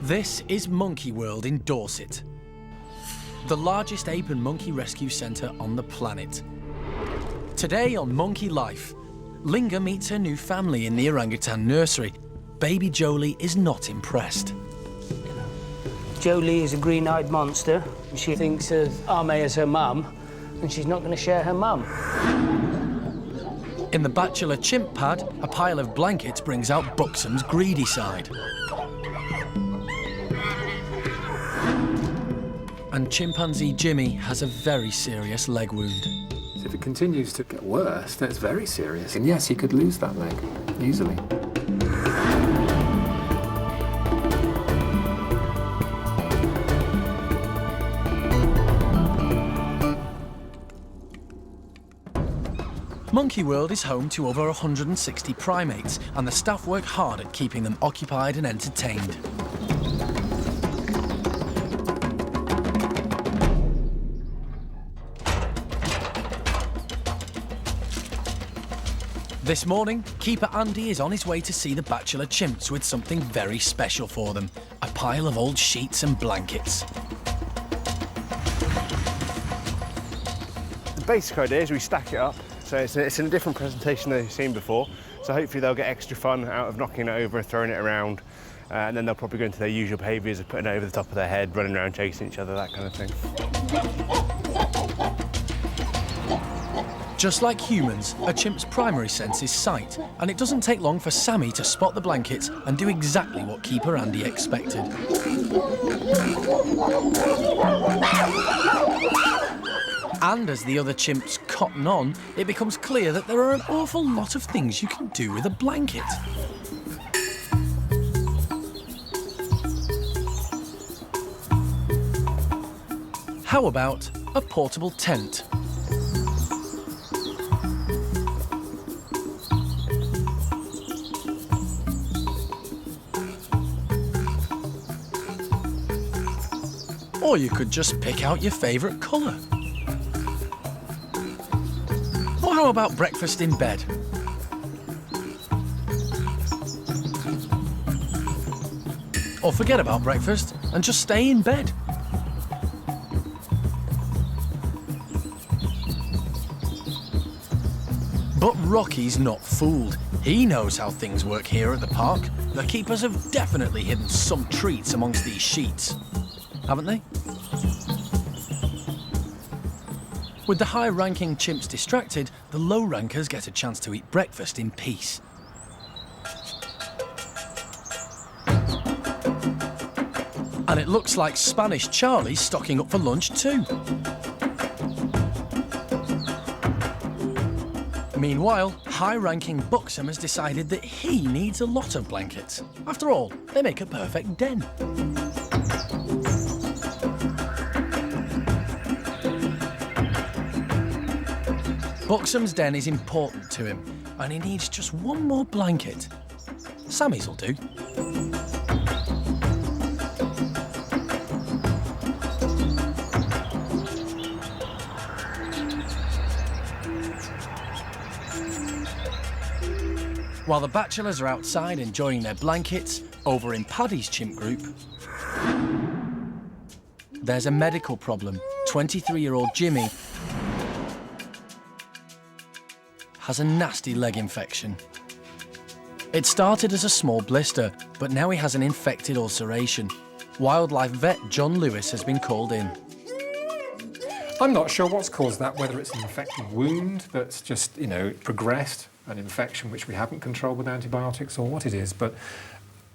This is Monkey World in Dorset, the largest ape and monkey rescue centre on the planet. Today on Monkey Life, Linga meets her new family in the orangutan nursery. Baby Jolie is not impressed. Jolie is a green-eyed monster. She thinks of Ame as her mum, and she's not going to share her mum. In the bachelor chimp pad, a pile of blankets brings out Buxom's greedy side. And chimpanzee Jimmy has a very serious leg wound. If it continues to get worse, then it's very serious. And yes, he could lose that leg easily. Monkey World is home to over 160 primates, and the staff work hard at keeping them occupied and entertained. This morning, keeper Andy is on his way to see the bachelor chimps with something very special for them, a pile of old sheets and blankets. The basic idea is we stack it up, so it's in a different presentation than they've seen before, so hopefully they'll get extra fun out of knocking it over, throwing it around, and then they'll probably go into their usual behaviours of putting it over the top of their head, running around chasing each other, that kind of thing. Just like humans, a chimp's primary sense is sight, and it doesn't take long for Sammy to spot the blankets and do exactly what keeper Andy expected. And as the other chimps cotton on, it becomes clear that there are an awful lot of things you can do with a blanket. How about a portable tent? Or you could just pick out your favourite colour. Or how about breakfast in bed? Or forget about breakfast and just stay in bed. But Rocky's not fooled. He knows how things work here at the park. The keepers have definitely hidden some treats amongst these sheets, haven't they? With the high-ranking chimps distracted, the low-rankers get a chance to eat breakfast in peace. And it looks like Spanish Charlie's stocking up for lunch too. Meanwhile, high-ranking Buxom has decided that he needs a lot of blankets. After all, they make a perfect den. Buxom's den is important to him, and he needs just one more blanket. Sammy's will do. While the bachelors are outside enjoying their blankets, over in Paddy's chimp group, there's a medical problem. 23-year-old Jimmy has a nasty leg infection. It started as a small blister, but now he has an infected ulceration. Wildlife vet John Lewis has been called in. I'm not sure what's caused that, whether it's an infected wound that's just, progressed, an infection which we haven't controlled with antibiotics, or what it is. But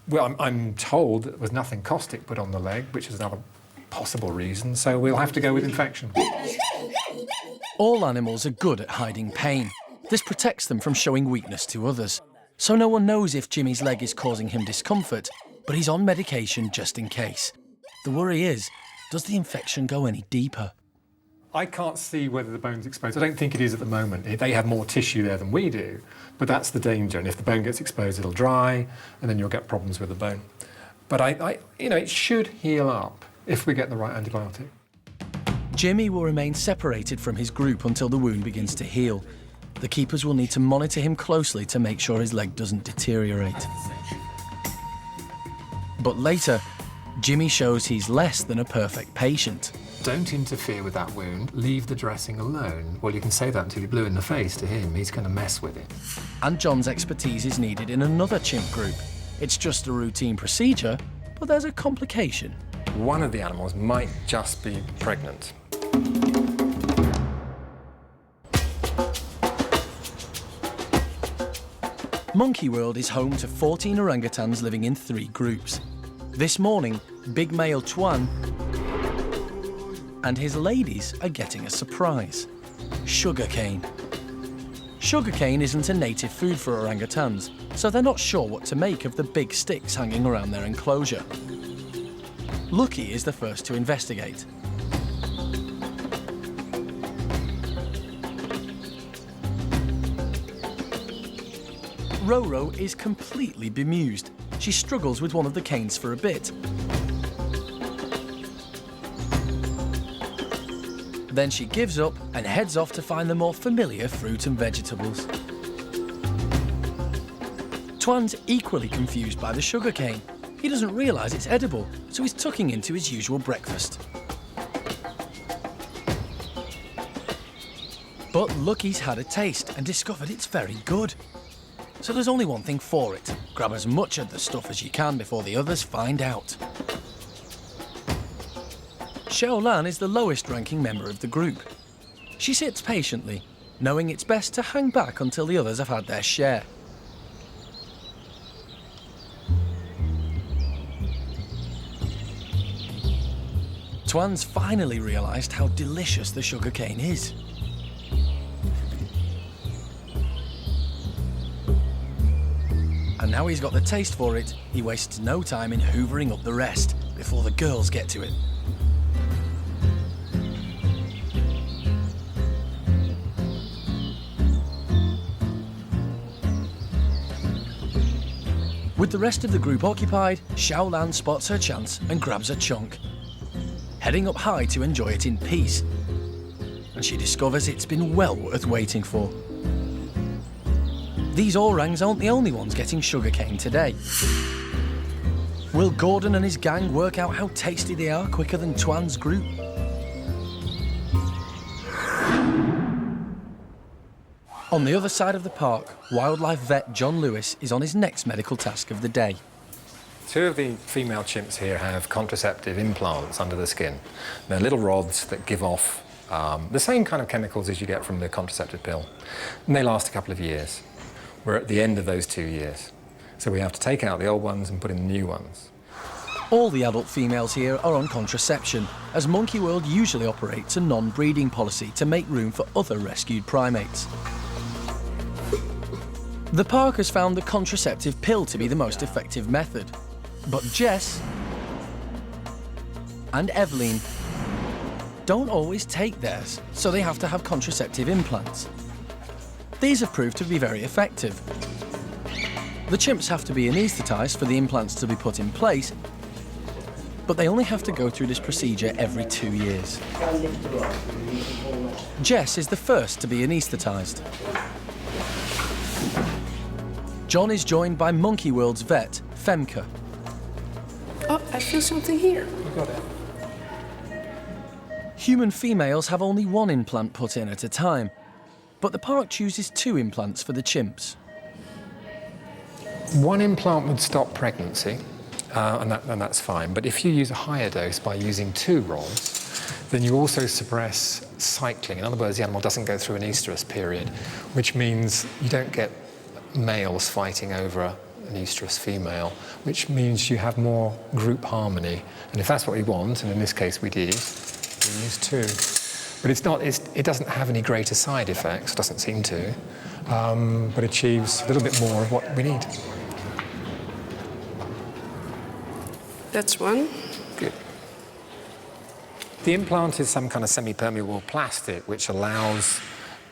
well, I'm told there was nothing caustic put on the leg, which is another possible reason, so we'll have to go with infection. All animals are good at hiding pain. This protects them from showing weakness to others. So no one knows if Jimmy's leg is causing him discomfort, but he's on medication just in case. The worry is, does the infection go any deeper? I can't see whether the bone's exposed. I don't think it is at the moment. They have more tissue there than we do, but that's the danger. And if the bone gets exposed, it'll dry, and then you'll get problems with the bone. But it should heal up if we get the right antibiotic. Jimmy will remain separated from his group until the wound begins to heal. The keepers will need to monitor him closely to make sure his leg doesn't deteriorate. But later, Jimmy shows he's less than a perfect patient. Don't interfere with that wound, leave the dressing alone. Well, you can say that until you're blue in the face to him, he's going to mess with it. And John's expertise is needed in another chimp group. It's just a routine procedure, but there's a complication. One of the animals might just be pregnant. Monkey World is home to 14 orangutans living in 3 groups. This morning, big male Tuan and his ladies are getting a surprise. Sugarcane. Sugarcane isn't a native food for orangutans, so they're not sure what to make of the big sticks hanging around their enclosure. Lucky is the first to investigate. Roro is completely bemused. She struggles with one of the canes for a bit. Then she gives up and heads off to find the more familiar fruit and vegetables. Tuan's equally confused by the sugarcane. He doesn't realise it's edible, so he's tucking into his usual breakfast. But Lucky's had a taste and discovered it's very good. So there's only one thing for it. Grab as much of the stuff as you can before the others find out. Xiaolan is the lowest ranking member of the group. She sits patiently, knowing it's best to hang back until the others have had their share. Tuan's finally realised how delicious the sugarcane is. And now he's got the taste for it, he wastes no time in hoovering up the rest before the girls get to it. With the rest of the group occupied, Xiaolan spots her chance and grabs a chunk, heading up high to enjoy it in peace. And she discovers it's been well worth waiting for. These orangs aren't the only ones getting sugarcane today. Will Gordon and his gang work out how tasty they are quicker than Tuan's group? On the other side of the park, wildlife vet John Lewis is on his next medical task of the day. 2 of the female chimps here have contraceptive implants under the skin. They're little rods that give off the same kind of chemicals as you get from the contraceptive pill. And they last a couple of years. We're at the end of those 2 years. So we have to take out the old ones and put in the new ones. All the adult females here are on contraception, as Monkey World usually operates a non-breeding policy to make room for other rescued primates. The park has found the contraceptive pill to be the most effective method. But Jess and Evelyn don't always take theirs, so they have to have contraceptive implants. These have proved to be very effective. The chimps have to be anaesthetised for the implants to be put in place, but they only have to go through this procedure every 2 years. Jess is the first to be anaesthetised. John is joined by Monkey World's vet, Femke. Oh, I feel something here. You got it. Human females have only 1 implant put in at a time, but the park chooses 2 implants for the chimps. 1 implant would stop pregnancy, and that's fine. But if you use a higher dose by using 2 rods, then you also suppress cycling. In other words, the animal doesn't go through an estrus period, which means you don't get males fighting over an estrus female, which means you have more group harmony. And if that's what we want, and in this case we did, we use 2. But it doesn't have any greater side effects, doesn't seem to, but achieves a little bit more of what we need. That's 1. Good. The implant is some kind of semi-permeable plastic which allows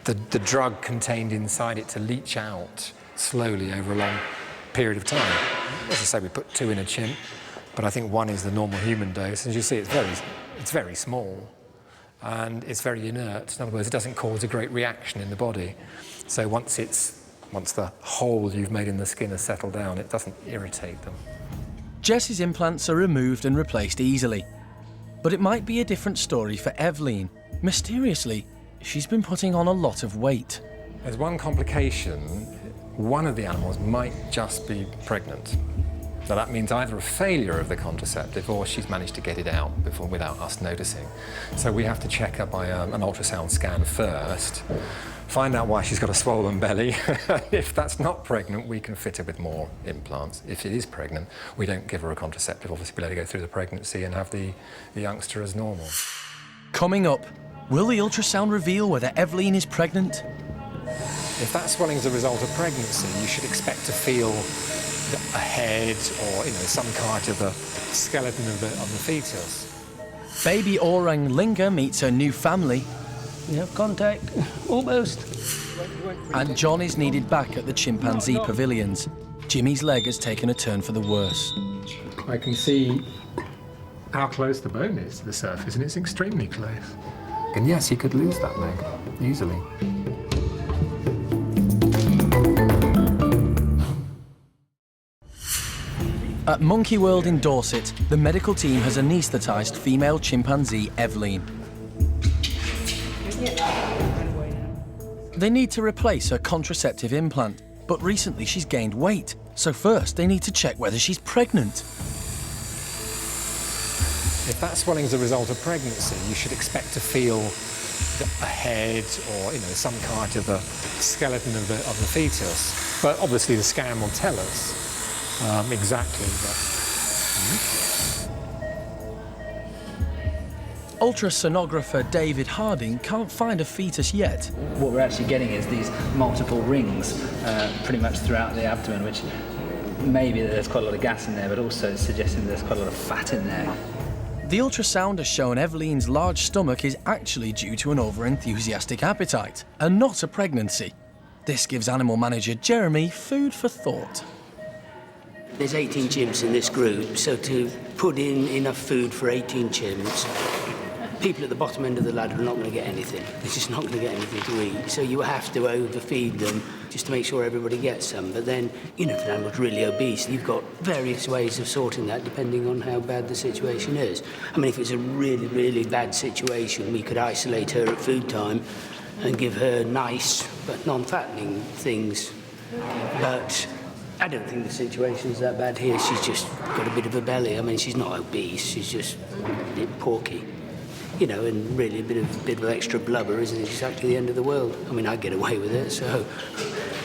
the drug contained inside it to leach out slowly over a long period of time. As I say, we put 2 in a chimp, but I think 1 is the normal human dose. As you see, it's very small and it's very inert. In other words, it doesn't cause a great reaction in the body. So once the hole you've made in the skin has settled down, it doesn't irritate them. Jess's implants are removed and replaced easily. But it might be a different story for Evelyn. Mysteriously, she's been putting on a lot of weight. There's one complication. One of the animals might just be pregnant. So that means either a failure of the contraceptive or she's managed to get it out without us noticing. So we have to check her by an ultrasound scan first, find out why she's got a swollen belly. If that's not pregnant, we can fit her with more implants. If it is pregnant, we don't give her a contraceptive. Obviously, we let her go through the pregnancy and have the youngster as normal. Coming up, will the ultrasound reveal whether Evelyn is pregnant? If that swelling is a result of pregnancy, you should expect to feel a head or, some part of the skeleton of the fetus. Baby orang Linger meets her new family. You have contact, almost. And John is needed back at the chimpanzee pavilions. Jimmy's leg has taken a turn for the worse. I can see how close the bone is to the surface, and it's extremely close. And yes, he could lose that leg easily. At Monkey World in Dorset, the medical team has anaesthetised female chimpanzee Evelyn. They need to replace her contraceptive implant, but recently she's gained weight, so first they need to check whether she's pregnant. If that swelling is a result of pregnancy, you should expect to feel a head or, some part of the skeleton of the fetus. But obviously the scan will tell us exactly. Ultrasonographer David Harding can't find a fetus yet. What we're actually getting is these multiple rings pretty much throughout the abdomen, which maybe there's quite a lot of gas in there, but also it's suggesting there's quite a lot of fat in there. The ultrasound has shown Evelyn's large stomach is actually due to an over-enthusiastic appetite, and not a pregnancy. This gives animal manager Jeremy food for thought. There's 18 chimps in this group, so to put in enough food for 18 chimps, people at the bottom end of the ladder are not going to get anything. They're just not going to get anything to eat. So you have to overfeed them just to make sure everybody gets some. But then, if an animal's really obese, you've got various ways of sorting that depending on how bad the situation is. I mean, if it's a really, really bad situation, we could isolate her at food time and give her nice but non-fattening things. But I don't think the situation's that bad here. She's just got a bit of a belly. I mean, she's not obese, she's just a bit porky. And really a bit of extra blubber isn't exactly the end of the world. I mean, I'd get away with it, so,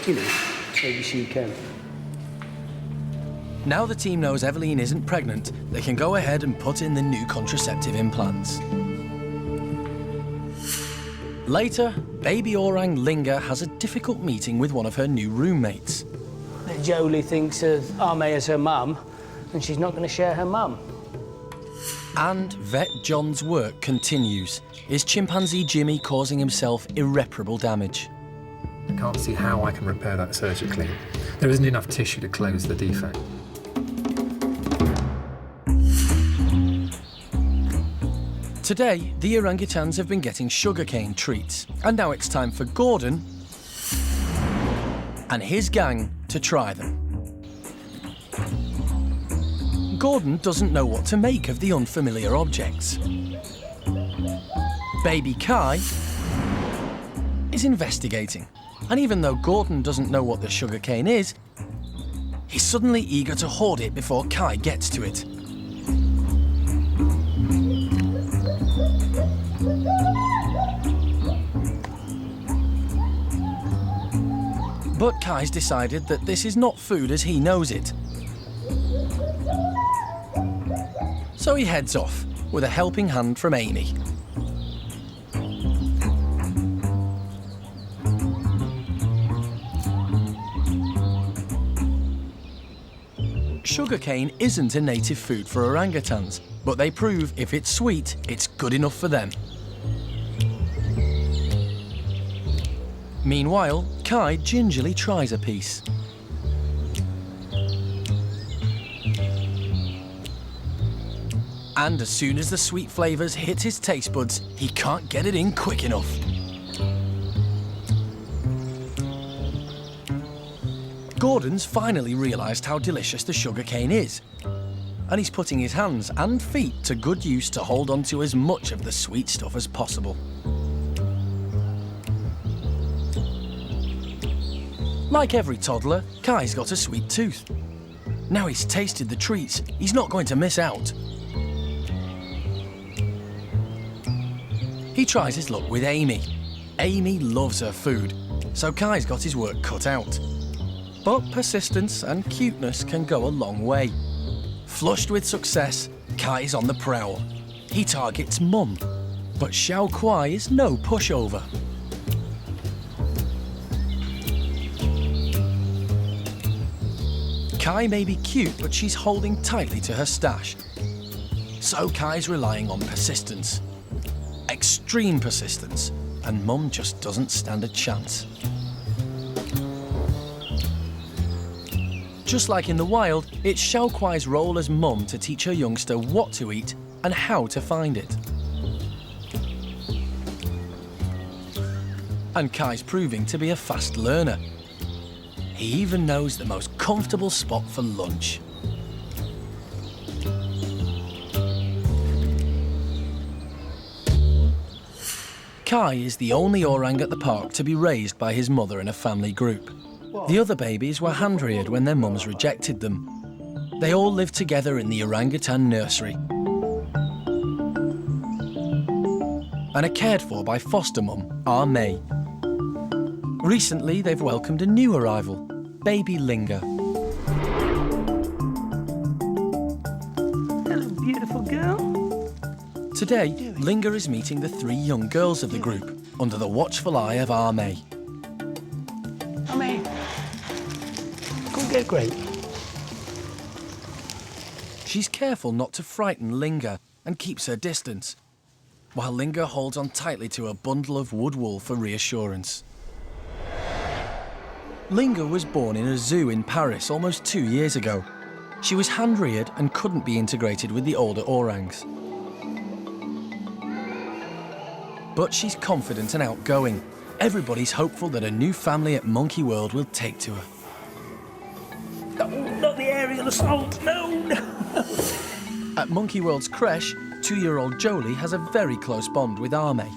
maybe she can. Now the team knows Evelyn isn't pregnant, they can go ahead and put in the new contraceptive implants. Later, baby orang Linga has a difficult meeting with one of her new roommates. Jolie thinks of Ame as her mum, and she's not going to share her mum. And vet John's work continues. Is chimpanzee Jimmy causing himself irreparable damage? I can't see how I can repair that surgically. There isn't enough tissue to close the defect. Today, the orangutans have been getting sugarcane treats, and now it's time for Gordon and his gang to try them. Gordon doesn't know what to make of the unfamiliar objects. Baby Kai is investigating, and even though Gordon doesn't know what the sugarcane is, he's suddenly eager to hoard it before Kai gets to it. But Kai's decided that this is not food as he knows it. So he heads off, with a helping hand from Amy. Sugarcane isn't a native food for orangutans, but they prove if it's sweet, it's good enough for them. Meanwhile, Kai gingerly tries a piece. And as soon as the sweet flavours hit his taste buds, he can't get it in quick enough. Gordon's finally realised how delicious the sugarcane is. and he's putting his hands and feet to good use to hold on to as much of the sweet stuff as possible. Like every toddler, Kai's got a sweet tooth. Now he's tasted the treats, he's not going to miss out. He tries his luck with Amy. Amy loves her food, so Kai's got his work cut out. But persistence and cuteness can go a long way. Flushed with success, Kai's on the prowl. He targets Mum, but Xiao Kuai is no pushover. Kai may be cute, but she's holding tightly to her stash. So Kai's relying on persistence. Extreme persistence, and Mum just doesn't stand a chance. Just like in the wild, it's Xiao Kuai's role as Mum to teach her youngster what to eat and how to find it. And Kai's proving to be a fast learner. He even knows the most comfortable spot for lunch. Kai is the only orang at the park to be raised by his mother in a family group. The other babies were hand-reared when their mums rejected them. They all live together in the Orangutan Nursery and are cared for by foster mum, Ah Mei. Recently, they've welcomed a new arrival, baby Linga. Hello, beautiful girl. Today, Linger is meeting the 3 young girls of the group under the watchful eye of Ah Mei. I mean, go get great. She's careful not to frighten Linger and keeps her distance, while Linger holds on tightly to a bundle of wood wool for reassurance. Linger was born in a zoo in Paris almost 2 years ago. She was hand-reared and couldn't be integrated with the older orangs. But she's confident and outgoing. Everybody's hopeful that a new family at Monkey World will take to her. Oh, not the aerial assault, no! At Monkey World's creche, 2-year-old Jolie has a very close bond with Ah Mei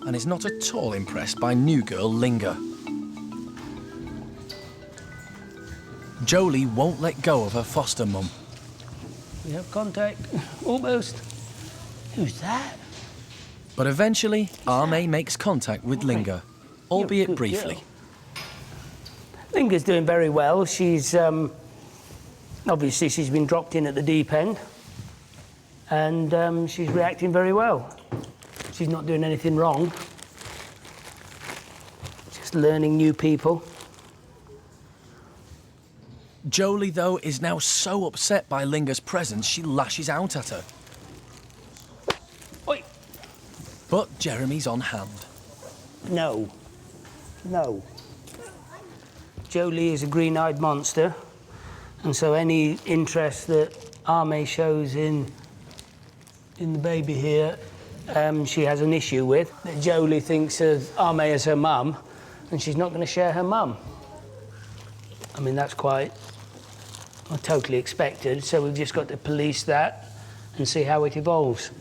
and is not at all impressed by new girl Linger. Jolie won't let go of her foster mum. We have contact, almost. Who's that? But eventually, Ah Mei makes contact with Linger, albeit Good briefly. girl. Linga's doing very well. She's, obviously she's been dropped in at the deep end and she's reacting very well. She's not doing anything wrong. Just learning new people. Jolie, though, is now so upset by Linger's presence, she lashes out at her. Oi! But Jeremy's on hand. No. No. Jolie is a green-eyed monster, and so any interest that Ah Mei shows in the baby here, she has an issue with. That Jolie thinks of Ah Mei as her mum, and she's not going to share her mum. I mean, that's quite totally expected, so we've just got to police that and see how it evolves.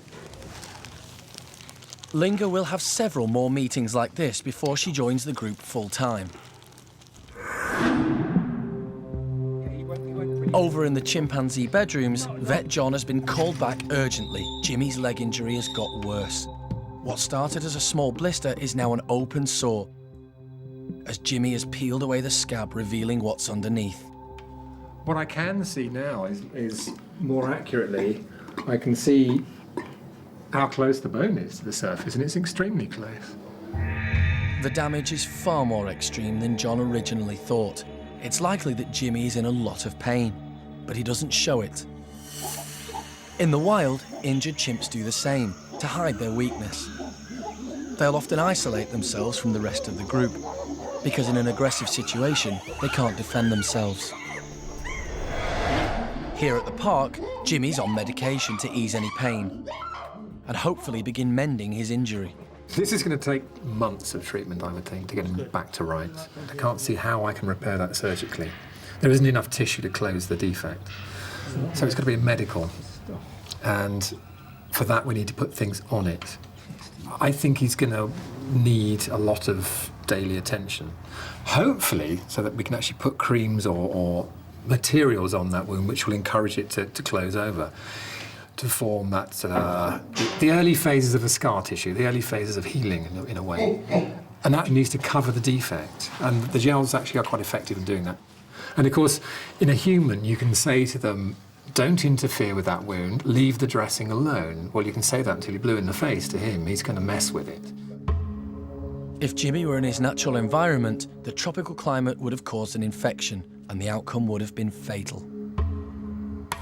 Linger will have several more meetings like this before she joins the group full-time. Over in the chimpanzee bedrooms, Vet John has been called back urgently. Jimmy's leg injury has got worse. What started as a small blister is now an open sore, as Jimmy has peeled away the scab, revealing what's underneath. What I can see now is more accurately, I can see how close the bone is to the surface, and it's extremely close. The damage is far more extreme than John originally thought. It's likely that Jimmy is in a lot of pain, but he doesn't show it. In the wild, injured chimps do the same, to hide their weakness. They'll often isolate themselves from the rest of the group, because in an aggressive situation, they can't defend themselves. Here at the park, Jimmy's on medication to ease any pain, and hopefully begin mending his injury. This is going to take months of treatment, I would think, to get him back to rights. I can't see how I can repair that surgically. There isn't enough tissue to close the defect. So it's got to be medical. And for that, we need to put things on it. I think he's going to need a lot of daily attention. Hopefully, so that we can actually put creams or materials on that wound which will encourage it to close over, to form that the early phases of the scar tissue, the early phases of healing in a way. And that needs to cover the defect. And the gels actually are quite effective in doing that. And of course, in a human, you can say to them, don't interfere with that wound, leave the dressing alone. Well, you can say that until you're blue in the face to him. He's going to mess with it. If Jimmy were in his natural environment, the tropical climate would have caused an infection, and the outcome would have been fatal.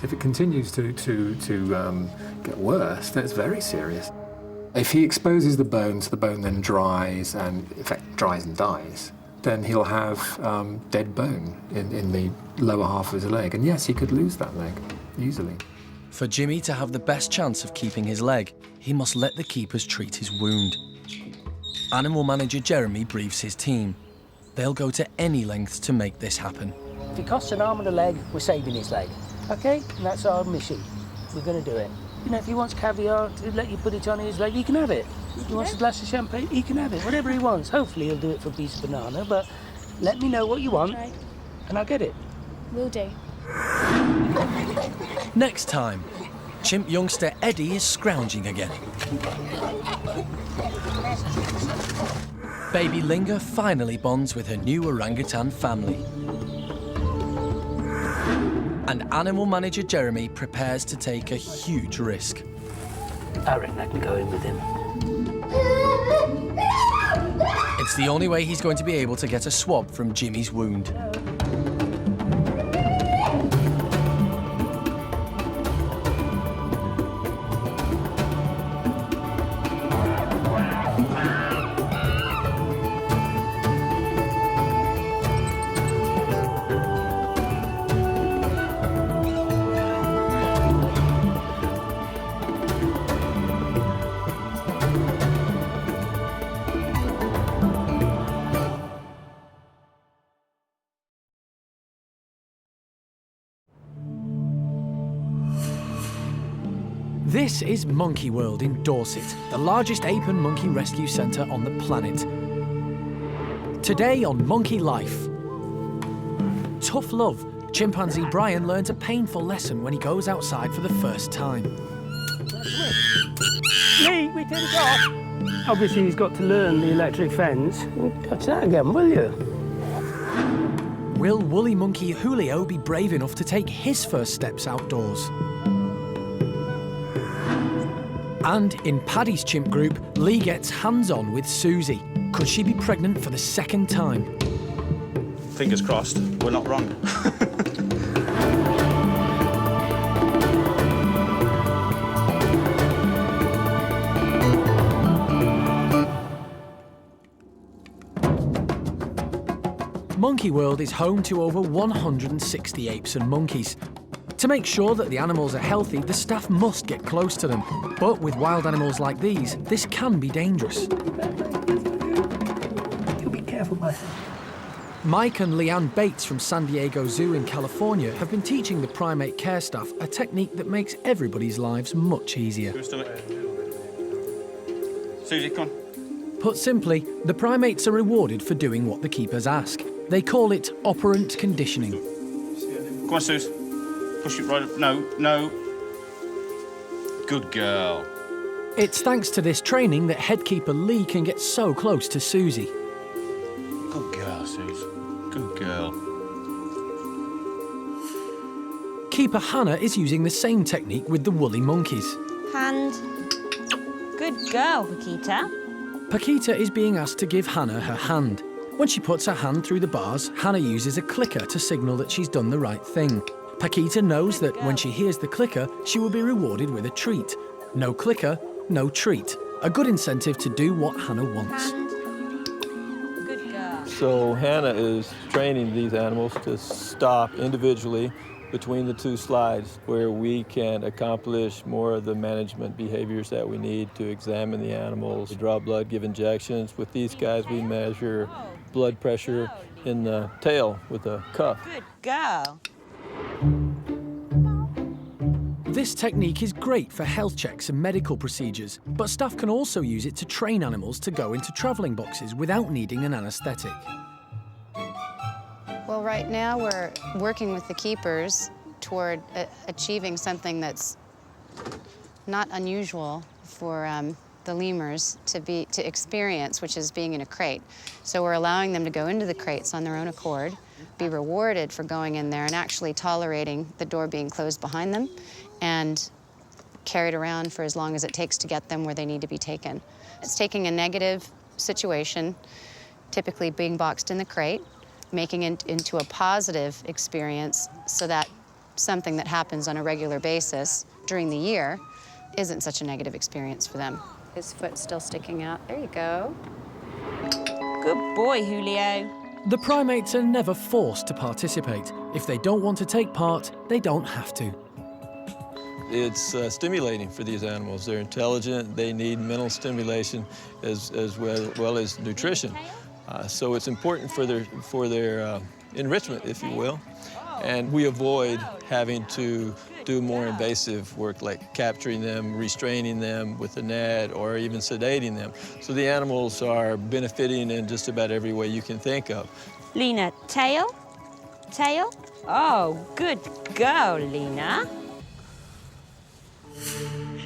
If it continues to get worse, then it's very serious. If he exposes the bone then dries, and in fact dries and dies, then he'll have dead bone in the lower half of his leg. And yes, he could lose that leg easily. For Jimmy to have the best chance of keeping his leg, he must let the keepers treat his wound. Animal manager Jeremy briefs his team. They'll go to any lengths to make this happen. If it costs an arm and a leg, we're saving his leg. OK? And that's our mission. We're going to do it. You know, if he wants caviar to let you put it on his leg, he can have it. If he wants a glass of champagne, he can have it. Whatever he wants. Hopefully he'll do it for a piece of banana, but let me know what you want, and I'll get it. Will do. Next time, chimp youngster Eddie is scrounging again. Baby Linger finally bonds with her new orangutan family. And animal manager Jeremy prepares to take a huge risk. I reckon I can go in with him. It's the only way he's going to be able to get a swab from Jimmy's wound. This is Monkey World in Dorset, the largest ape and monkey rescue centre on the planet. Today on Monkey Life. Tough love. Chimpanzee Brian learns a painful lesson when he goes outside for the first time. Lee, we take it off. Obviously, he's got to learn the electric fence. Touch that again, will you? Will woolly monkey Julio be brave enough to take his first steps outdoors? And in Paddy's chimp group, Lee gets hands-on with Susie. Could she be pregnant for the second time? Fingers crossed, we're not wrong. Monkey World is home to over 160 apes and monkeys. To make sure that the animals are healthy, the staff must get close to them. But with wild animals like these, this can be dangerous. You be careful, my friend. Mike and Leanne Bates from San Diego Zoo in California have been teaching the primate care staff a technique that makes everybody's lives much easier. Susie, come on. Put simply, the primates are rewarded for doing what the keepers ask. They call it operant conditioning. Come on, Suze. Push it right up. No, no. Good girl. It's thanks to this training that head keeper Lee can get so close to Susie. Good girl, Suze. Good girl. Keeper Hannah is using the same technique with the woolly monkeys. Hand. Good girl, Paquita. Paquita is being asked to give Hannah her hand. When she puts her hand through the bars, Hannah uses a clicker to signal that she's done the right thing. Paquita knows that when she hears the clicker, she will be rewarded with a treat. No clicker, no treat. A good incentive to do what Hannah wants. Good girl. So Hannah is training these animals to stop individually between the two slides where we can accomplish more of the management behaviors that we need to examine the animals, to draw blood, give injections. With these guys, we measure blood pressure in the tail with a cuff. Good girl. This technique is great for health checks and medical procedures, but staff can also use it to train animals to go into travelling boxes without needing an anaesthetic. Well, right now we're working with the keepers toward achieving something that's not unusual for the lemurs to experience, which is being in a crate. So we're allowing them to go into the crates on their own accord, be rewarded for going in there and actually tolerating the door being closed behind them, and carried around for as long as it takes to get them where they need to be taken. It's taking a negative situation, typically being boxed in the crate, making it into a positive experience so that something that happens on a regular basis during the year isn't such a negative experience for them. His foot's still sticking out. There you go. Good boy, Julio. The primates are never forced to participate. If they don't want to take part, they don't have to. It's stimulating for these animals. They're intelligent, they need mental stimulation as well as nutrition. So it's important for their enrichment, if you will. And we avoid having to do more invasive work like capturing them, restraining them with a net, or even sedating them. So the animals are benefiting in just about every way you can think of. Lena, tail? Tail? Oh, good girl, Lena.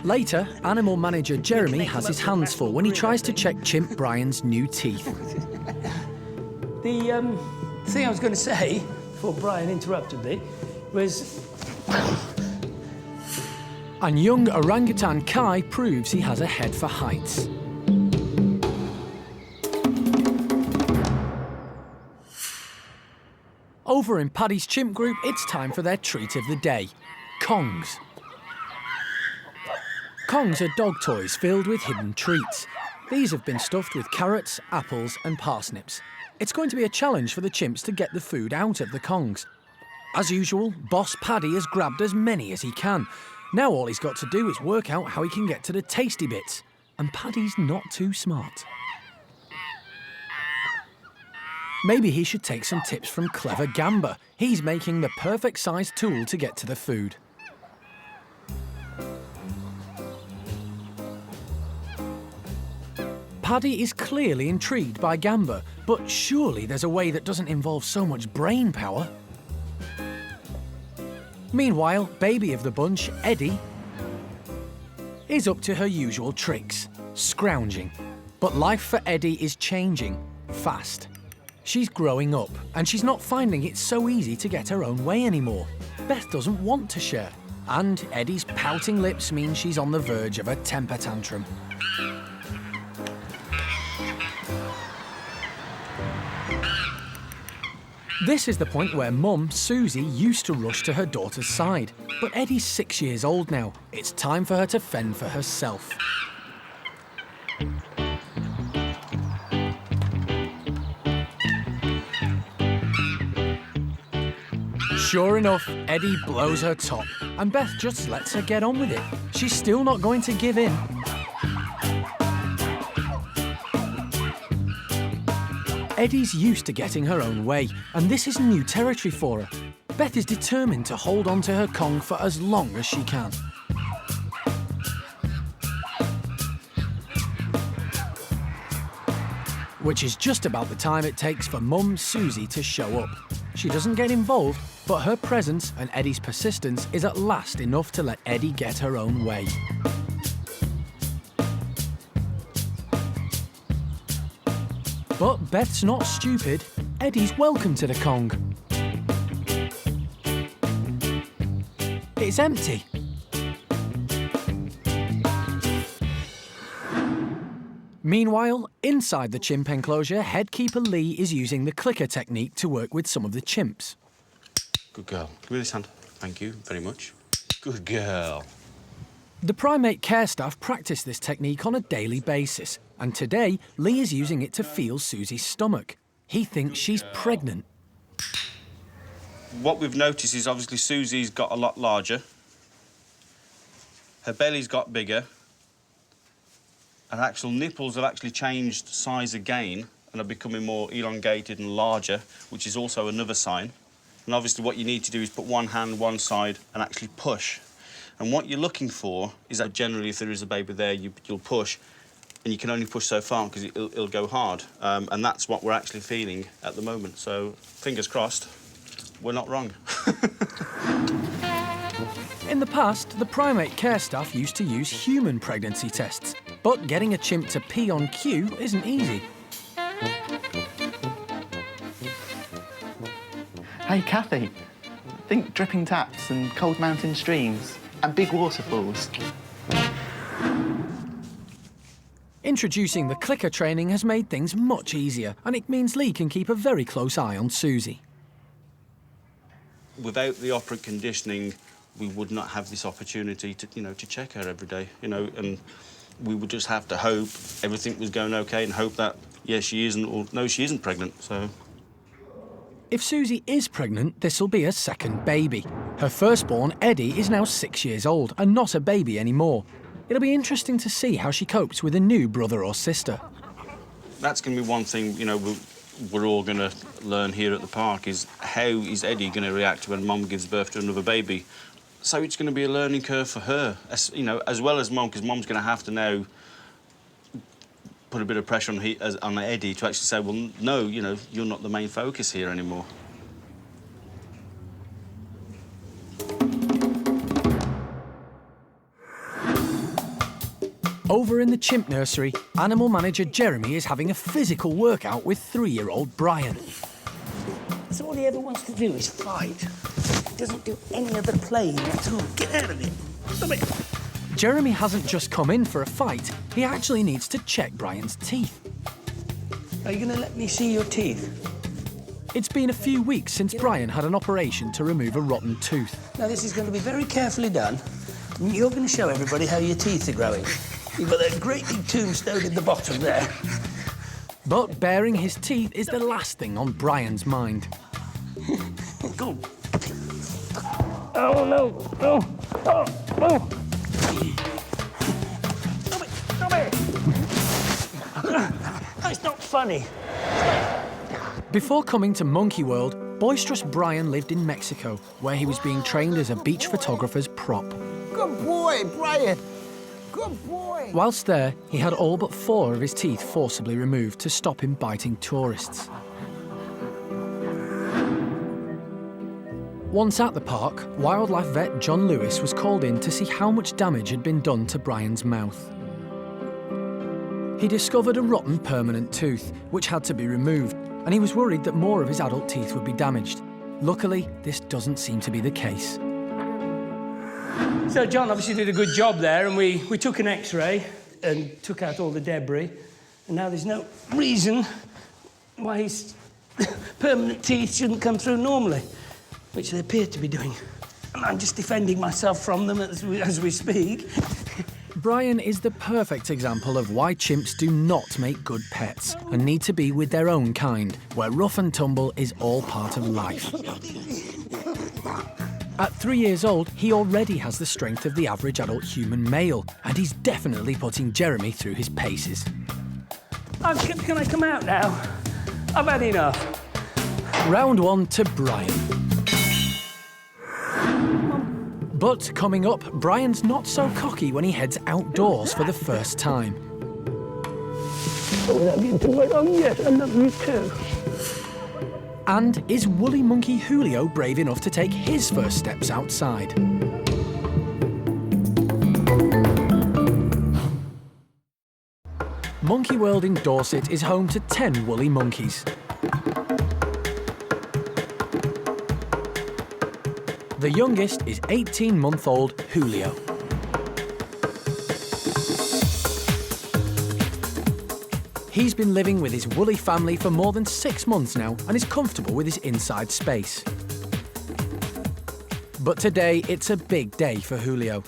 Later, animal manager Jeremy has his hands full when he tries to check Chimp Brian's new teeth. The thing I was going to say, before Brian interrupted me, was... And young orangutan Kai proves he has a head for heights. Over in Paddy's chimp group, it's time for their treat of the day, Kongs. Kongs are dog toys filled with hidden treats. These have been stuffed with carrots, apples and parsnips. It's going to be a challenge for the chimps to get the food out of the Kongs. As usual, Boss Paddy has grabbed as many as he can. Now all he's got to do is work out how he can get to the tasty bits. And Paddy's not too smart. Maybe he should take some tips from clever Gamba. He's making the perfect sized tool to get to the food. Paddy is clearly intrigued by Gamba, but surely there's a way that doesn't involve so much brain power. Meanwhile, baby of the bunch, Eddie, is up to her usual tricks, scrounging. But life for Eddie is changing, fast. She's growing up, and she's not finding it so easy to get her own way anymore. Beth doesn't want to share, and Eddie's pouting lips mean she's on the verge of a temper tantrum. This is the point where Mum, Susie, used to rush to her daughter's side. But Eddie's 6 years old now. It's time for her to fend for herself. Sure enough, Eddie blows her top, and Beth just lets her get on with it. She's still not going to give in. Eddie's used to getting her own way, and this is new territory for her. Beth is determined to hold on to her Kong for as long as she can. Which is just about the time it takes for Mum Susie to show up. She doesn't get involved, but her presence and Eddie's persistence is at last enough to let Eddie get her own way. But Beth's not stupid. Eddie's welcome to the Kong. It's empty. Meanwhile, inside the chimp enclosure, headkeeper Lee is using the clicker technique to work with some of the chimps. Good girl. Give me this hand. Thank you very much. Good girl. The primate care staff practice this technique on a daily basis, and today Lee is using it to feel Susie's stomach. He thinks she's pregnant. What we've noticed is obviously Susie's got a lot larger. Her belly's got bigger. And actual nipples have actually changed size again and are becoming more elongated and larger, which is also another sign. And obviously what you need to do is put one hand one side and actually push. And what you're looking for is that generally if there is a baby there, you'll push, and you can only push so far because it'll go hard. And that's what we're actually feeling at the moment. So fingers crossed, we're not wrong. In the past, the primate care staff used to use human pregnancy tests, but getting a chimp to pee on cue isn't easy. Hey, Kathy, think dripping taps and cold mountain streams and big waterfalls. Introducing the clicker training has made things much easier, and it means Lee can keep a very close eye on Susie. Without the operant conditioning, we would not have this opportunity to, to check her every day, and we would just have to hope everything was going okay and hope that, yes, she isn't, or no, she isn't pregnant, so. If Susie is pregnant, this'll be her second baby. Her firstborn, Eddie, is now 6 years old and not a baby anymore. It'll be interesting to see how she copes with a new brother or sister. That's going to be one thing, we're all going to learn here at the park, is how is Eddie going to react when Mum gives birth to another baby? So it's going to be a learning curve for her, as well as Mum, because Mum's going to have to now put a bit of pressure on Eddie to actually say, well, no, you're not the main focus here anymore. Over in the chimp nursery, animal manager Jeremy is having a physical workout with 3-year-old Brian. That's all he ever wants to do is fight. He doesn't do any other playing at all. Get out of it. Stop it. Jeremy hasn't just come in for a fight, he actually needs to check Brian's teeth. Are you going to let me see your teeth? It's been a few weeks since Brian had an operation to remove a rotten tooth. Now, this is going to be very carefully done. You're going to show everybody how your teeth are growing. You've got that great big tombstone in the bottom there. But baring his teeth is the last thing on Brian's mind. Go. Oh, no. Oh, oh, oh. Stop it. Stop it. That's not funny. Before coming to Monkey World, boisterous Brian lived in Mexico, where he was being trained as a beach photographer's prop. Good boy, Brian. Good boy. Whilst there, he had all but 4 of his teeth forcibly removed to stop him biting tourists. Once at the park, wildlife vet John Lewis was called in to see how much damage had been done to Brian's mouth. He discovered a rotten permanent tooth, which had to be removed, and he was worried that more of his adult teeth would be damaged. Luckily, this doesn't seem to be the case. So John obviously did a good job there, and we took an X-ray and took out all the debris, and now there's no reason why his permanent teeth shouldn't come through normally, which they appear to be doing. And I'm just defending myself from them as we speak. Brian is the perfect example of why chimps do not make good pets and need to be with their own kind, where rough and tumble is all part of life. At 3 years old, he already has the strength of the average adult human male, and he's definitely putting Jeremy through his paces. Can I come out now? I've had enough. Round 1 to Brian. But coming up, Brian's not so cocky when he heads outdoors for the first time. Oh, without getting too much on, yes, I love you too. And is woolly monkey Julio brave enough to take his first steps outside? Monkey World in Dorset is home to 10 woolly monkeys. The youngest is 18-month-old Julio. He's been living with his woolly family for more than 6 months now and is comfortable with his inside space. But today, it's a big day for Julio.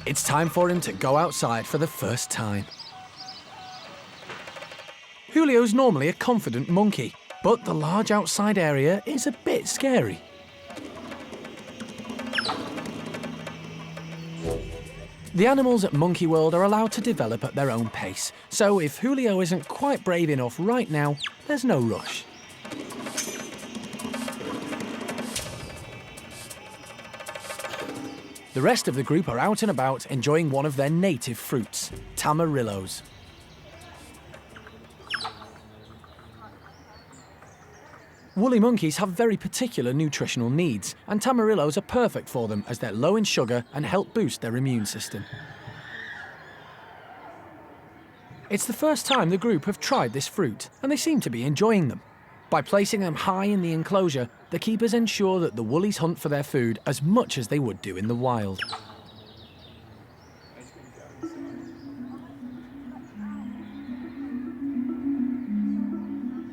It's time for him to go outside for the first time. Julio's normally a confident monkey, but the large outside area is a bit scary. The animals at Monkey World are allowed to develop at their own pace, so if Julio isn't quite brave enough right now, there's no rush. The rest of the group are out and about enjoying one of their native fruits, tamarillos. Woolly monkeys have very particular nutritional needs, and tamarillos are perfect for them as they're low in sugar and help boost their immune system. It's the first time the group have tried this fruit, and they seem to be enjoying them. By placing them high in the enclosure, the keepers ensure that the woolies hunt for their food as much as they would do in the wild.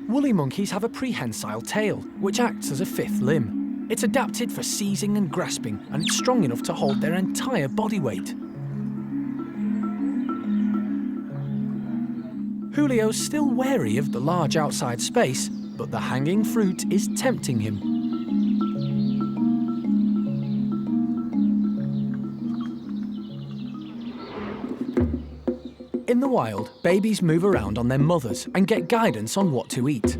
Woolly monkeys have a prehensile tail, which acts as a fifth limb. It's adapted for seizing and grasping, and it's strong enough to hold their entire body weight. Julio's still wary of the large outside space, but the hanging fruit is tempting him. In the wild, babies move around on their mothers and get guidance on what to eat.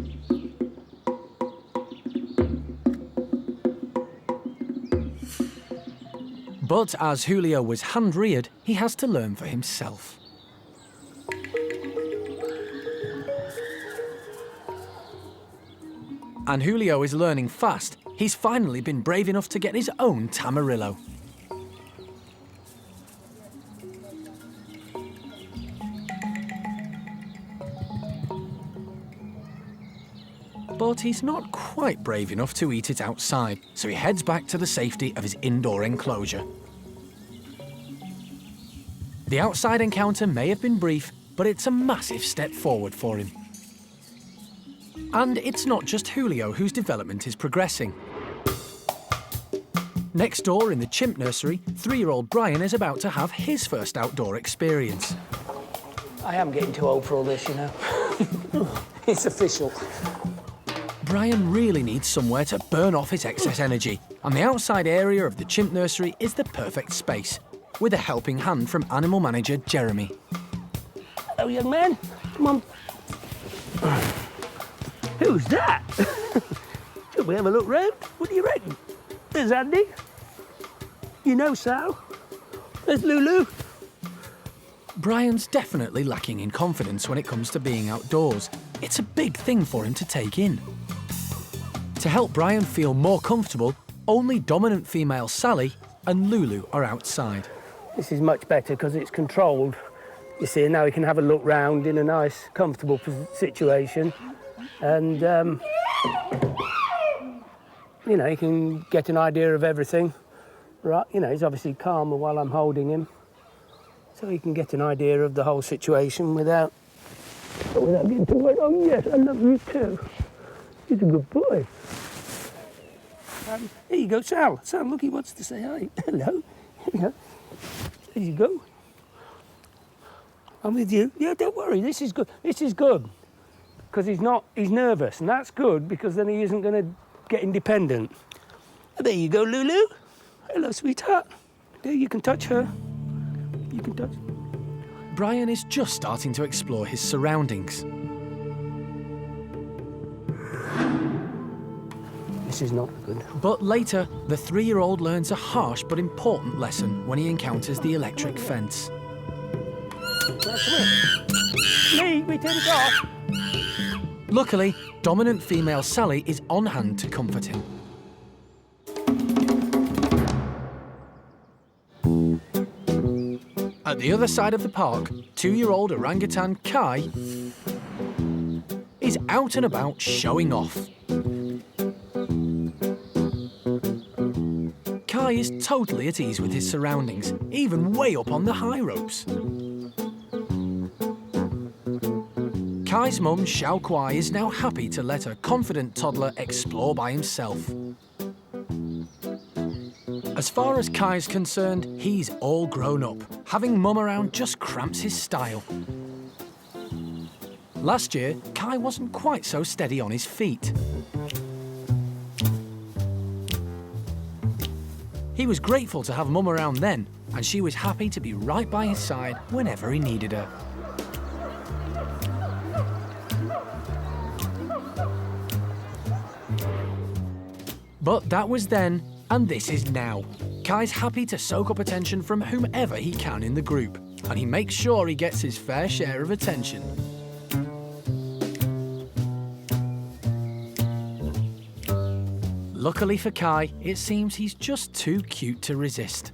But as Julio was hand-reared, he has to learn for himself. And Julio is learning fast. He's finally been brave enough to get his own tamarillo. But he's not quite brave enough to eat it outside, so he heads back to the safety of his indoor enclosure. The outside encounter may have been brief, but it's a massive step forward for him. And it's not just Julio whose development is progressing. Next door in the chimp nursery, 3-year-old Brian is about to have his first outdoor experience. I am getting too old for all this, you know. It's official. Brian really needs somewhere to burn off his excess energy, and the outside area of the chimp nursery is the perfect space, with a helping hand from animal manager Jeremy. Hello, young man. Come on. Who's that? Shall we have a look round? What do you reckon? There's Andy. You know Sal. There's Lulu. Brian's definitely lacking in confidence when it comes to being outdoors. It's a big thing for him to take in. To help Brian feel more comfortable, only dominant female Sally and Lulu are outside. This is much better because it's controlled. You see, now he can have a look round in a nice, comfortable situation. And, you know, he can get an idea of everything. Right, you know, he's obviously calmer while I'm holding him. So he can get an idea of the whole situation without getting too worried. Oh, yes, I love you too. He's a good boy. Here you go, Sal. Sal, look, he wants to say hi. Hello. There you go. I'm with you. Yeah, don't worry, this is good. This is good. Because he's nervous, and that's good because then he isn't going to get independent. There you go, Lulu. Hello, sweetheart. There, you can touch her. You can touch. Brian is just starting to explore his surroundings. This is not good. But later, the 3-year-old learns a harsh but important lesson when he encounters the electric fence. Lee, we turn it off. Luckily, dominant female Sally is on hand to comfort him. At the other side of the park, 2-year-old orangutan Kai is out and about showing off. Kai is totally at ease with his surroundings, even way up on the high ropes. Kai's mum, Xiao Kuai, is now happy to let her confident toddler explore by himself. As far as Kai's concerned, he's all grown up. Having mum around just cramps his style. Last year, Kai wasn't quite so steady on his feet. He was grateful to have mum around then, and she was happy to be right by his side whenever he needed her. But that was then, and this is now. Kai's happy to soak up attention from whomever he can in the group, and he makes sure he gets his fair share of attention. Luckily for Kai, it seems he's just too cute to resist.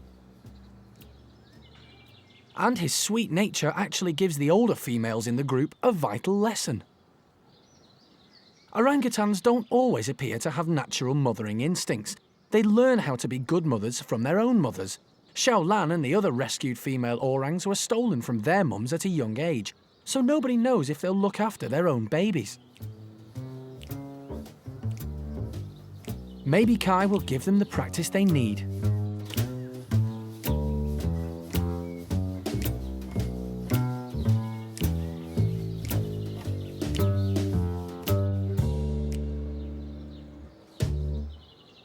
And his sweet nature actually gives the older females in the group a vital lesson. Orangutans don't always appear to have natural mothering instincts. They learn how to be good mothers from their own mothers. Xiao Lan and the other rescued female orangs were stolen from their mums at a young age, so nobody knows if they'll look after their own babies. Maybe Kai will give them the practice they need.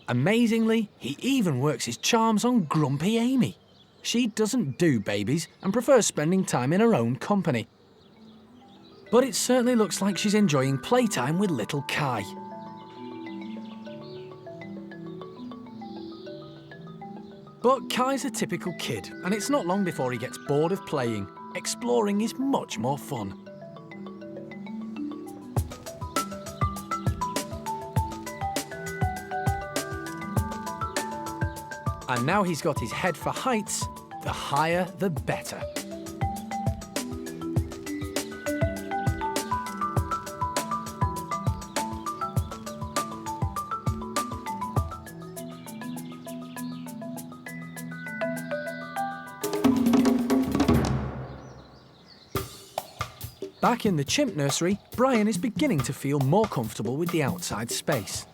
Amazingly, he even works his charms on grumpy Amy. She doesn't do babies and prefers spending time in her own company. But it certainly looks like she's enjoying playtime with little Kai. But Kai's a typical kid, and it's not long before he gets bored of playing. Exploring is much more fun. And now he's got his head for heights, the higher the better. Back in the chimp nursery, Brian is beginning to feel more comfortable with the outside space.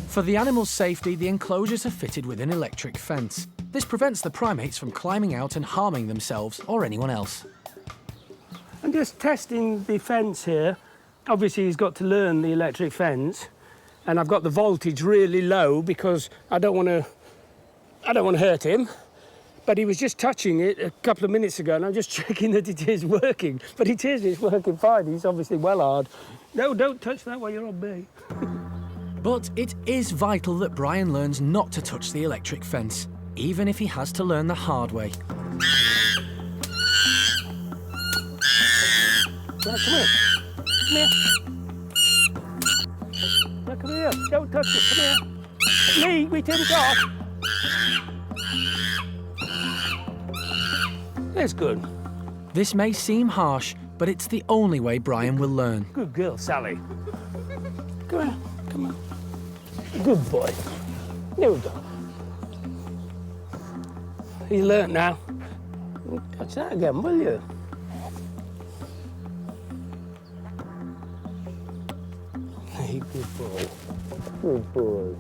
For the animal's safety, the enclosures are fitted with an electric fence. This prevents the primates from climbing out and harming themselves or anyone else. I'm just testing the fence here. Obviously, he's got to learn the electric fence, and I've got the voltage really low because I don't want to hurt him. But he was just touching it a couple of minutes ago, and I'm just checking that it is working. But it is, it's working fine. He's obviously well hard. No, don't touch that while you're on me. But it is vital that Brian learns not to touch the electric fence, even if he has to learn the hard way. Now, come here. Come here. Now, come here. Don't touch it. Come here. Me, we turn it off. That's good. This may seem harsh, but it's the only way Brian will learn. Good girl, Sally. Come here. Come on. Good boy. There we go. He's learnt now. Touch that again, will you? Hey, good boy. Good boy.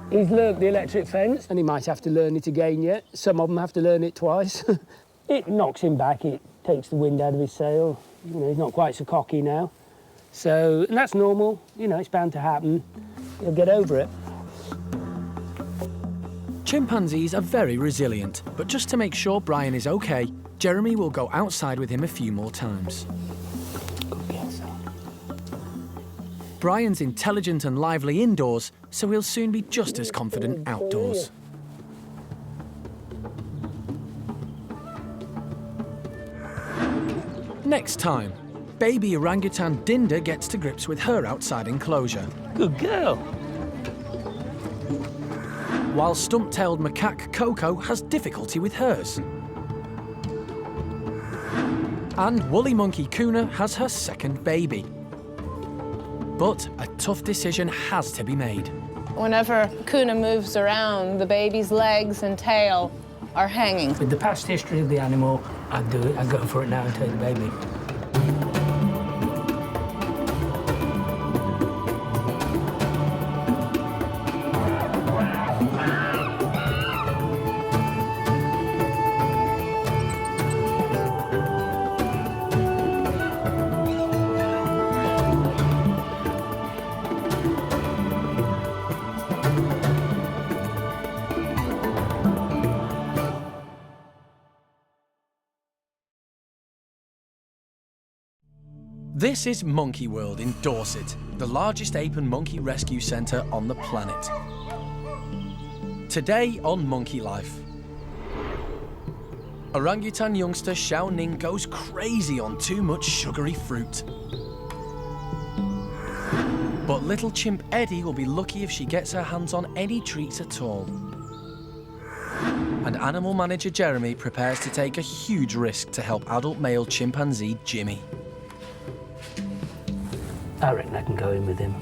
He's learnt the electric fence, and he might have to learn it again yet. Some of them have to learn it twice. It knocks him back. It takes the wind out of his sail. You know, he's not quite so cocky now. So, and that's normal. You know, it's bound to happen. He'll get over it. Chimpanzees are very resilient, but just to make sure Brian is okay, Jeremy will go outside with him a few more times. Brian's intelligent and lively indoors, so he'll soon be just as confident outdoors. Next time, baby orangutan Dinda gets to grips with her outside enclosure. Good girl. While stump-tailed macaque Coco has difficulty with hers. And woolly monkey Kuna has her second baby. But a tough decision has to be made. Whenever Kuna moves around, the baby's legs and tail are hanging. With the past history of the animal, I'd do it. I'd go for it now and take the baby. This is Monkey World in Dorset, the largest ape and monkey rescue centre on the planet. Today on Monkey Life. Orangutan youngster Xiaoning goes crazy on too much sugary fruit. But little chimp Eddie will be lucky if she gets her hands on any treats at all. And animal manager Jeremy prepares to take a huge risk to help adult male chimpanzee Jimmy. I reckon I can go in with him.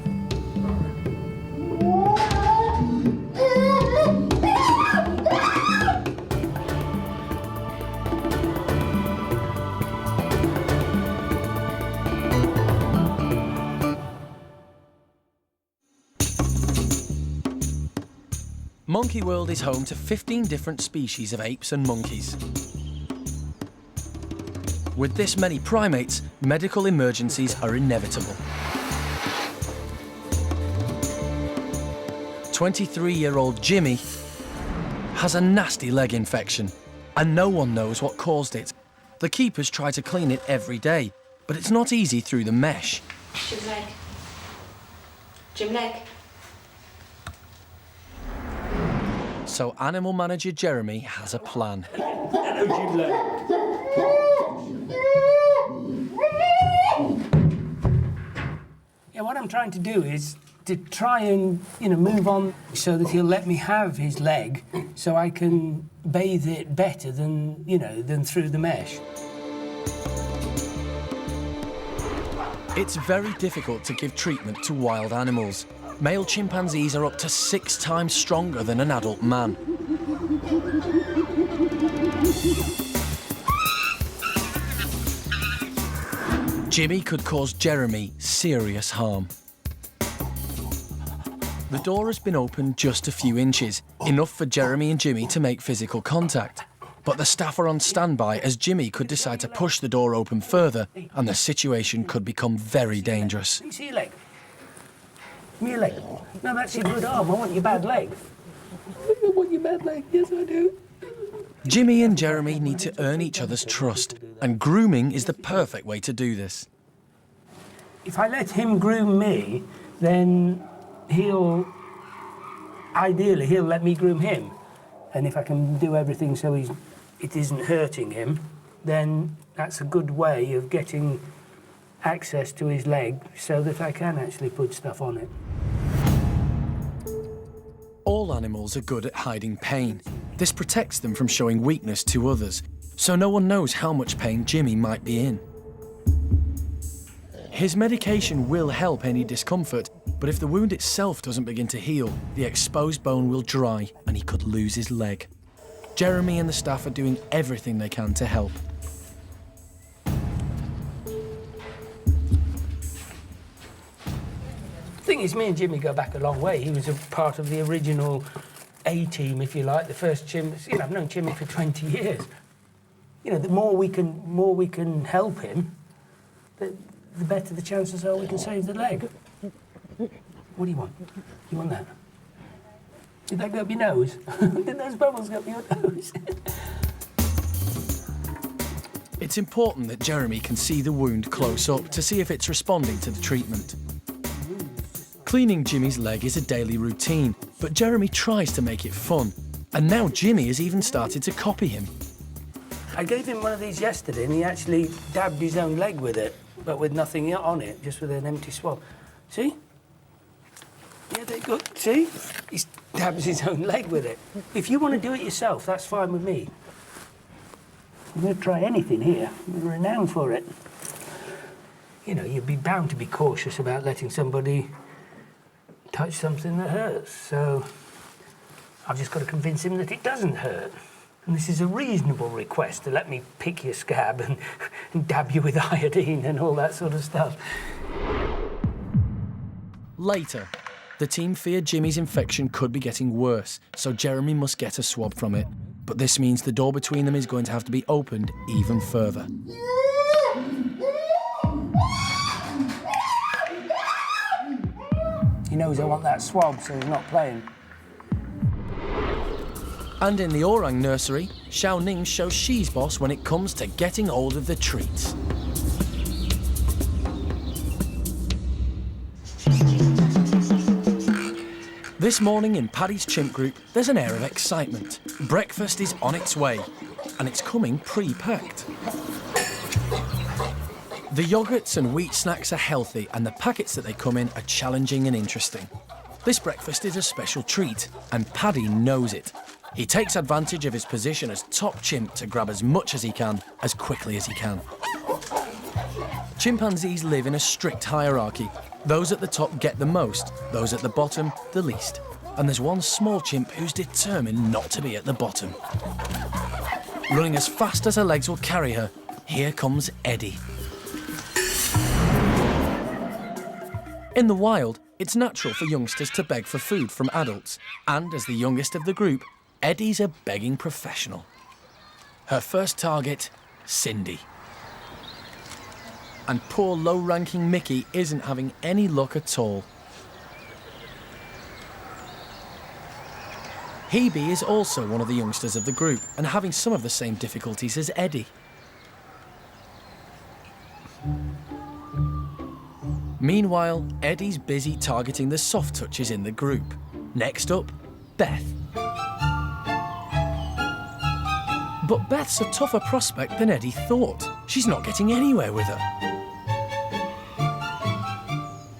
Monkey World is home to 15 different species of apes and monkeys. With this many primates, medical emergencies are inevitable. 23-year-old Jimmy has a nasty leg infection, and no one knows what caused it. The keepers try to clean it every day, but it's not easy through the mesh. Jim leg. Jim leg. So animal manager Jeremy has a plan. Hello, Jim leg. Yeah, what I'm trying to do is to try and, move on so that he'll let me have his leg so I can bathe it better than, than through the mesh. It's very difficult to give treatment to wild animals. Male chimpanzees are up to 6 times stronger than an adult man. Jimmy could cause Jeremy serious harm. The door has been opened just a few inches, enough for Jeremy and Jimmy to make physical contact. But the staff are on standby as Jimmy could decide to push the door open further and the situation could become very dangerous. See your leg? Give me your leg. No, that's your good arm. I want your bad leg. I want your bad leg. Yes, I do. Jimmy and Jeremy need to earn each other's trust, and grooming is the perfect way to do this. If I let him groom me, then ideally he'll let me groom him. And if I can do everything so it isn't hurting him, then that's a good way of getting access to his leg so that I can actually put stuff on it. All animals are good at hiding pain. This protects them from showing weakness to others, so no one knows how much pain Jimmy might be in. His medication will help any discomfort, but if the wound itself doesn't begin to heal, the exposed bone will dry and he could lose his leg. Jeremy and the staff are doing everything they can to help. The thing is, me and Jimmy go back a long way. He was a part of the original A-team, if you like, the first chimps. I've known Jimmy for 20 years. The more we can help him, the better the chances are we can save the leg. What do you want? You want that? Did that go up your nose? Did those bubbles go up your nose? It's important that Jeremy can see the wound close up to see if it's responding to the treatment. Cleaning Jimmy's leg is a daily routine, but Jeremy tries to make it fun. And now Jimmy has even started to copy him. I gave him one of these yesterday and he actually dabbed his own leg with it, but with nothing on it, just with an empty swab. See? Yeah, they're good. See? He dabs his own leg with it. If you want to do it yourself, that's fine with me. I'm going to try anything here. I'm renowned for it. You'd be bound to be cautious about letting somebody touch something that hurts. So I've just got to convince him that it doesn't hurt. And this is a reasonable request to let me pick your scab and dab you with iodine and all that sort of stuff. Later, the team feared Jimmy's infection could be getting worse, so Jeremy must get a swab from it. But this means the door between them is going to have to be opened even further. He knows I want that swab, so he's not playing. And in the Orang nursery, Xiaoning shows she's boss when it comes to getting hold of the treats. This morning in Paddy's chimp group, there's an air of excitement. Breakfast is on its way, and it's coming pre-packed. The yogurts and wheat snacks are healthy, and the packets that they come in are challenging and interesting. This breakfast is a special treat, and Paddy knows it. He takes advantage of his position as top chimp to grab as much as he can, as quickly as he can. Chimpanzees live in a strict hierarchy. Those at the top get the most, those at the bottom, the least. And there's one small chimp who's determined not to be at the bottom. Running as fast as her legs will carry her, here comes Eddie. In the wild, it's natural for youngsters to beg for food from adults. And as the youngest of the group, Eddie's a begging professional. Her first target, Cindy. And poor low-ranking Mickey isn't having any luck at all. Hebe is also one of the youngsters of the group and having some of the same difficulties as Eddie. Meanwhile, Eddie's busy targeting the soft touches in the group. Next up, Beth. But Beth's a tougher prospect than Eddie thought. She's not getting anywhere with her.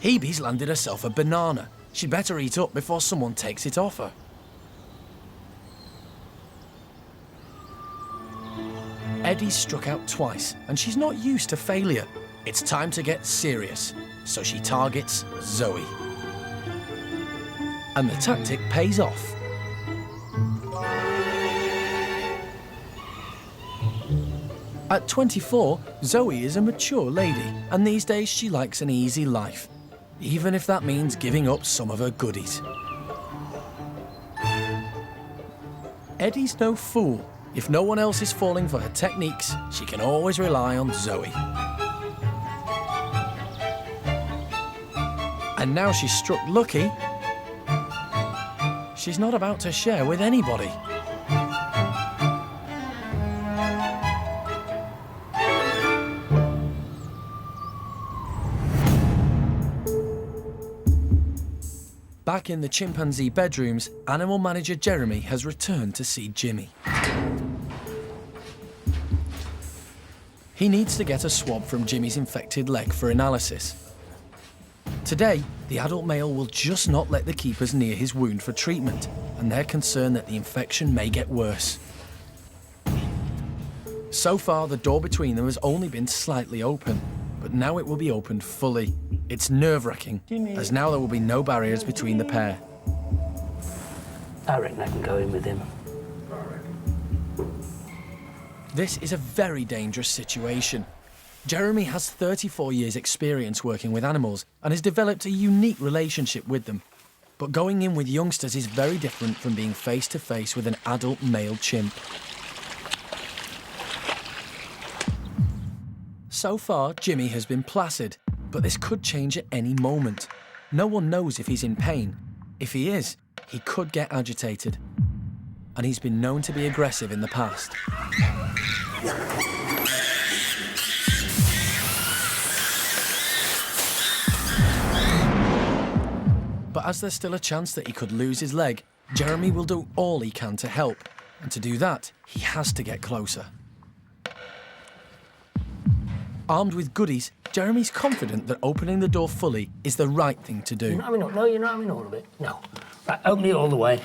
Hebe's landed herself a banana. She'd better eat up before someone takes it off her. Eddie's struck out twice, and she's not used to failure. It's time to get serious, so she targets Zoe. And the tactic pays off. At 24, Zoe is a mature lady, and these days she likes an easy life, even if that means giving up some of her goodies. Eddie's no fool. If no one else is falling for her techniques, she can always rely on Zoe. And now she's struck lucky, she's not about to share with anybody. Back in the chimpanzee bedrooms, animal manager Jeremy has returned to see Jimmy. He needs to get a swab from Jimmy's infected leg for analysis. Today, the adult male will just not let the keepers near his wound for treatment, and they're concerned that the infection may get worse. So far, the door between them has only been slightly open, but now it will be opened fully. It's nerve-wracking, as now there will be no barriers between the pair. I reckon I can go in with him. This is a very dangerous situation. Jeremy has 34 years' experience working with animals and has developed a unique relationship with them. But going in with youngsters is very different from being face-to-face with an adult male chimp. So far, Jimmy has been placid, but this could change at any moment. No one knows if he's in pain. If he is, he could get agitated. And he's been known to be aggressive in the past. But as there's still a chance that he could lose his leg, Jeremy will do all he can to help. And to do that, he has to get closer. Armed with goodies, Jeremy's confident that opening the door fully is the right thing to do. You're not having all, no, you're not having all of it. No. Right, open it all the way.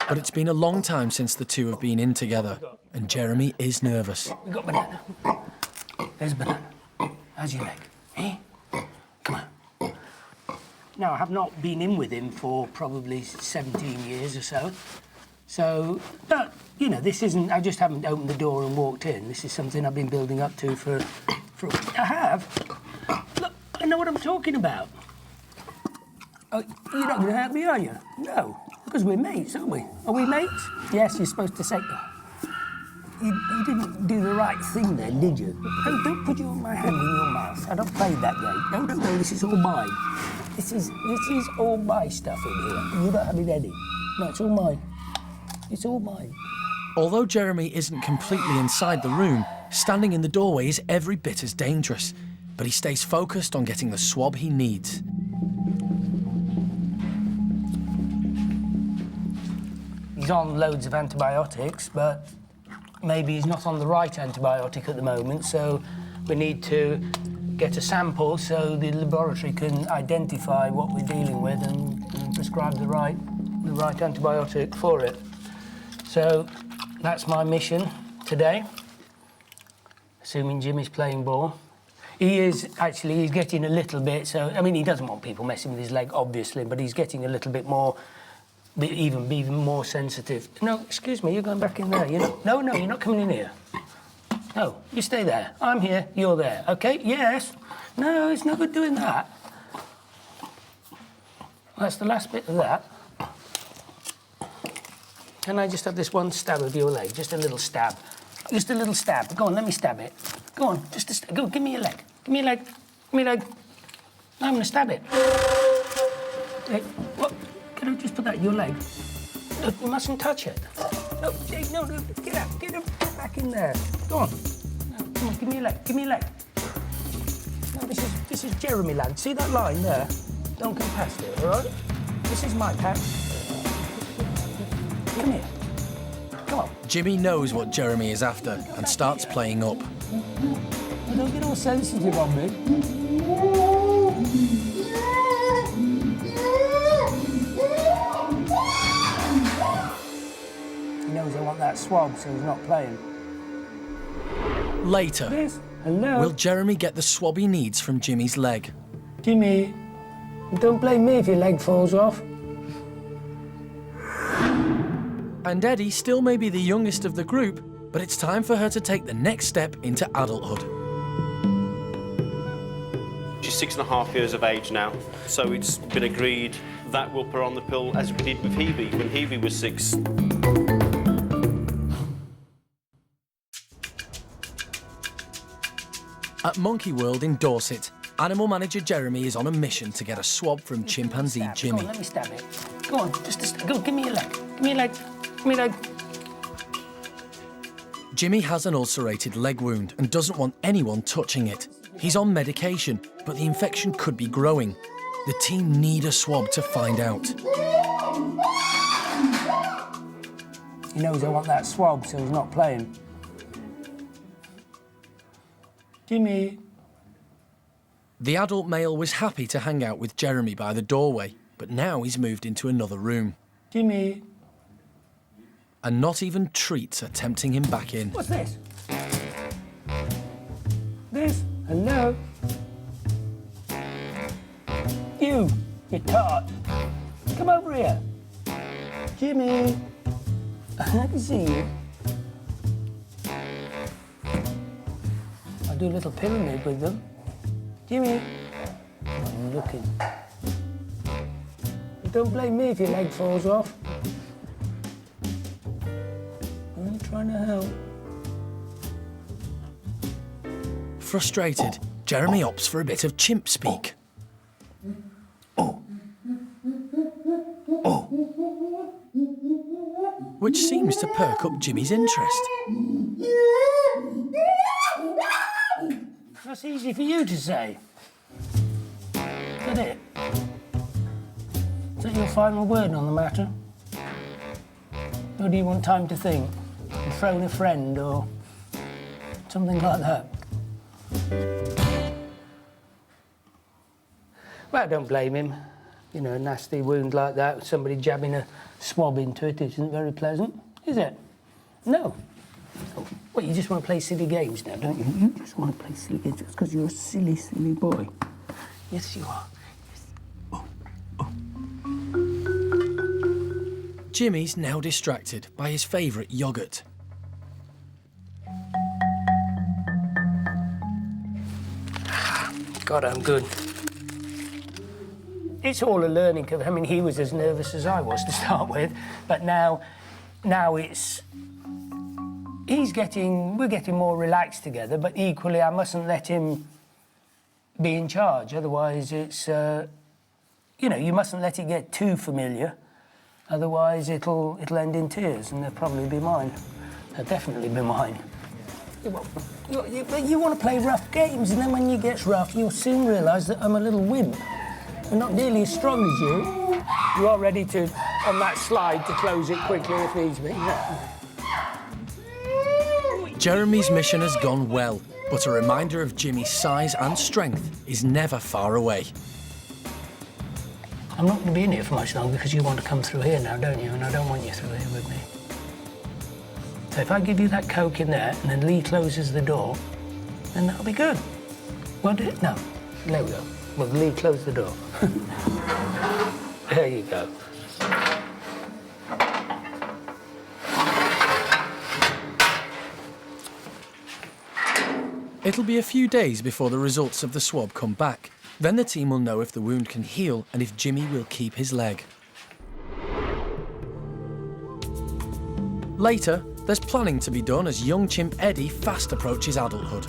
But it's been a long time since the two have been in together, and Jeremy is nervous. We've got banana. There's a banana. How's your leg? Eh? Come on. Now, I have not been in with him for probably 17 years or so. So, but, you know, this isn't... I just haven't opened the door and walked in. This is something I've been building up to for I have. Look, I know what I'm talking about. Oh, you're not going to hurt me, are you? No, because we're mates, aren't we? Are we mates? Yes, you're supposed to say... You didn't do the right thing then, did you? No, don't put my hand in your mouth. I don't play that game. No, this is all mine. This is all my stuff in here. You're not having any. No, it's all mine. It's all mine. Although Jeremy isn't completely inside the room, standing in the doorway is every bit as dangerous. But he stays focused on getting the swab he needs. he's on loads of antibiotics, but maybe he's not on the right antibiotic at the moment, so we need to get a sample so the laboratory can identify what we're dealing with and prescribe the right antibiotic for it. So that's my mission today, assuming Jimmy's playing ball. He's getting a little bit, so, I mean, he doesn't want people messing with his leg, obviously, but he's getting a little bit more, even more sensitive. No, excuse me, you're going back in there. No, you're not coming in here. No, you stay there. I'm here, you're there, OK? Yes. No, it's no good doing that. That's the last bit of that. Can I just have this one stab of your leg? Just a little stab. Just a little stab. Go on, let me stab it. Go on, just a stab. Go, give me your leg. Give me your leg. Give me your leg. I'm going to stab it. Hey, what? Can I just put that in your leg? Look, you mustn't touch it. No, Jake, no, get out. Get back in there. Go on. No, come on, give me your leg. Give me your leg. No, this is Jeremy land. See that line there? Don't go past it, all right? This is my patch. Come here. Come on. Jimmy knows what Jeremy is after and starts playing up. Don't get all sensitive on me. He knows I want that swab, so he's not playing. Later, Yes. Hello. will Jeremy get the swab he needs from Jimmy's leg? Jimmy, don't blame me if your leg falls off. And Eddie still may be the youngest of the group, but it's time for her to take the next step into adulthood. She's 6.5 years of age now, so it's been agreed that we'll put her on the pill as we did with Hebe when Hebe was 6. At Monkey World in Dorset, animal manager Jeremy is on a mission to get a swab from chimpanzee Jimmy. Go on, let me stab it. Go on, just a stab. Go, give me your leg. Give me your leg. Give me your leg. Jimmy has an ulcerated leg wound and doesn't want anyone touching it. He's on medication, but the infection could be growing. The team need a swab to find out. He knows I want that swab, so he's not playing. Jimmy. The adult male was happy to hang out with Jeremy by the doorway, but now he's moved into another room. Jimmy. And not even treats are tempting him back in. What's this? This? Hello? You tart. Come over here. Jimmy. I can see you. I'll do a little pyramid with them. Jimmy. I'm looking. Don't blame me if your leg falls off. I'm trying to help. Frustrated, Jeremy opts for a bit of chimp speak. Which seems to perk up Jimmy's interest. That's easy for you to say. Isn't it? Is that your final word on the matter? Or do you want time to think? And phone a friend or something like that? Well, I don't blame him. You know, a nasty wound like that, somebody jabbing a swab into it isn't very pleasant, is it? No. Oh, well, you just want to play silly games now, don't you? You just want to play silly games just because you're a silly, silly boy. Yes, you are. Jimmy's now distracted by his favourite yoghurt. God, I'm good. It's all a learning curve. I mean, he was as nervous as I was to start with, but now it's... we're getting more relaxed together, but equally I mustn't let him be in charge. Otherwise it's, you know, you mustn't let it get too familiar. Otherwise it'll end in tears, and they'll probably be mine. They'll definitely be mine. You want to play rough games, and then when it gets rough, you'll soon realise that I'm a little wimp. I'm not nearly as strong as you. You are ready to on that slide to close it quickly if needs be. Jeremy's mission has gone well, but a reminder of Jimmy's size and strength is never far away. I'm not going to be in here for much longer because you want to come through here now, don't you? And I don't want you through here with me. So if I give you that Coke in there and then Lee closes the door, then that'll be good. Won't it? No. There we go. Well, Lee, close the door. There you go. It'll be a few days before the results of the swab come back. Then the team will know if the wound can heal and if Jimmy will keep his leg. Later, there's planning to be done as young chimp Eddie fast approaches adulthood.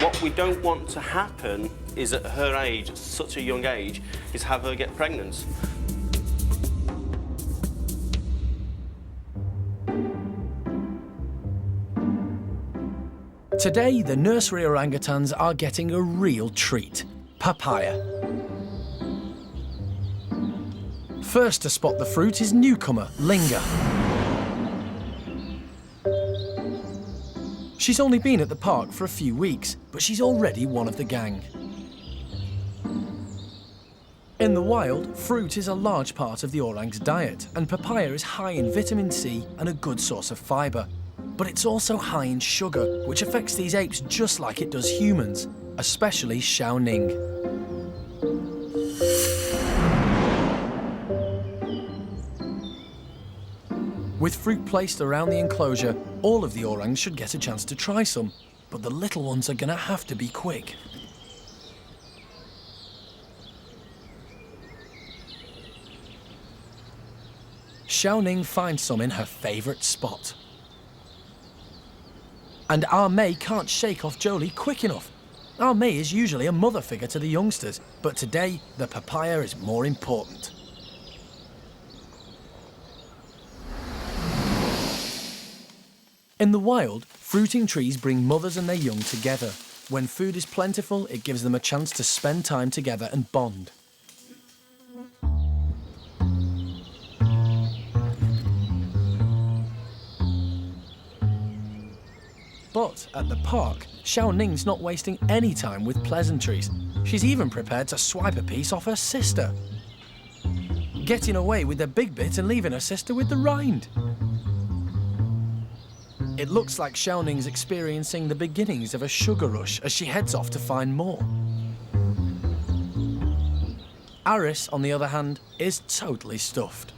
What we don't want to happen is at her age, at such a young age, is have her get pregnant. Today, the nursery orangutans are getting a real treat: papaya. First to spot the fruit is newcomer Linga. She's only been at the park for a few weeks, but she's already one of the gang. In the wild, fruit is a large part of the orang's diet, and papaya is high in vitamin C and a good source of fibre. But it's also high in sugar, which affects these apes just like it does humans, especially Xiaoning. With fruit placed around the enclosure, all of the orangs should get a chance to try some, but the little ones are gonna have to be quick. Xiaoning finds some in her favourite spot. And May can't shake off Jolie quick enough. May is usually a mother figure to the youngsters, but today the papaya is more important. In the wild, fruiting trees bring mothers and their young together. When food is plentiful, it gives them a chance to spend time together and bond. But at the park, Xiaoning's not wasting any time with pleasantries. She's even prepared to swipe a piece off her sister, getting away with the big bit and leaving her sister with the rind. It looks like Xiaoning's experiencing the beginnings of a sugar rush as she heads off to find more. Aris, on the other hand, is totally stuffed.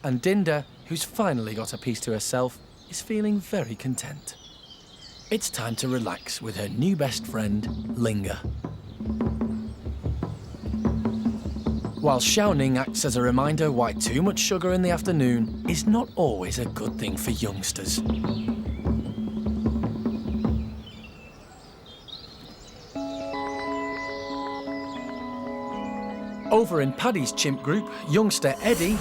And Dinda, who's finally got a piece to herself, is feeling very content. It's time to relax with her new best friend, Linga. While Xiaoning acts as a reminder why too much sugar in the afternoon is not always a good thing for youngsters. Over in Paddy's chimp group, youngster Eddie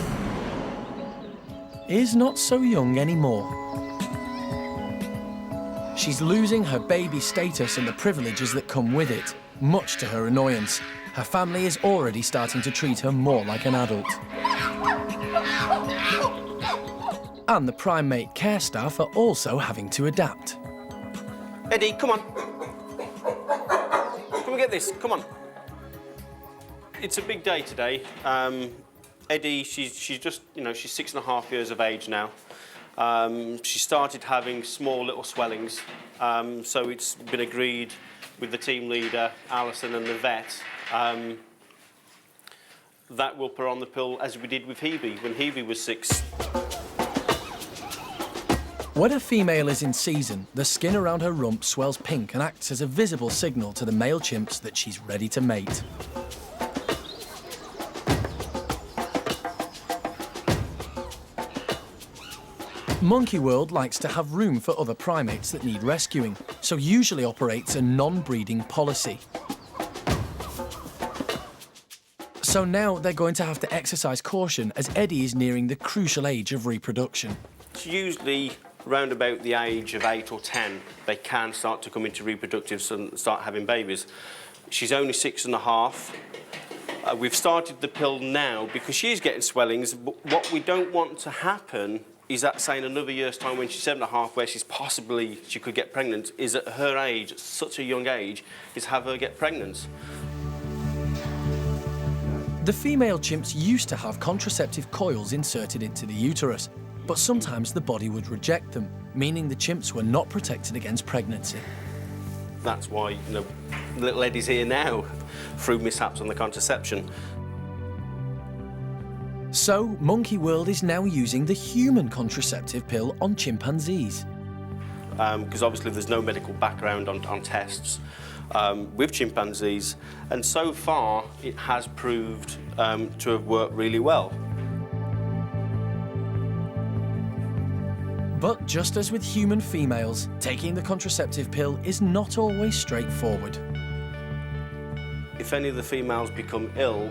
is not so young anymore. She's losing her baby status and the privileges that come with it, much to her annoyance. Her family is already starting to treat her more like an adult. And the primate care staff are also having to adapt. Eddie, come on. Come and get this, come on. It's a big day today. Eddie, she's just, she's 6.5 years of age now. She started having small little swellings, so it's been agreed with the team leader, Alison, and the vet, that we'll put her on the pill as we did with Hebe when Hebe was 6. When a female is in season, the skin around her rump swells pink and acts as a visible signal to the male chimps that she's ready to mate. Monkey World likes to have room for other primates that need rescuing, so usually operates a non-breeding policy. So now they're going to have to exercise caution as Eddie is nearing the crucial age of reproduction. It's usually around about the age of 8 or 10, they can start to come into reproductives and start having babies. She's only 6.5. We've started the pill now because she's getting swellings, but what we don't want to happen is that, say, in another year's time when she's 7.5, where she could get pregnant, is at her age, at such a young age, is have her get pregnant. The female chimps used to have contraceptive coils inserted into the uterus, but sometimes the body would reject them, meaning the chimps were not protected against pregnancy. That's why, you know, little Eddie's here now, through mishaps on the contraception. So, Monkey World is now using the human contraceptive pill on chimpanzees. Because obviously there's no medical background on tests with chimpanzees, and so far it has proved to have worked really well. But just as with human females, taking the contraceptive pill is not always straightforward. If any of the females become ill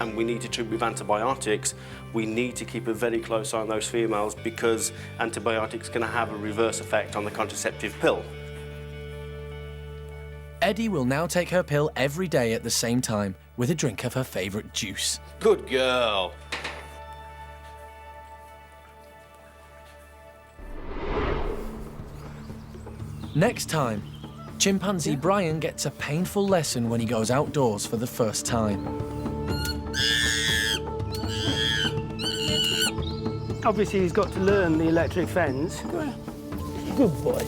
and we need to treat with antibiotics, we need to keep a very close eye on those females because antibiotics can have a reverse effect on the contraceptive pill. Eddie will now take her pill every day at the same time with a drink of her favourite juice. Good girl. Next time, chimpanzee Brian gets a painful lesson when he goes outdoors for the first time. Obviously, he's got to learn the electric fence. Good boy.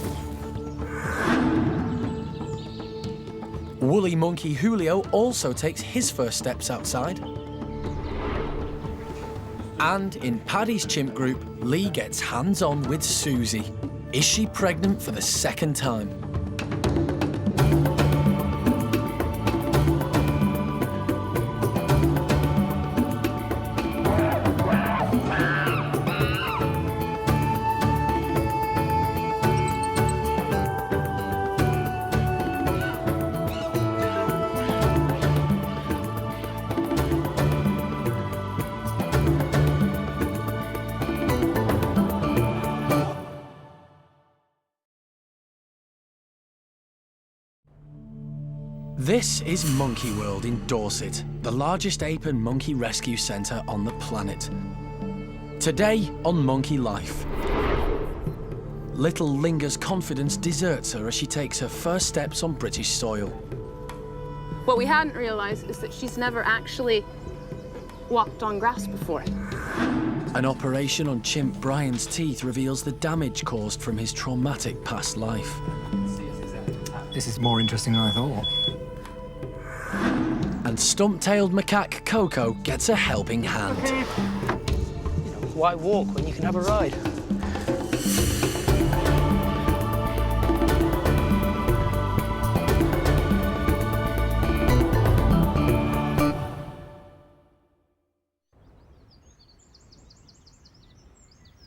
Woolly monkey Julio also takes his first steps outside. And in Paddy's chimp group, Lee gets hands-on with Susie. Is she pregnant for the second time? This is Monkey World in Dorset, the largest ape and monkey rescue centre on the planet. Today on Monkey Life. Little Linga's confidence deserts her as she takes her first steps on British soil. What we hadn't realised is that she's never actually walked on grass before. An operation on chimp Brian's teeth reveals the damage caused from his traumatic past life. This is more interesting than I thought. And stump-tailed macaque Coco gets a helping hand. Okay. Why walk when you can have a ride?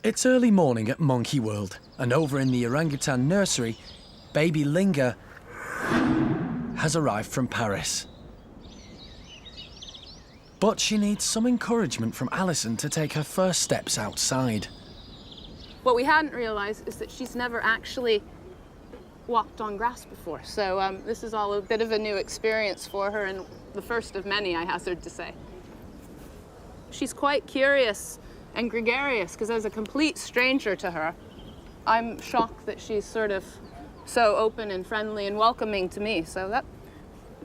It's early morning at Monkey World, and over in the Orangutan Nursery, baby Linger has arrived from Paris. But she needs some encouragement from Alison to take her first steps outside. What we hadn't realised is that she's never actually walked on grass before. So this is all a bit of a new experience for her, and the first of many, I hazard to say. She's quite curious and gregarious, because as a complete stranger to her, I'm shocked that she's sort of so open and friendly and welcoming to me. So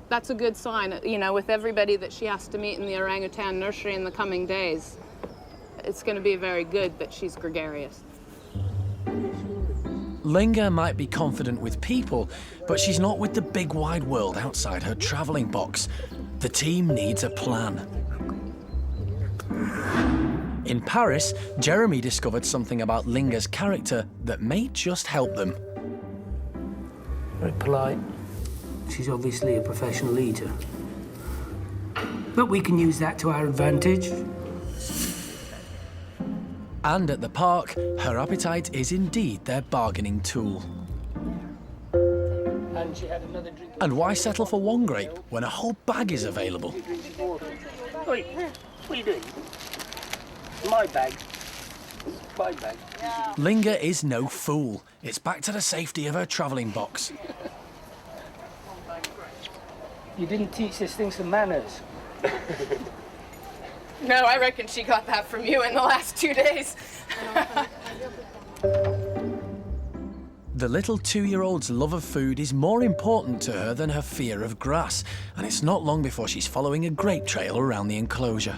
that's a good sign, you know, with everybody that she has to meet in the Orangutan Nursery in the coming days. It's going to be very good that she's gregarious. Linga might be confident with people, but she's not with the big wide world outside her travelling box. The team needs a plan. In Paris, Jeremy discovered something about Linga's character that may just help them. Very polite. She's obviously a professional eater. But we can use that to our advantage. And at the park, her appetite is indeed their bargaining tool. And she had another drink. And why settle for one grape when a whole bag is available? Oi, what are you doing? My bag. My bag. Linger is no fool. It's back to the safety of her travelling box. You didn't teach this thing some manners. No, I reckon she got that from you in the last 2 days. The little 2-year-old's love of food is more important to her than her fear of grass, and it's not long before she's following a grape trail around the enclosure.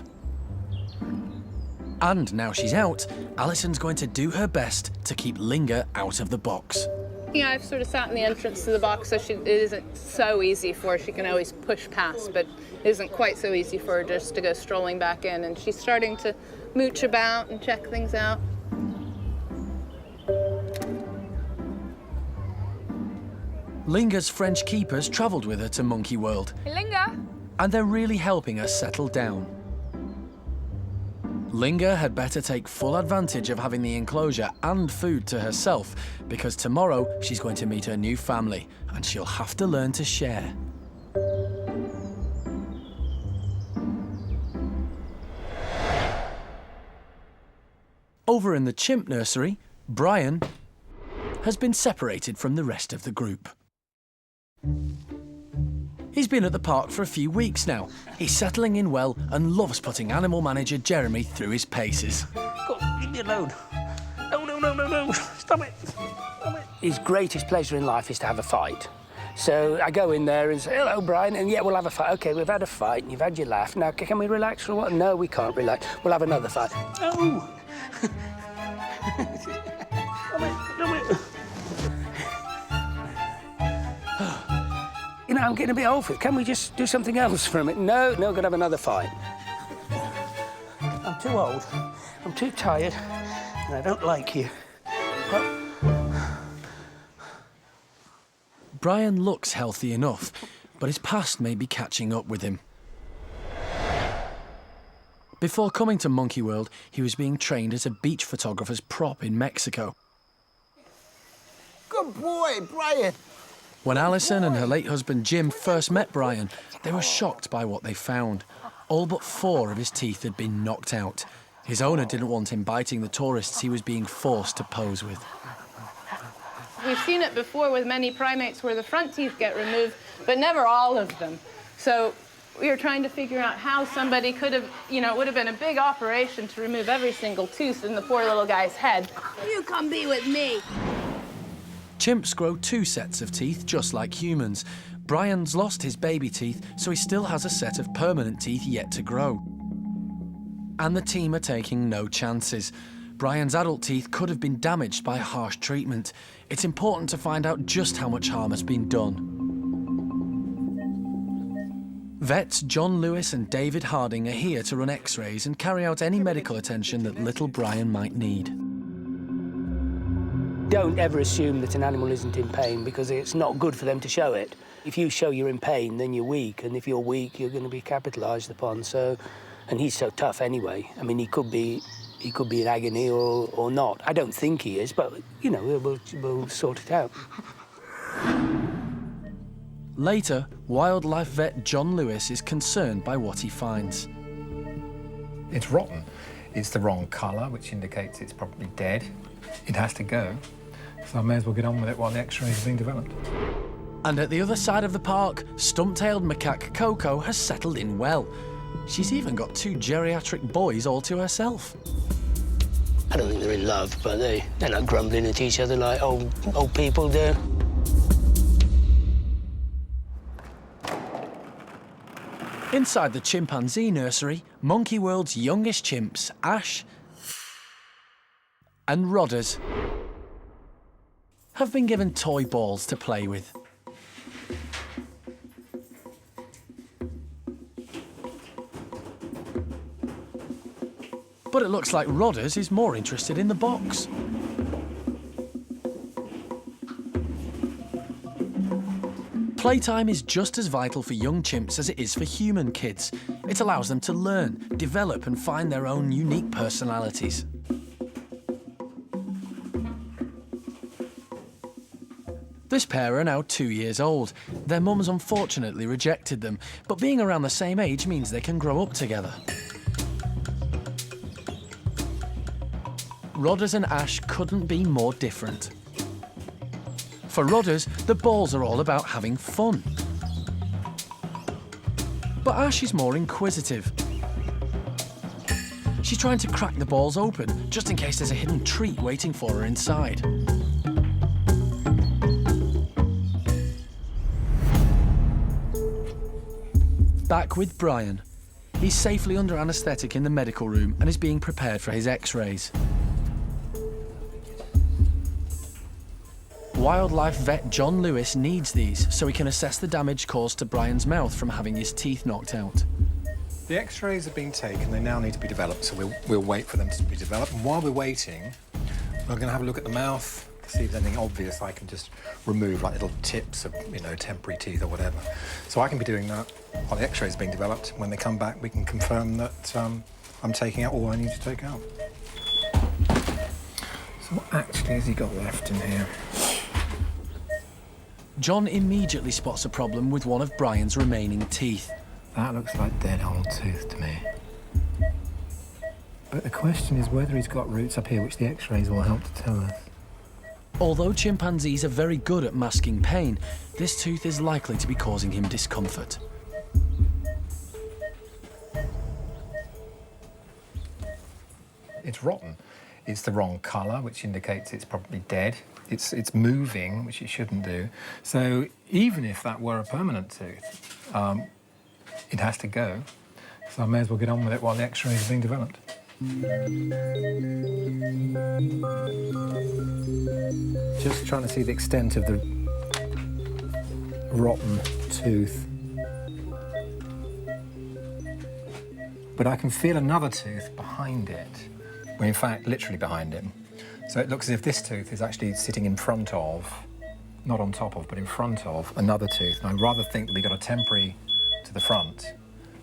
And now she's out, Alison's going to do her best to keep Linger out of the box. Yeah, I've sort of sat in the entrance to the box, so it isn't so easy for her. She can always push past, but it isn't quite so easy for her just to go strolling back in. And she's starting to mooch about and check things out. Linga's French keepers travelled with her to Monkey World. Hey, Linga. And they're really helping her settle down. Linger had better take full advantage of having the enclosure and food to herself, because tomorrow she's going to meet her new family and she'll have to learn to share. Over in the chimp nursery, Brian has been separated from the rest of the group. He's been at the park for a few weeks now. He's settling in well and loves putting animal manager Jeremy through his paces. Go on, leave me alone. No. Stop it. His greatest pleasure in life is to have a fight. So I go in there and say, hello, Brian, and yeah, we'll have a fight. OK, we've had a fight and you've had your laugh. Now, can we relax or what? No, we can't relax. We'll have another fight. No. You know, I'm getting a bit old for it. Can we just do something else for a minute? No, we're going to have another fight. I'm too old. I'm too tired. And I don't like you. Brian looks healthy enough, but his past may be catching up with him. Before coming to Monkey World, he was being trained as a beach photographer's prop in Mexico. Good boy, Brian. When Alison and her late husband Jim first met Brian, they were shocked by what they found. All but 4 of his teeth had been knocked out. His owner didn't want him biting the tourists he was being forced to pose with. We've seen it before with many primates where the front teeth get removed, but never all of them. So we were trying to figure out how somebody could have, it would have been a big operation to remove every single tooth in the poor little guy's head. You come be with me. Chimps grow 2 sets of teeth, just like humans. Brian's lost his baby teeth, so he still has a set of permanent teeth yet to grow. And the team are taking no chances. Brian's adult teeth could have been damaged by harsh treatment. It's important to find out just how much harm has been done. Vets John Lewis and David Harding are here to run x-rays and carry out any medical attention that little Brian might need. Don't ever assume that an animal isn't in pain, because it's not good for them to show it. If you show you're in pain, then you're weak, and if you're weak, you're going to be capitalised upon. So, and he's so tough anyway. I mean, he could be in agony or not. I don't think he is, but, we'll sort it out. Later, wildlife vet John Lewis is concerned by what he finds. It's rotten. It's the wrong colour, which indicates it's probably dead. It has to go, so I may as well get on with it while the x-rays are being developed. And at the other side of the park, stump-tailed macaque Coco has settled in well. She's even got 2 geriatric boys all to herself. I don't think they're in love, but they're not grumbling at each other like old people do. Inside the chimpanzee nursery, Monkey World's youngest chimps, Ash and Rodders, have been given toy balls to play with. But it looks like Rodders is more interested in the box. Playtime is just as vital for young chimps as it is for human kids. It allows them to learn, develop and find their own unique personalities. This pair are now 2 years old. Their mums unfortunately rejected them, but being around the same age means they can grow up together. Rodders and Ash couldn't be more different. For Rodders, the balls are all about having fun. But Ash is more inquisitive. She's trying to crack the balls open, just in case there's a hidden treat waiting for her inside. Back with Brian. He's safely under anaesthetic in the medical room and is being prepared for his x-rays. Wildlife vet John Lewis needs these so he can assess the damage caused to Brian's mouth from having his teeth knocked out. The x-rays have been taken, they now need to be developed, so we'll wait for them to be developed. And while we're waiting, we're going to have a look at the mouth, see if there's anything obvious I can just remove, like little tips of, you know, temporary teeth or whatever. So I can be doing that while the x-ray's being developed. When they come back, we can confirm that I'm taking out all I need to take out. So what actually has he got left in here? John immediately spots a problem with one of Brian's remaining teeth. That looks like dead old tooth to me. But the question is whether he's got roots up here, which the x-rays will help to tell us. Although chimpanzees are very good at masking pain, this tooth is likely to be causing him discomfort. It's rotten. It's the wrong colour, which indicates it's probably dead. It's moving, which it shouldn't do. So even if that were a permanent tooth, it has to go. So I may as well get on with it while the x-rays are being developed. Just trying to see the extent of the rotten tooth. But I can feel another tooth behind it. Well, in fact, literally behind it. So it looks as if this tooth is actually sitting in front of, not on top of, but in front of another tooth. And I rather think that we got a temporary to the front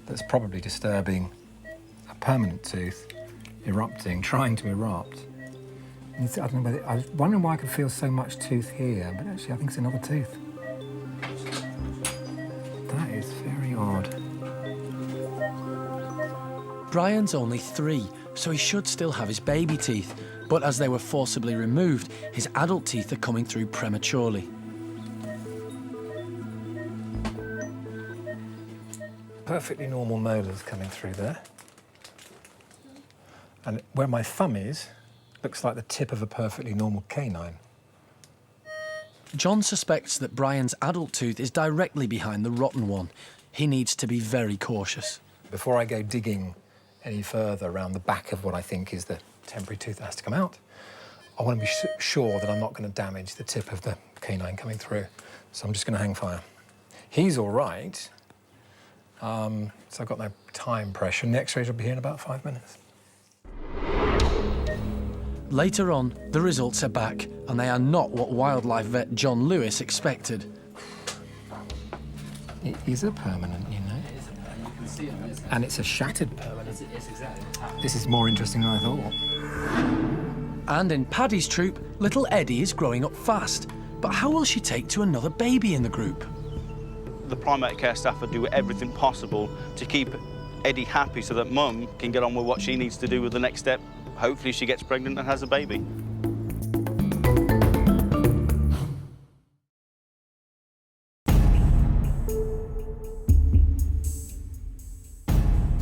that's probably disturbing a permanent tooth erupting, trying to erupt. And I don't know whether, I was wondering why I could feel so much tooth here, but actually I think it's another tooth. That is very odd. Brian's only 3, so he should still have his baby teeth, but as they were forcibly removed, his adult teeth are coming through prematurely. Perfectly normal molars coming through there. And where my thumb is, looks like the tip of a perfectly normal canine. John suspects that Brian's adult tooth is directly behind the rotten one. He needs to be very cautious. Before I go digging any further around the back of what I think is the temporary tooth that has to come out, I want to be sure that I'm not going to damage the tip of the canine coming through. So I'm just going to hang fire. He's all right, so I've got no time pressure. And the x-rays will be here in about 5 minutes. Later on, the results are back, and they are not what wildlife vet John Lewis expected. It is a permanent, you know. And it's a shattered permanent. This is more interesting than I thought. And in Paddy's troop, little Eddie is growing up fast. But how will she take to another baby in the group? The primate care staff will do everything possible to keep Eddie happy so that Mum can get on with what she needs to do with the next step. Hopefully she gets pregnant and has a baby.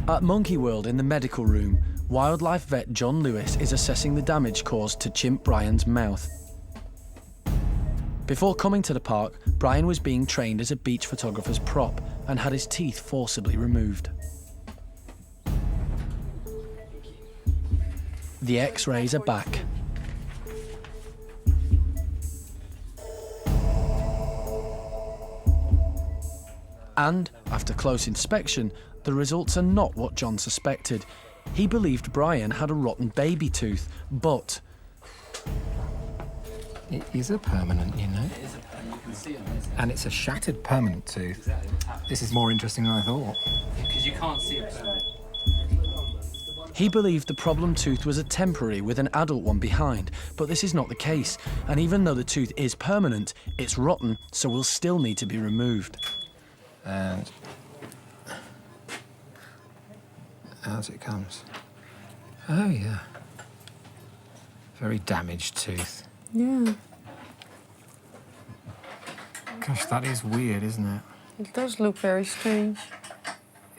At Monkey World in the medical room, wildlife vet John Lewis is assessing the damage caused to Chimp Brian's mouth. Before coming to the park, Brian was being trained as a beach photographer's prop and had his teeth forcibly removed. The x-rays are back. And, after close inspection, the results are not what John suspected. He believed Brian had a rotten baby tooth, but... It is a permanent, you know. And it's a shattered permanent tooth. This is more interesting than I thought. Because you can't see a permanent. He believed the problem tooth was a temporary with an adult one behind, but this is not the case. And even though the tooth is permanent, it's rotten, so will still need to be removed. And as it comes. Oh, yeah. Very damaged tooth. Yeah. Gosh, that is weird, isn't it? It does look very strange.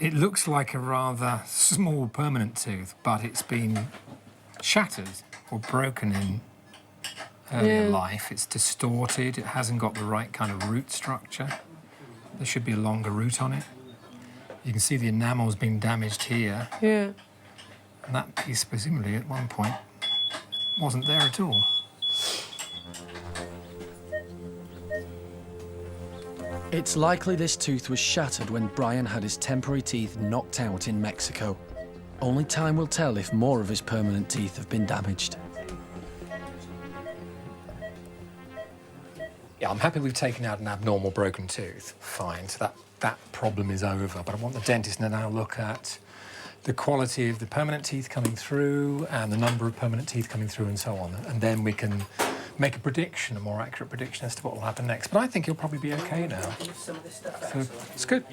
It looks like a rather small permanent tooth, but it's been shattered or broken in earlier life. It's distorted, it hasn't got the right kind of root structure. There should be a longer root on it. You can see the enamel's been damaged here. Yeah. And that piece, presumably, at one point, wasn't there at all. It's likely this tooth was shattered when Brian had his temporary teeth knocked out in Mexico. Only time will tell if more of his permanent teeth have been damaged. Yeah, I'm happy we've taken out an abnormal broken tooth. Fine, so that problem is over. But I want the dentist to now look at the quality of the permanent teeth coming through and the number of permanent teeth coming through and so on. And then we can make a prediction, a more accurate prediction as to what will happen next. But I think he'll probably be okay now. So it's good.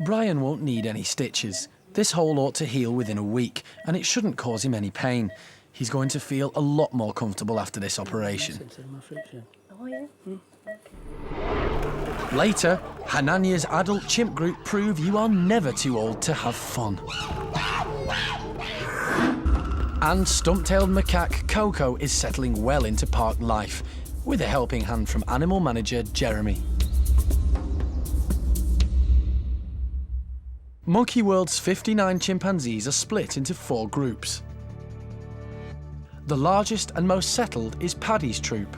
Brian won't need any stitches. This hole ought to heal within a week, and it shouldn't cause him any pain. He's going to feel a lot more comfortable after this operation. Later, Hanania's adult chimp group prove you are never too old to have fun. And stump-tailed macaque Coco is settling well into park life, with a helping hand from animal manager Jeremy. Monkey World's 59 chimpanzees are split into 4 groups. The largest and most settled is Paddy's troop.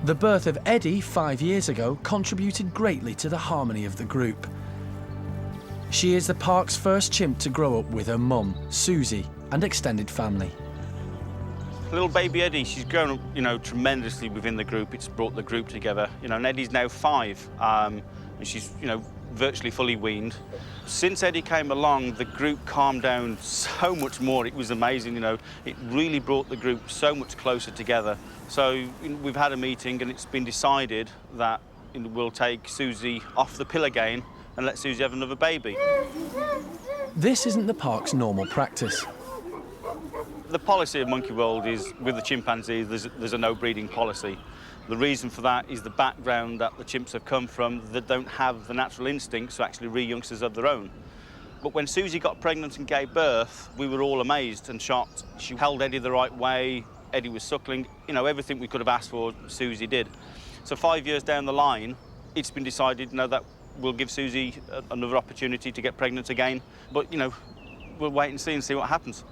The birth of Eddie 5 years ago contributed greatly to the harmony of the group. She is the park's first chimp to grow up with her mum, Susie, and extended family. Little baby Eddie, she's grown up, tremendously within the group. It's brought the group together. And Eddie's now 5, and she's, virtually fully weaned. Since Eddie came along, the group calmed down so much more. It was amazing, It really brought the group so much closer together. So we've had a meeting, and it's been decided that we'll take Susie off the pill again and let Susie have another baby. This isn't the park's normal practice. The policy of Monkey World is, with the chimpanzees, there's a no breeding policy. The reason for that is the background that the chimps have come from, that don't have the natural instincts to actually rear youngsters of their own. But when Susie got pregnant and gave birth, we were all amazed and shocked. She held Eddie the right way, Eddie was suckling, everything we could have asked for, Susie did. So 5 years down the line, it's been decided, that we'll give Susie another opportunity to get pregnant again. But, we'll wait and see what happens.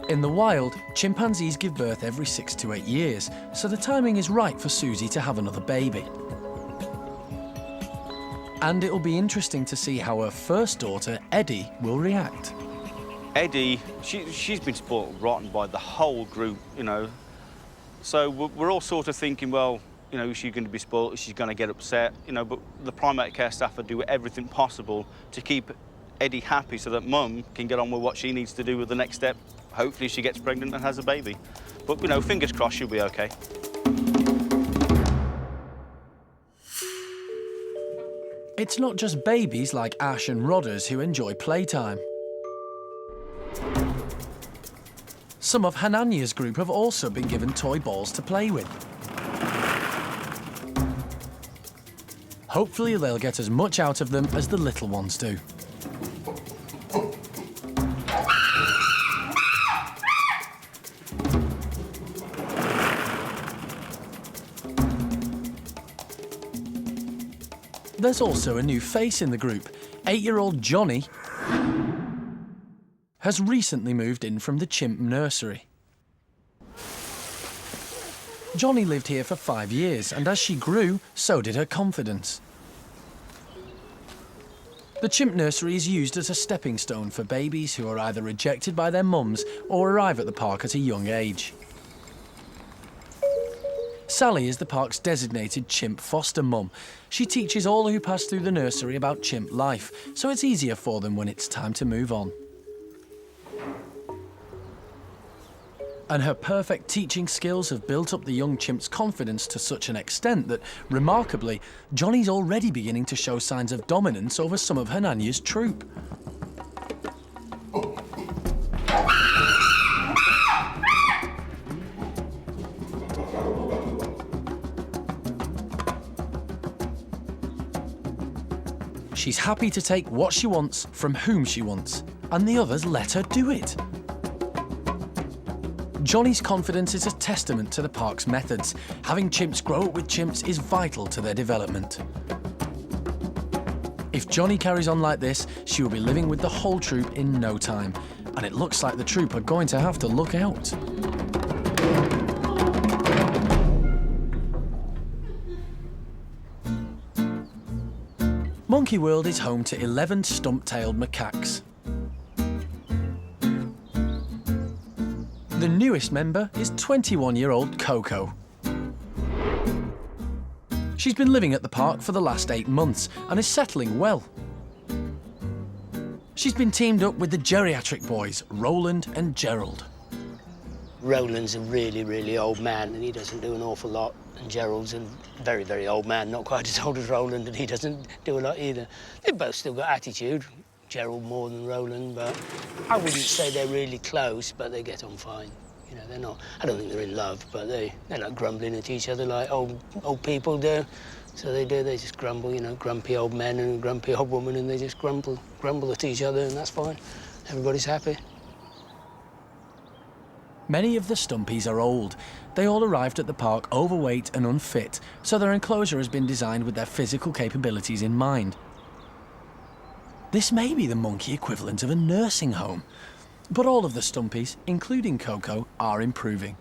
In the wild, chimpanzees give birth every 6 to 8 years, so the timing is right for Susie to have another baby. And it'll be interesting to see how her first daughter, Eddie, will react. Eddie, she's been spoiled rotten by the whole group, So we're all sort of thinking, well, is she going to be spoiled? Is she going to get upset? But the primate care staff will do everything possible to keep Eddie happy so that Mum can get on with what she needs to do with the next step. Hopefully she gets pregnant and has a baby. But, fingers crossed she'll be okay. It's not just babies like Ash and Rodders who enjoy playtime. Some of Hanania's group have also been given toy balls to play with. Hopefully they'll get as much out of them as the little ones do. There's also a new face in the group. 8-year-old Johnny has recently moved in from the Chimp nursery. Johnny lived here for 5 years, and as she grew, so did her confidence. The Chimp nursery is used as a stepping stone for babies who are either rejected by their mums or arrive at the park at a young age. Sally is the park's designated chimp foster mum. She teaches all who pass through the nursery about chimp life, so it's easier for them when it's time to move on. And her perfect teaching skills have built up the young chimp's confidence to such an extent that, remarkably, Johnny's already beginning to show signs of dominance over some of Hanania's troop. She's happy to take what she wants from whom she wants, and the others let her do it. Johnny's confidence is a testament to the park's methods. Having chimps grow up with chimps is vital to their development. If Johnny carries on like this, she will be living with the whole troop in no time, and it looks like the troop are going to have to look out. Monkey World is home to 11 stump-tailed macaques. The newest member is 21-year-old Coco. She's been living at the park for the last 8 months and is settling well. She's been teamed up with the geriatric boys, Roland and Gerald. Roland's a really, really old man and he doesn't do an awful lot. And Gerald's a very, very old man, not quite as old as Roland, and he doesn't do a lot either. They've both still got attitude. Gerald more than Roland, but I wouldn't say they're really close, but they get on fine. You know, they're not, I don't think they're in love, but they're like grumbling at each other like old people do. So they just grumble, you know, grumpy old men and a grumpy old woman, and they just grumble at each other, and that's fine. Everybody's happy. Many of the stumpies are old. They all arrived at the park overweight and unfit, so their enclosure has been designed with their physical capabilities in mind. This may be the monkey equivalent of a nursing home, but all of the stumpies, including Coco, are improving.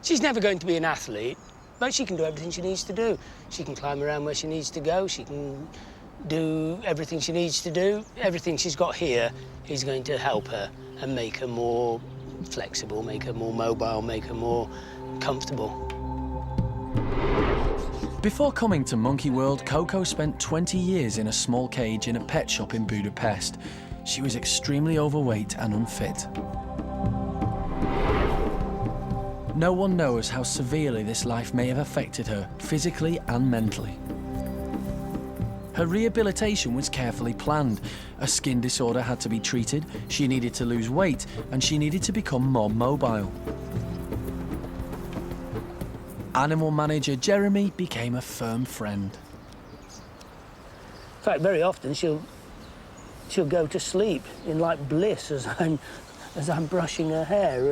She's never going to be an athlete, but she can do everything she needs to do. She can climb around where she needs to go. She can do everything she needs to do. Everything she's got here is going to help her and make her more flexible, make her more mobile, make her more comfortable. Before coming to Monkey World, Coco spent 20 years in a small cage in a pet shop in Budapest. She was extremely overweight and unfit. No one knows how severely this life may have affected her, physically and mentally. Her rehabilitation was carefully planned. A skin disorder had to be treated, she needed to lose weight, and she needed to become more mobile. Animal manager Jeremy became a firm friend. In fact, very often she'll go to sleep in like bliss as I'm brushing her hair,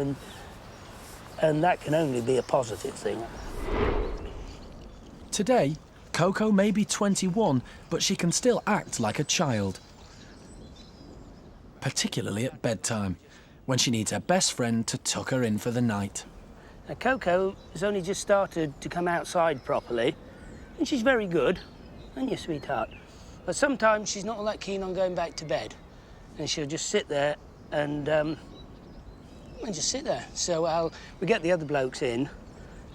and that can only be a positive thing. Today, Coco may be 21, but she can still act like a child. Particularly at bedtime, when she needs her best friend to tuck her in for the night. Now, Coco has only just started to come outside properly, and she's very good, and your sweetheart. But sometimes she's not all that keen on going back to bed, and she'll just sit there and just sit there. So we get the other blokes in,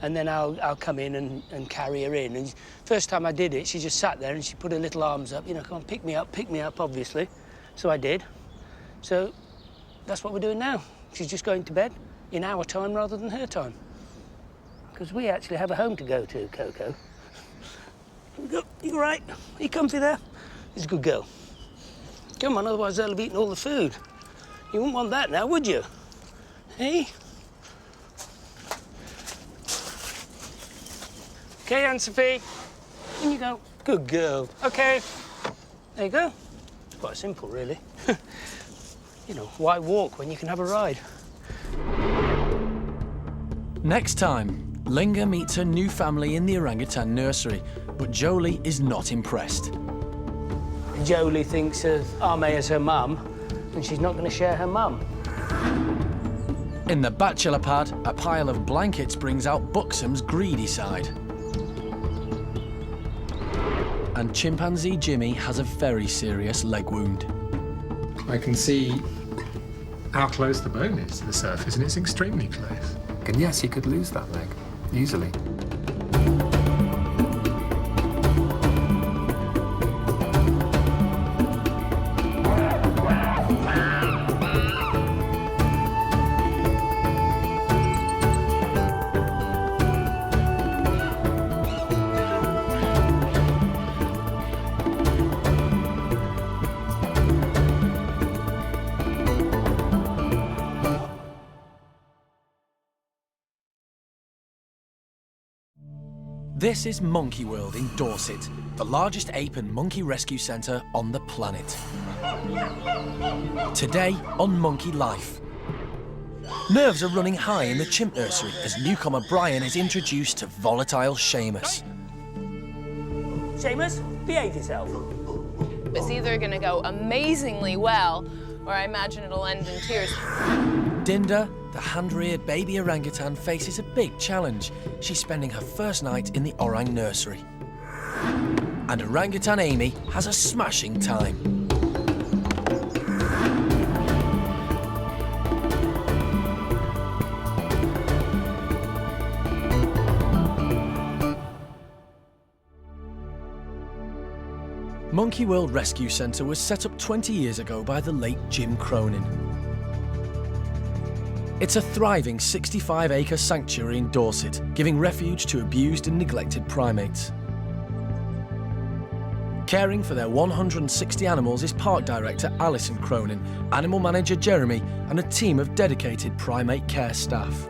and then I'll come in and carry her in. And first time I did it, she just sat there and she put her little arms up, you know, come on, pick me up, obviously. So I did. So that's what we're doing now. She's just going to bed in our time rather than her time. Because we actually have a home to go to, Coco. You all right? Are you comfy there? He's a good girl. Come on, otherwise they'll have eaten all the food. You wouldn't want that now, would you? Hey? Okay, Anne-Sophie. In you go. Good girl. Okay. There you go. It's quite simple, really. You know, why walk when you can have a ride? Next time, Linga meets her new family in the orangutan nursery, but Jolie is not impressed. Jolie thinks of Ame as her mum, and she's not going to share her mum. In the bachelor pad, a pile of blankets brings out Buxom's greedy side. And chimpanzee Jimmy has a very serious leg wound. I can see how close the bone is to the surface, and it's extremely close. And yes, he could lose that leg, easily. This is Monkey World in Dorset, the largest ape and monkey rescue centre on the planet. Today on Monkey Life. Nerves are running high in the chimp nursery as newcomer Brian is introduced to volatile Sheamus. Sheamus, behave yourself. It's either going to go amazingly well, or I imagine it'll end in tears. Dinda, the hand-reared baby orangutan, faces a big challenge. She's spending her first night in the Orang nursery. And orangutan Amy has a smashing time. Monkey World Rescue Centre was set up 20 years ago by the late Jim Cronin. It's a thriving 65-acre sanctuary in Dorset, giving refuge to abused and neglected primates. Caring for their 160 animals is Park Director Alison Cronin, Animal Manager Jeremy, and a team of dedicated primate care staff.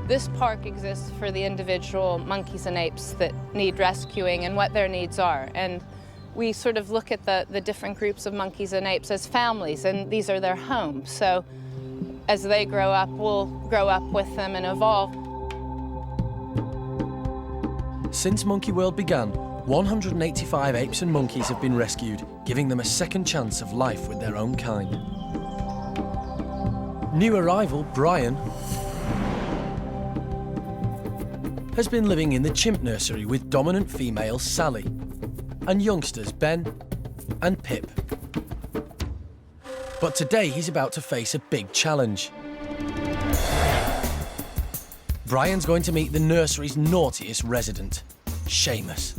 This park exists for the individual monkeys and apes that need rescuing and what their needs are. And we sort of look at the different groups of monkeys and apes as families, and these are their homes. So as they grow up, we'll grow up with them and evolve. Since Monkey World began, 185 apes and monkeys have been rescued, giving them a second chance of life with their own kind. New arrival, Brian, has been living in the chimp nursery with dominant female Sally and youngsters Ben and Pip. But today he's about to face a big challenge. Brian's going to meet the nursery's naughtiest resident, Sheamus.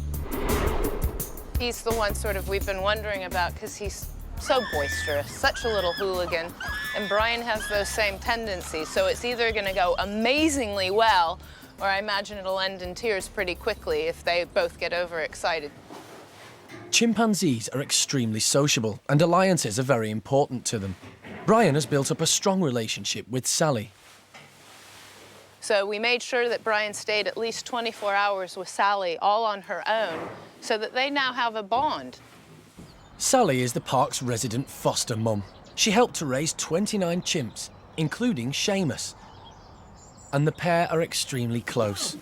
He's the one sort of we've been wondering about because he's so boisterous, such a little hooligan, and Brian has those same tendencies, so it's either going to go amazingly well or I imagine it'll end in tears pretty quickly if they both get overexcited. Chimpanzees are extremely sociable, and alliances are very important to them. Brian has built up a strong relationship with Sally. So we made sure that Brian stayed at least 24 hours with Sally, all on her own, so that they now have a bond. Sally is the park's resident foster mum. She helped to raise 29 chimps, including Sheamus. And the pair are extremely close.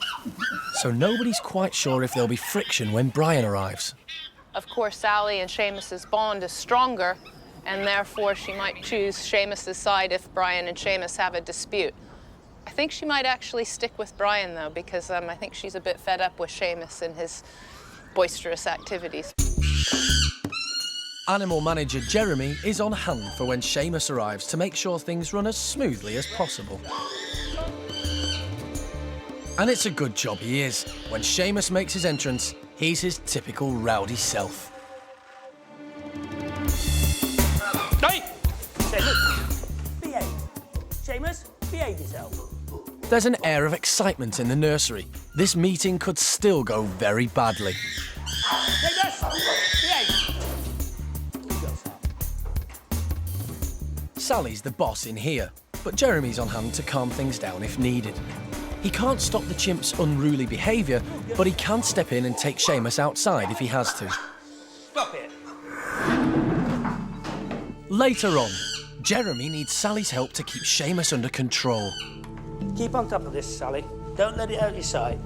So nobody's quite sure if there'll be friction when Brian arrives. Of course, Sally and Sheamus's bond is stronger, and therefore she might choose Sheamus's side if Brian and Sheamus have a dispute. I think she might actually stick with Brian, though, because I think she's a bit fed up with Sheamus and his boisterous activities. Animal Manager Jeremy is on hand for when Sheamus arrives to make sure things run as smoothly as possible. And it's a good job he is. When Sheamus makes his entrance, he's his typical rowdy self. Hey! Sheamus, behave. Sheamus, behave yourself. There's an air of excitement in the nursery. This meeting could still go very badly. Sheamus, behave. Sally's the boss in here, but Jeremy's on hand to calm things down if needed. He can't stop the chimp's unruly behaviour, but he can step in and take Sheamus outside if he has to. Stop it. Later on, Jeremy needs Sally's help to keep Sheamus under control. Keep on top of this, Sally. Don't let it out your sight.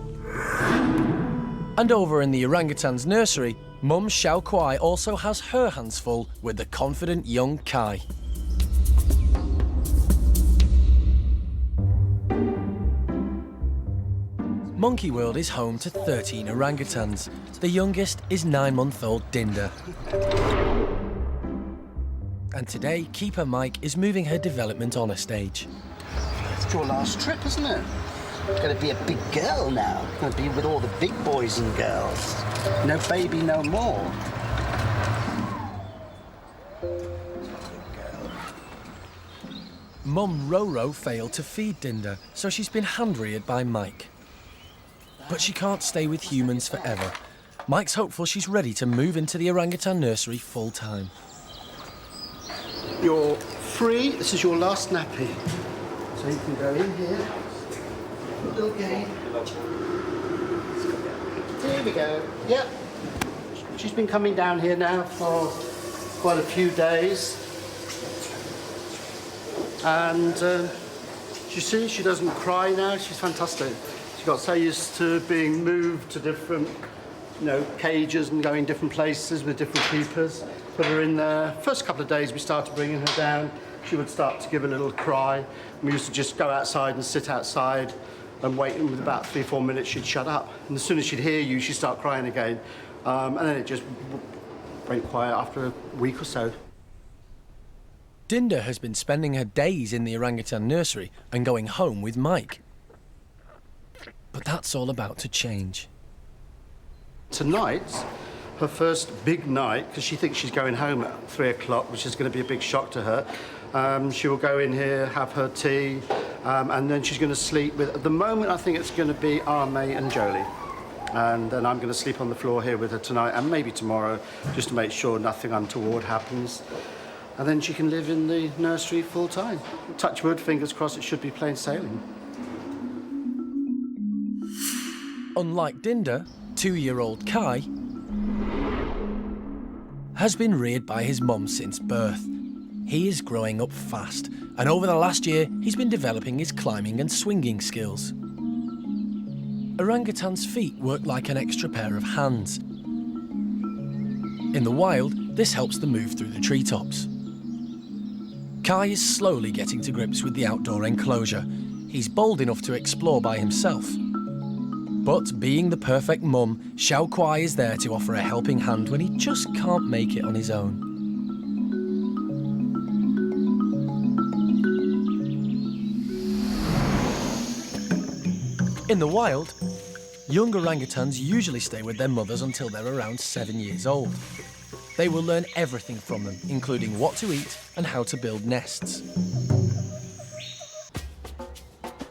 And over in the orangutan's nursery, Mum Xiao Kuai also has her hands full with the confident young Kai. Monkey World is home to 13 orangutans. The youngest is 9-month-old Dinda. And today, Keeper Mike is moving her development on a stage. It's your last trip, isn't it? You're going to be a big girl now. You're going to be with all the big boys and girls. No baby, no more. Mum Roro failed to feed Dinda, so she's been hand-reared by Mike. But she can't stay with humans forever. Mike's hopeful she's ready to move into the orangutan nursery full-time. You're free. This is your last nappy. So you can go in here, Little kitty. Here we go. Yep. She's been coming down here now for quite a few days. And you see, she doesn't cry now. She's fantastic. She got so used to being moved to different, cages and going different places with different keepers. Put her in there. First couple of days we started bringing her down. She would start to give a little cry. We used to just go outside and sit outside and wait, and with about 3-4 minutes she'd shut up. And as soon as she'd hear you, she'd start crying again. And then it just went quiet after a week or so. Dinda has been spending her days in the orangutan nursery and going home with Mike. But that's all about to change. Tonight's her first big night, because she thinks she's going home at 3 o'clock, which is going to be a big shock to her. She will go in here, have her tea, and then she's going to sleep with... At the moment, I think it's going to be Arme and Jolie. And then I'm going to sleep on the floor here with her tonight, and maybe tomorrow, just to make sure nothing untoward happens. And then she can live in the nursery full time. Touch wood, fingers crossed, it should be plain sailing. Unlike Dinda, 2-year-old Kai has been reared by his mum since birth. He is growing up fast, and over the last year, he's been developing his climbing and swinging skills. Orangutans' feet work like an extra pair of hands. In the wild, this helps them move through the treetops. Kai is slowly getting to grips with the outdoor enclosure. He's bold enough to explore by himself. But being the perfect mum, Xiao Kuai is there to offer a helping hand when he just can't make it on his own. In the wild, young orangutans usually stay with their mothers until they're around 7 years old. They will learn everything from them, including what to eat and how to build nests.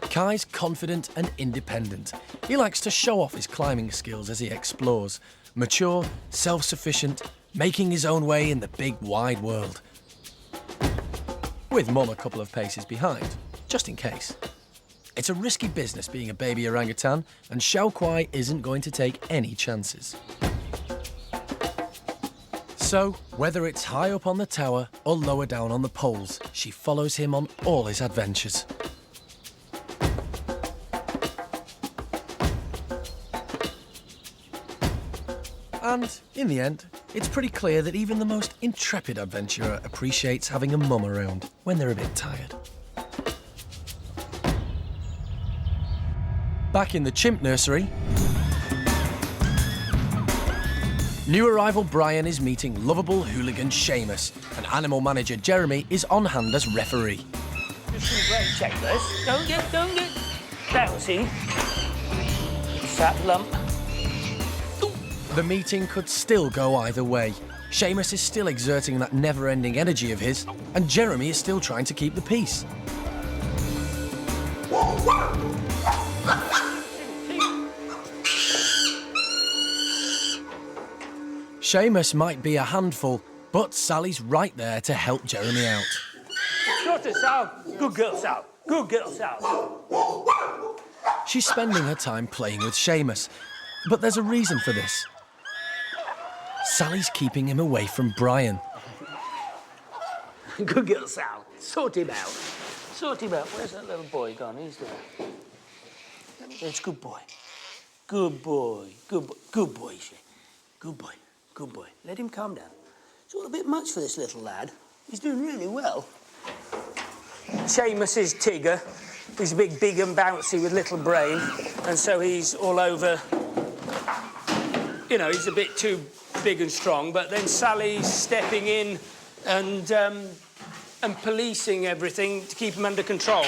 Kai's confident and independent. He likes to show off his climbing skills as he explores. Mature, self-sufficient, making his own way in the big, wide world. With Mum a couple of paces behind, just in case. It's a risky business being a baby orangutan, and Xiao Kuai isn't going to take any chances. So, whether it's high up on the tower or lower down on the poles, she follows him on all his adventures. And, in the end, it's pretty clear that even the most intrepid adventurer appreciates having a mum around when they're a bit tired. Back in the chimp nursery, new arrival Brian is meeting lovable hooligan Sheamus, and animal manager Jeremy is on hand as referee. Just some great checklist. Don't get bouncy. Sat lump. The meeting could still go either way. Sheamus is still exerting that never-ending energy of his, and Jeremy is still trying to keep the peace. Sheamus might be a handful, but Sally's right there to help Jeremy out. Daughter Sal. Good girl, Sal. Good girl, Sal. She's spending her time playing with Sheamus, but there's a reason for this. Sally's keeping him away from Brian. Good girl, Sal. Sort him out. Sort him out. Where's that little boy gone? He's there. It's good boy. Good boy. Good boy. Good boy, she. Good boy. Good boy. Let him calm down. It's all a bit much for this little lad. He's doing really well. Sheamus is Tigger. He's big and bouncy with little brain, and so he's all over. You know, he's a bit too big and strong, but then Sally's stepping in and policing everything to keep him under control.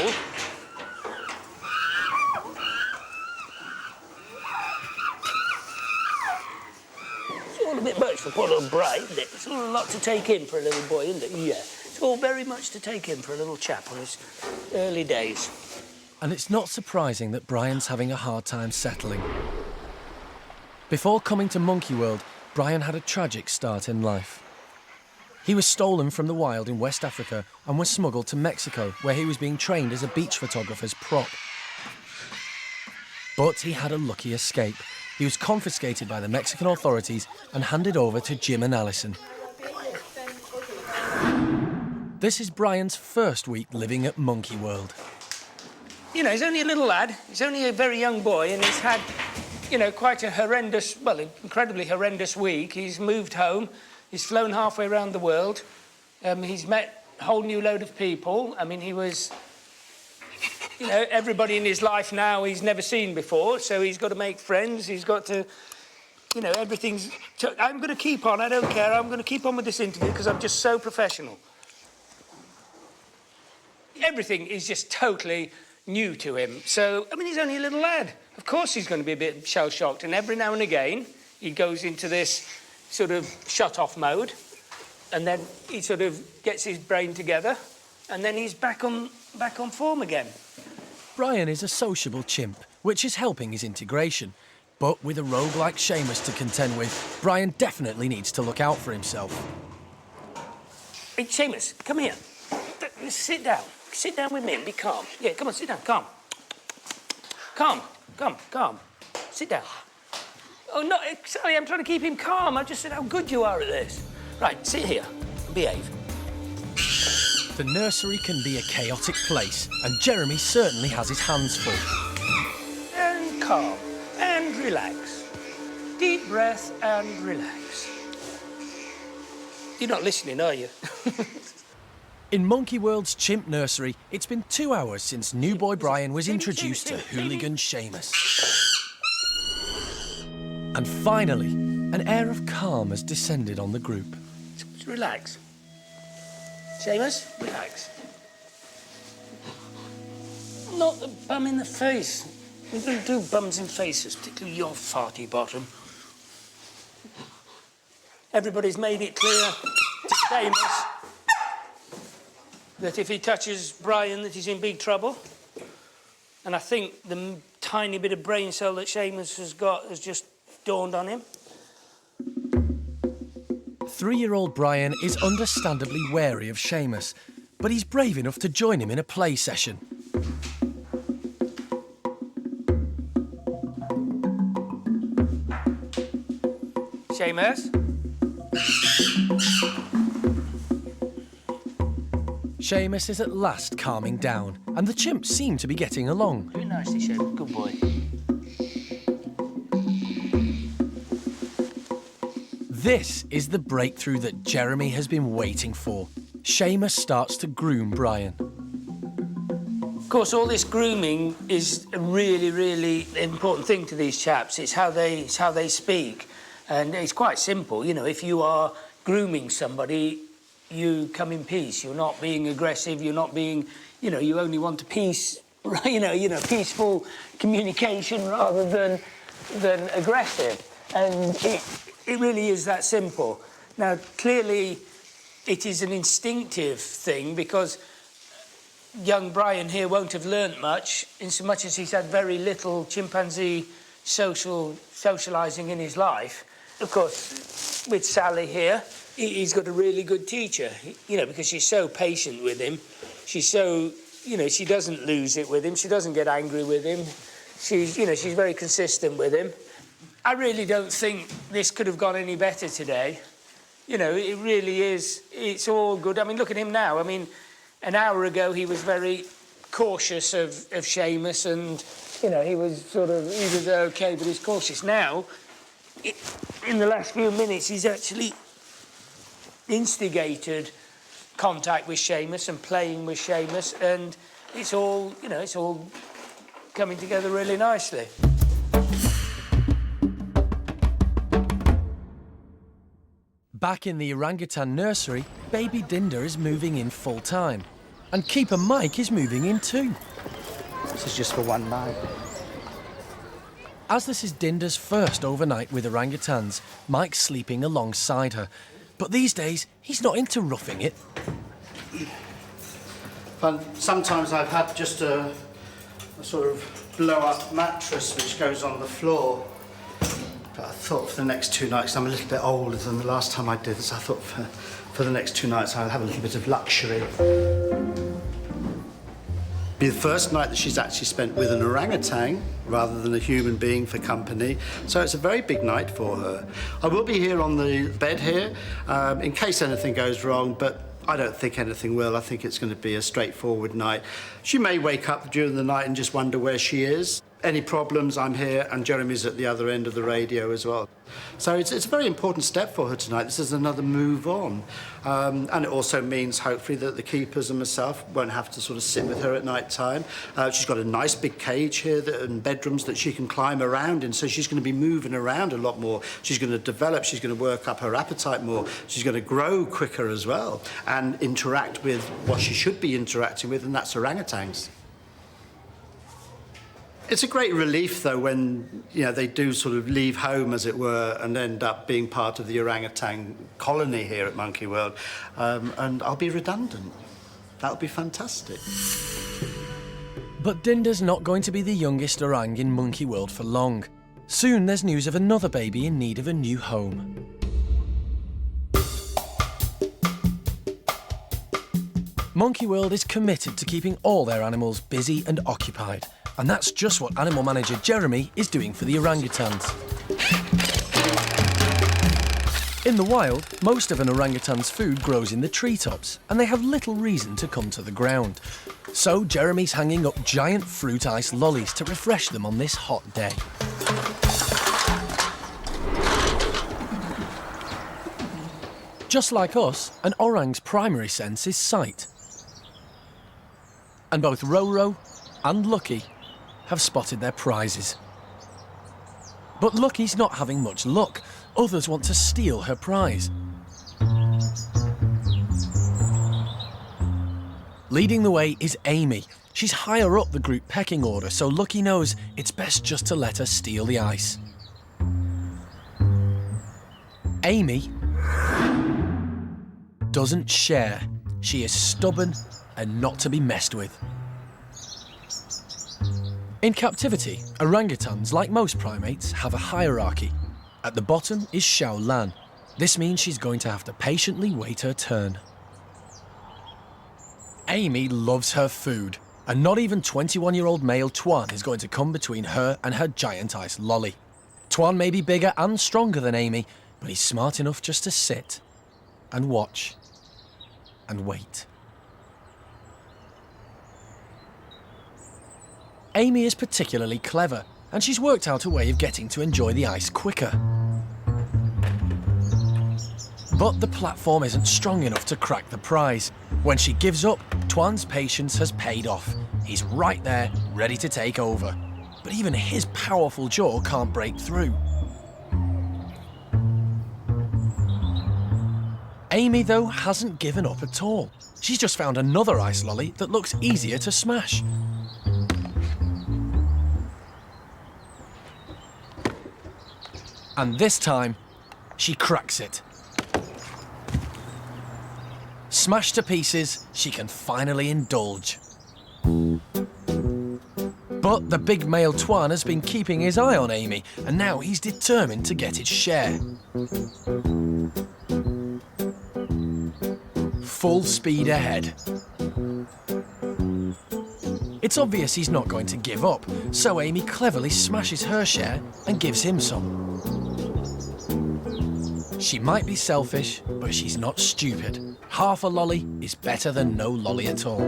It's all a bit much for poor little Brian, isn't it? It's all a lot to take in for a little boy, isn't it? Yeah. It's all very much to take in for a little chap on his early days. And it's not surprising that Brian's having a hard time settling. Before coming to Monkey World, Brian had a tragic start in life. He was stolen from the wild in West Africa and was smuggled to Mexico, where he was being trained as a beach photographer's prop. But he had a lucky escape. He was confiscated by the Mexican authorities and handed over to Jim and Alison. This is Brian's first week living at Monkey World. You know, he's only a little lad. He's only a very young boy, and he's had, you know, quite a horrendous, well, incredibly horrendous week. He's moved home. He's flown halfway around the world. He's met a whole new load of people. I mean, he was, you know, everybody in his life now he's never seen before, so he's got to make friends. He's got to, you know, everything's... I'm going to keep on, I don't care. I'm going to keep on with this interview because I'm just so professional. Everything is just totally new to him. So, I mean, he's only a little lad. Of course he's going to be a bit shell-shocked, and every now and again he goes into this sort of shut-off mode, and then he sort of gets his brain together, and then he's back on form again. Brian is a sociable chimp, which is helping his integration. But with a rogue like Sheamus to contend with, Brian definitely needs to look out for himself. Hey, Sheamus, come here. Sit down. Sit down with me and be calm. Yeah, come on, sit down, calm. Calm. Sit down. Oh, no, sorry, I'm trying to keep him calm. I just said how good you are at this. Right, sit here and behave. The nursery can be a chaotic place, and Jeremy certainly has his hands full. And calm, and relax. Deep breath and relax. You're not listening, are you? In Monkey World's chimp nursery, it's been 2 hours since new boy Brian was introduced to hooligan Sheamus. And finally, an air of calm has descended on the group. Just relax. Sheamus, relax. Not the bum in the face. We don't do bums in faces, particularly your farty bottom. Everybody's made it clear to Sheamus that if he touches Brian, that he's in big trouble. And I think the tiny bit of brain cell that Sheamus has got has just dawned on him. 3-year-old Brian is understandably wary of Sheamus, but he's brave enough to join him in a play session. Sheamus? Sheamus is at last calming down, and the chimps seem to be getting along. Very nicely, Sheamus. Good boy. This is the breakthrough that Jeremy has been waiting for. Sheamus starts to groom Brian. Of course, all this grooming is a really, really important thing to these chaps. It's how they speak. And it's quite simple. You know, if you are grooming somebody, you come in peace. You're not being aggressive. You're not being, you know, you only want a peace, peaceful communication rather than aggressive. And it really is that simple. Now, clearly, it is an instinctive thing because young Brian here won't have learnt much, in so much as he's had very little chimpanzee socialising in his life. Of course, with Sally here, he's got a really good teacher, you know, because she's so patient with him. She's so, you know, she doesn't lose it with him. She doesn't get angry with him. She's, you know, she's very consistent with him. I really don't think this could have gone any better today. You know, it really is. It's all good. I mean, look at him now. I mean, an hour ago he was very cautious of Sheamus, and you know he was okay, but he's cautious now. In the last few minutes, he's actually instigated contact with Sheamus and playing with Sheamus, and it's all, you know, it's all coming together really nicely. Back in the orangutan nursery, baby Dinda is moving in full-time. And keeper Mike is moving in too. This is just for one night. As this is Dinda's first overnight with orangutans, Mike's sleeping alongside her. But these days, he's not into roughing it. But sometimes I've had just a sort of blow-up mattress which goes on the floor. But I thought for the next 2 nights, I'm a little bit older than the last time I did this, I thought for the next 2 nights I'll have a little bit of luxury. Be the first night that she's actually spent with an orangutan rather than a human being for company. So it's a very big night for her. I will be here on the bed here in case anything goes wrong, but I don't think anything will. I think it's going to be a straightforward night. She may wake up during the night and just wonder where she is. Any problems, I'm here, and Jeremy's at the other end of the radio as well. So it's a very important step for her tonight. This is another move on. And it also means, hopefully, that the keepers and myself won't have to sort of sit with her at night time. She's got a nice big cage here and bedrooms that she can climb around in, so she's going to be moving around a lot more. She's going to develop, she's going to work up her appetite more. She's going to grow quicker as well and interact with what she should be interacting with, and that's orangutans. It's a great relief, though, when they do sort of leave home, as it were, and end up being part of the orangutan colony here at Monkey World. And I'll be redundant. That'll be fantastic. But Dinda's not going to be the youngest orang in Monkey World for long. Soon there's news of another baby in need of a new home. Monkey World is committed to keeping all their animals busy and occupied. And that's just what animal manager Jeremy is doing for the orangutans. In the wild, most of an orangutan's food grows in the treetops, and they have little reason to come to the ground. So Jeremy's hanging up giant fruit ice lollies to refresh them on this hot day. Just like us, an orang's primary sense is sight. And both Roro and Lucky have spotted their prizes. But Lucky's not having much luck. Others want to steal her prize. Leading the way is Amy. She's higher up the group pecking order, so Lucky knows it's best just to let her steal the ice. Amy doesn't share. She is stubborn and not to be messed with. In captivity, orangutans, like most primates, have a hierarchy. At the bottom is Xiao Lan. This means she's going to have to patiently wait her turn. Amy loves her food, and not even 21-year-old male Tuan is going to come between her and her giant ice lolly. Tuan may be bigger and stronger than Amy, but he's smart enough just to sit and watch and wait. Amy is particularly clever, and she's worked out a way of getting to enjoy the ice quicker. But the platform isn't strong enough to crack the prize. When she gives up, Tuan's patience has paid off. He's right there, ready to take over. But even his powerful jaw can't break through. Amy, though, hasn't given up at all. She's just found another ice lolly that looks easier to smash. And this time, she cracks it. Smashed to pieces, she can finally indulge. But the big male Tuan has been keeping his eye on Amy, and now he's determined to get his share. Full speed ahead. It's obvious he's not going to give up, so Amy cleverly smashes her share and gives him some. She might be selfish, but she's not stupid. Half a lolly is better than no lolly at all.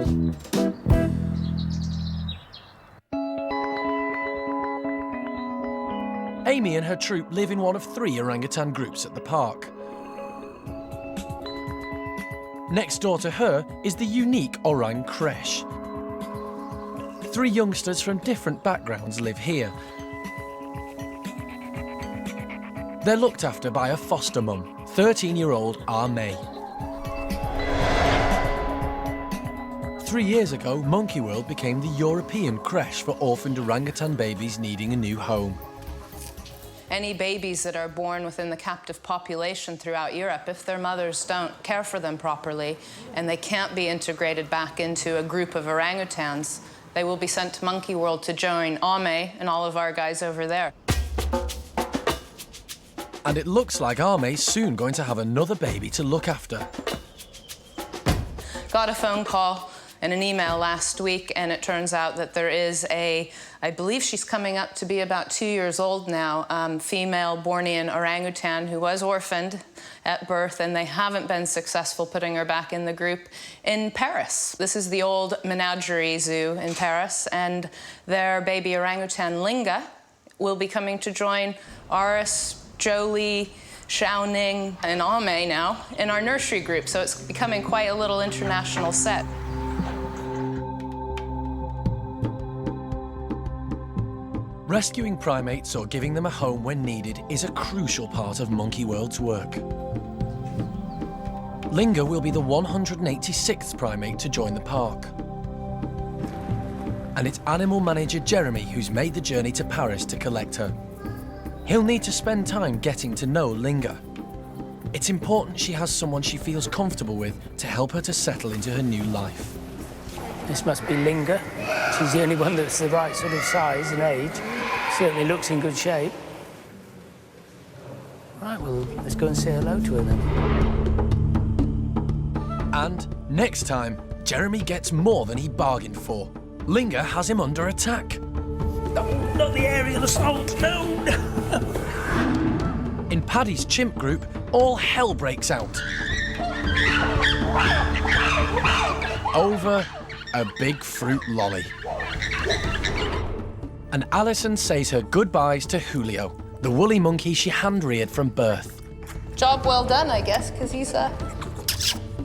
Amy and her troop live in one of 3 orangutan groups at the park. Next door to her is the unique Orang Creche. 3 youngsters from different backgrounds live here. They're looked after by a foster mum, 13-year-old Ah Mei. 3 years ago, Monkey World became the European creche for orphaned orangutan babies needing a new home. Any babies that are born within the captive population throughout Europe, if their mothers don't care for them properly and they can't be integrated back into a group of orangutans, they will be sent to Monkey World to join Ame and all of our guys over there. And it looks like Ame's soon going to have another baby to look after. Got a phone call in an email last week, and it turns out that there is I believe she's coming up to be about 2 years old now, female Bornean orangutan who was orphaned at birth, and they haven't been successful putting her back in the group in Paris. This is the old menagerie zoo in Paris, and their baby orangutan Linga will be coming to join Aris, Jolie, Xiaoning, and Ame now in our nursery group, so it's becoming quite a little international set. Rescuing primates or giving them a home when needed is a crucial part of Monkey World's work. Linger will be the 186th primate to join the park. And it's animal manager Jeremy who's made the journey to Paris to collect her. He'll need to spend time getting to know Linga. It's important she has someone she feels comfortable with to help her to settle into her new life. This must be Linga. She's the only one that's the right sort of size and age. Certainly looks in good shape. Right, well, let's go and say hello to her then. And next time, Jeremy gets more than he bargained for. Linger has him under attack. No, not the aerial assault, no! In Paddy's chimp group, all hell breaks out. Over a big fruit lolly. And Alison says her goodbyes to Julio, the woolly monkey she hand-reared from birth. Job well done, I guess, because he's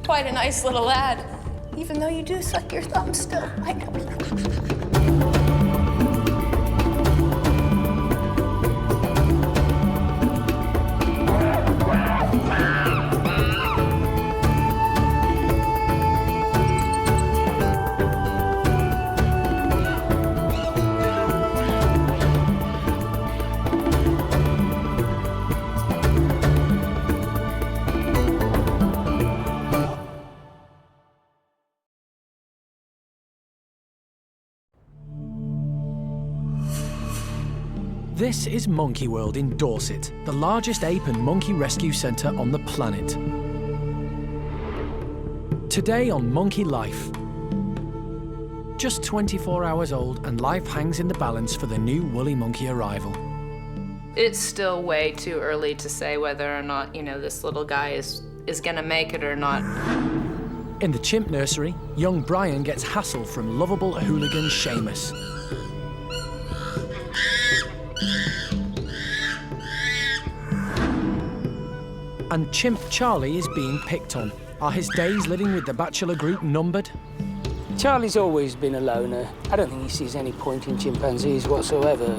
quite a nice little lad. Even though you do suck your thumb still, I know. This is Monkey World in Dorset, the largest ape and monkey rescue centre on the planet. Today on Monkey Life. Just 24 hours old and life hangs in the balance for the new woolly monkey arrival. It's still way too early to say whether or not, this little guy is gonna make it or not. In the chimp nursery, young Brian gets hassled from lovable hooligan Sheamus. And chimp Charlie is being picked on. Are his days living with the bachelor group numbered? Charlie's always been a loner. I don't think he sees any point in chimpanzees whatsoever.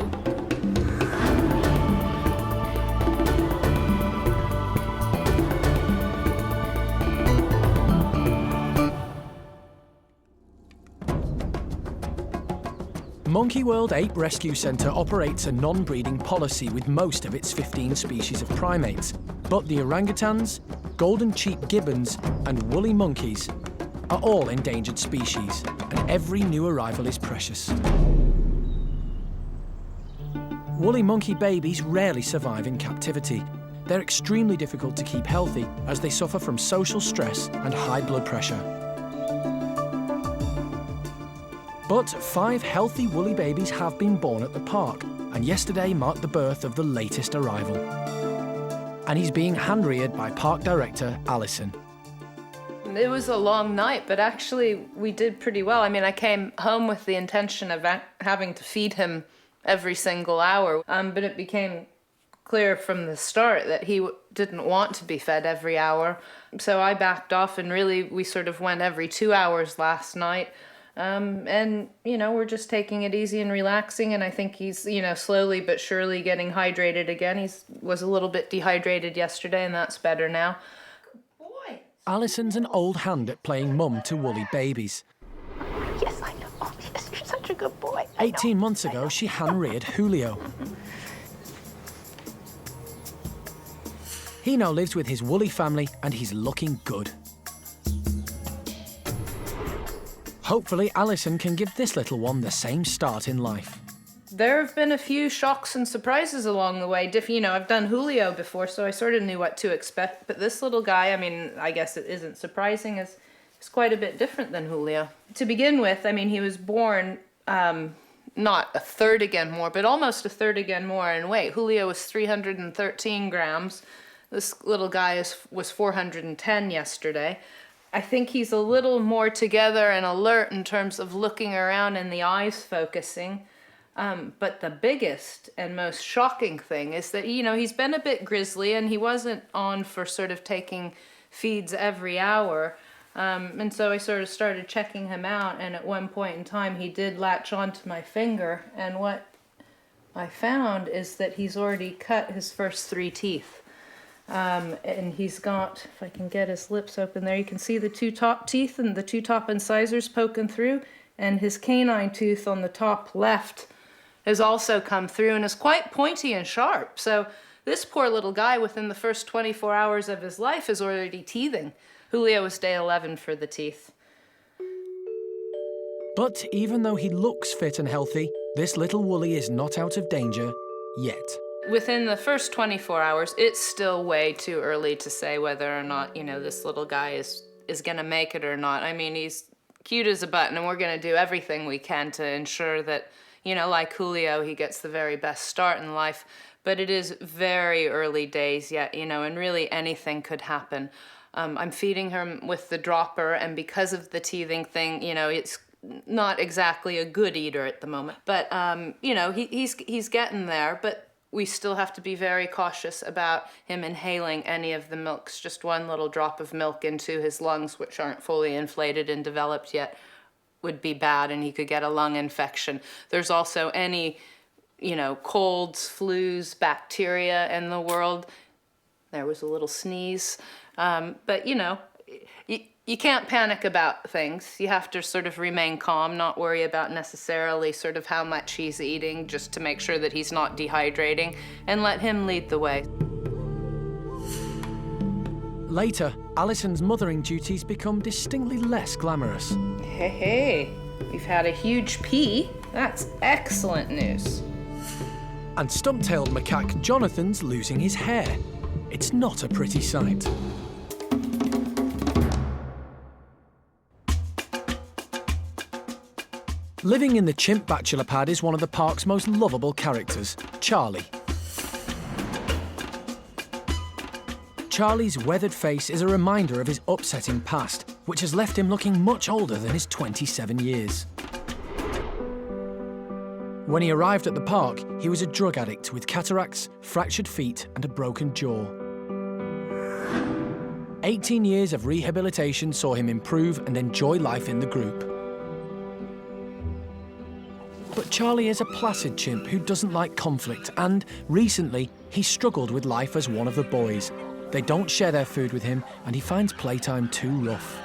Monkey World Ape Rescue Centre operates a non-breeding policy with most of its 15 species of primates, but the orangutans, golden cheek gibbons and woolly monkeys are all endangered species, and every new arrival is precious. Woolly monkey babies rarely survive in captivity. They're extremely difficult to keep healthy as they suffer from social stress and high blood pressure. But 5 healthy woolly babies have been born at the park, and yesterday marked the birth of the latest arrival. And he's being hand-reared by park director Alison. It was a long night, but actually we did pretty well. I mean, I came home with the intention of having to feed him every single hour, but it became clear from the start that he didn't want to be fed every hour. So I backed off, and really we sort of went every 2 hours last night. And, we're just taking it easy and relaxing, and I think he's, slowly but surely getting hydrated again. He was a little bit dehydrated yesterday, and that's better now. Good boy. Alison's an old hand at playing mum to woolly babies. Yes, I know. Oh, yes, you're such a good boy. 18 months ago, she hand-reared Julio. He now lives with his woolly family, and he's looking good. Hopefully, Alison can give this little one the same start in life. There have been a few shocks and surprises along the way. I've done Julio before, so I sort of knew what to expect. But this little guy, I mean, I guess it isn't surprising, as is quite a bit different than Julio. To begin with, I mean, he was born not a third again more, but almost a third again more in weight. Julio was 313 grams. This little guy was 410 yesterday. I think he's a little more together and alert in terms of looking around and the eyes focusing. But the biggest and most shocking thing is that, you know, he's been a bit grizzly and he wasn't on for sort of taking feeds every hour. And so I sort of started checking him out, and at one point in time he did latch onto my finger, and what I found is that he's already cut his first 3 teeth. And he's got, if I can get his lips open there, you can see the 2 top teeth and the 2 top incisors poking through, and his canine tooth on the top left has also come through and is quite pointy and sharp. So this poor little guy, within the first 24 hours of his life, is already teething. Julio was day 11 for the teeth. But even though he looks fit and healthy, this little woolly is not out of danger yet. Within the first 24 hours, it's still way too early to say whether or not, you know, this little guy is gonna make it or not. I mean, he's cute as a button, and we're gonna do everything we can to ensure that, you know, like Julio, he gets the very best start in life. But it is very early days yet, you know, and really anything could happen. I'm feeding him with the dropper, and because of the teething thing, you know, it's not exactly a good eater at the moment. But, you know, he's getting there, but we still have to be very cautious about him inhaling any of the milks. Just one little drop of milk into his lungs, which aren't fully inflated and developed yet, would be bad, and he could get a lung infection. There's also any, you know, colds, flus, bacteria in the world. There was a little sneeze. But, you know, you can't panic about things. You have to sort of remain calm, not worry about necessarily sort of how much he's eating, just to make sure that he's not dehydrating, and let him lead the way. Later, Alison's mothering duties become distinctly less glamorous. Hey, we've had a huge pee. That's excellent news. And stump-tailed macaque Jonathan's losing his hair. It's not a pretty sight. Living in the chimp bachelor pad is one of the park's most lovable characters, Charlie. Charlie's weathered face is a reminder of his upsetting past, which has left him looking much older than his 27 years. When he arrived at the park, he was a drug addict with cataracts, fractured feet, and a broken jaw. 18 years of rehabilitation saw him improve and enjoy life in the group. But Charlie is a placid chimp who doesn't like conflict, and recently he struggled with life as one of the boys. They don't share their food with him, and he finds playtime too rough.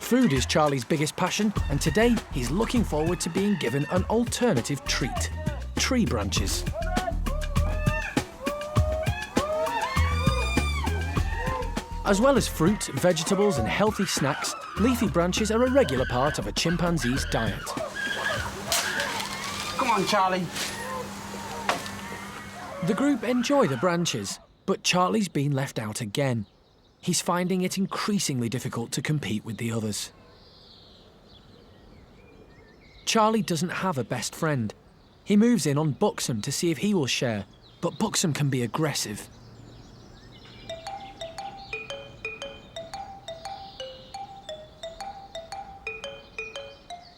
Food is Charlie's biggest passion, and today he's looking forward to being given an alternative treat: tree branches. As well as fruit, vegetables, and healthy snacks, leafy branches are a regular part of a chimpanzee's diet. Come on, Charlie. The group enjoy the branches, but Charlie's been left out again. He's finding it increasingly difficult to compete with the others. Charlie doesn't have a best friend. He moves in on Buxom to see if he will share, but Buxom can be aggressive.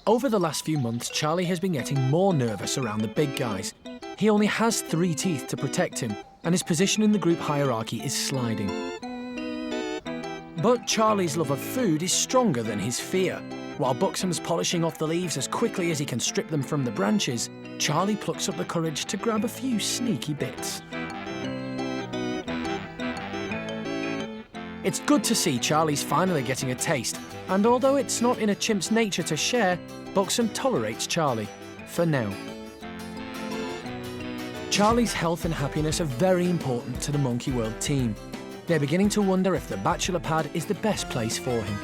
Over the last few months, Charlie has been getting more nervous around the big guys. He only has 3 teeth to protect him, and his position in the group hierarchy is sliding. But Charlie's love of food is stronger than his fear. While Buxom's polishing off the leaves as quickly as he can strip them from the branches, Charlie plucks up the courage to grab a few sneaky bits. It's good to see Charlie's finally getting a taste, and although it's not in a chimp's nature to share, Buxom tolerates Charlie, for now. Charlie's health and happiness are very important to the Monkey World team. They're beginning to wonder if the bachelor pad is the best place for him.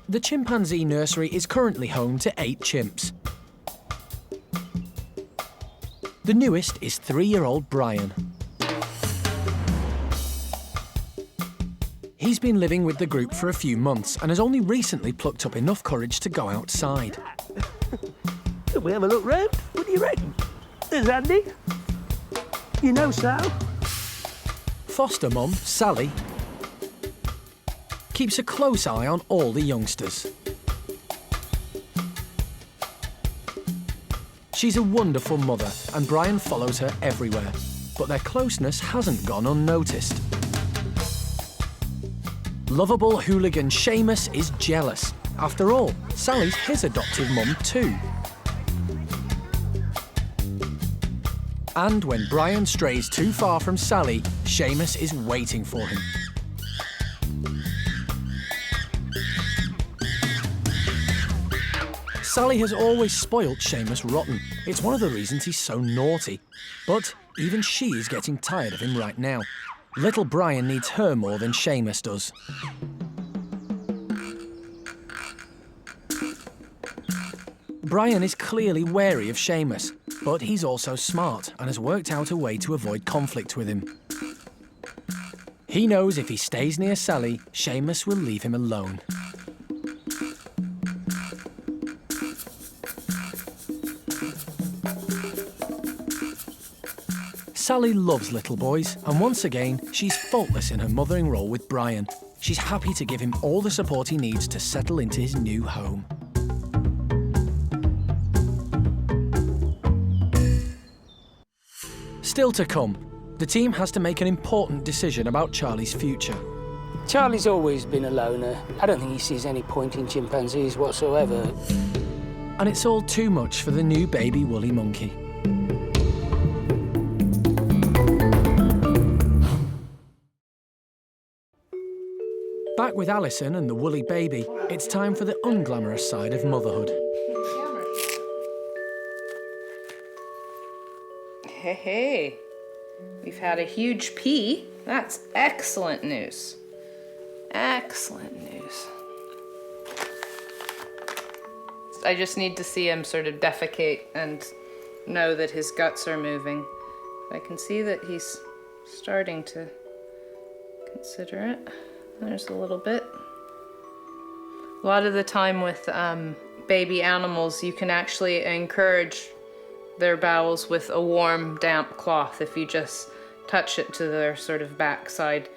The chimpanzee nursery is currently home to 8 chimps. The newest is 3-year-old Brian. He's been living with the group for a few months and has only recently plucked up enough courage to go outside. Can we have a look round? What do you reckon? There's Andy. You know Sal. Foster mum, Sally, keeps a close eye on all the youngsters. She's a wonderful mother and Brian follows her everywhere, but their closeness hasn't gone unnoticed. Lovable hooligan Sheamus is jealous. After all, Sally's his adoptive mum too. And when Brian strays too far from Sally, Sheamus is waiting for him. Sally has always spoilt Sheamus rotten. It's one of the reasons he's so naughty. But even she is getting tired of him right now. Little Brian needs her more than Sheamus does. Brian is clearly wary of Sheamus, but he's also smart and has worked out a way to avoid conflict with him. He knows if he stays near Sally, Sheamus will leave him alone. Sally loves little boys, and once again, she's faultless in her mothering role with Brian. She's happy to give him all the support he needs to settle into his new home. Still to come, the team has to make an important decision about Charlie's future. Charlie's always been a loner. I don't think he sees any point in chimpanzees whatsoever. And it's all too much for the new baby woolly monkey. Back with Alison and the woolly baby, it's time for the unglamorous side of motherhood. Hey, we've had a huge pee. That's excellent news. Excellent news. I just need to see him sort of defecate and know that his guts are moving. I can see that he's starting to consider it. There's a little bit. A lot of the time with baby animals, you can actually encourage their bowels with a warm, damp cloth if you just touch it to their sort of backside,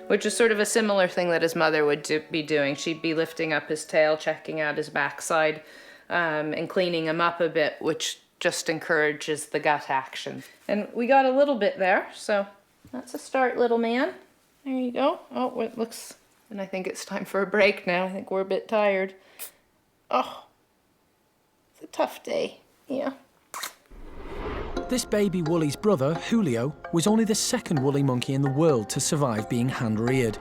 which is sort of a similar thing that his mother would be doing. She'd be lifting up his tail, checking out his backside, and cleaning him up a bit, which just encourages the gut action. And we got a little bit there, so that's a start, little man. There you go. Oh, it looks... And I think it's time for a break now. I think we're a bit tired. Oh, it's a tough day. Yeah. This baby woolly's brother, Julio, was only the second woolly monkey in the world to survive being hand-reared.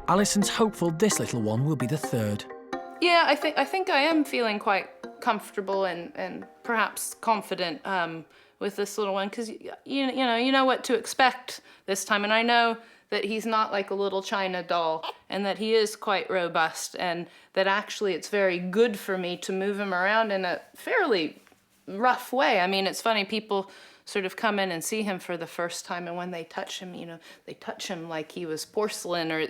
Alison's hopeful this little one will be the third. Yeah, I think I am feeling quite comfortable and perhaps confident with this little one, because you know what to expect this time, and I know that he's not like a little China doll, and that he is quite robust, and that actually it's very good for me to move him around in a fairly rough way. I mean, it's funny, people sort of come in and see him for the first time, and when they touch him, they touch him like he was porcelain, or,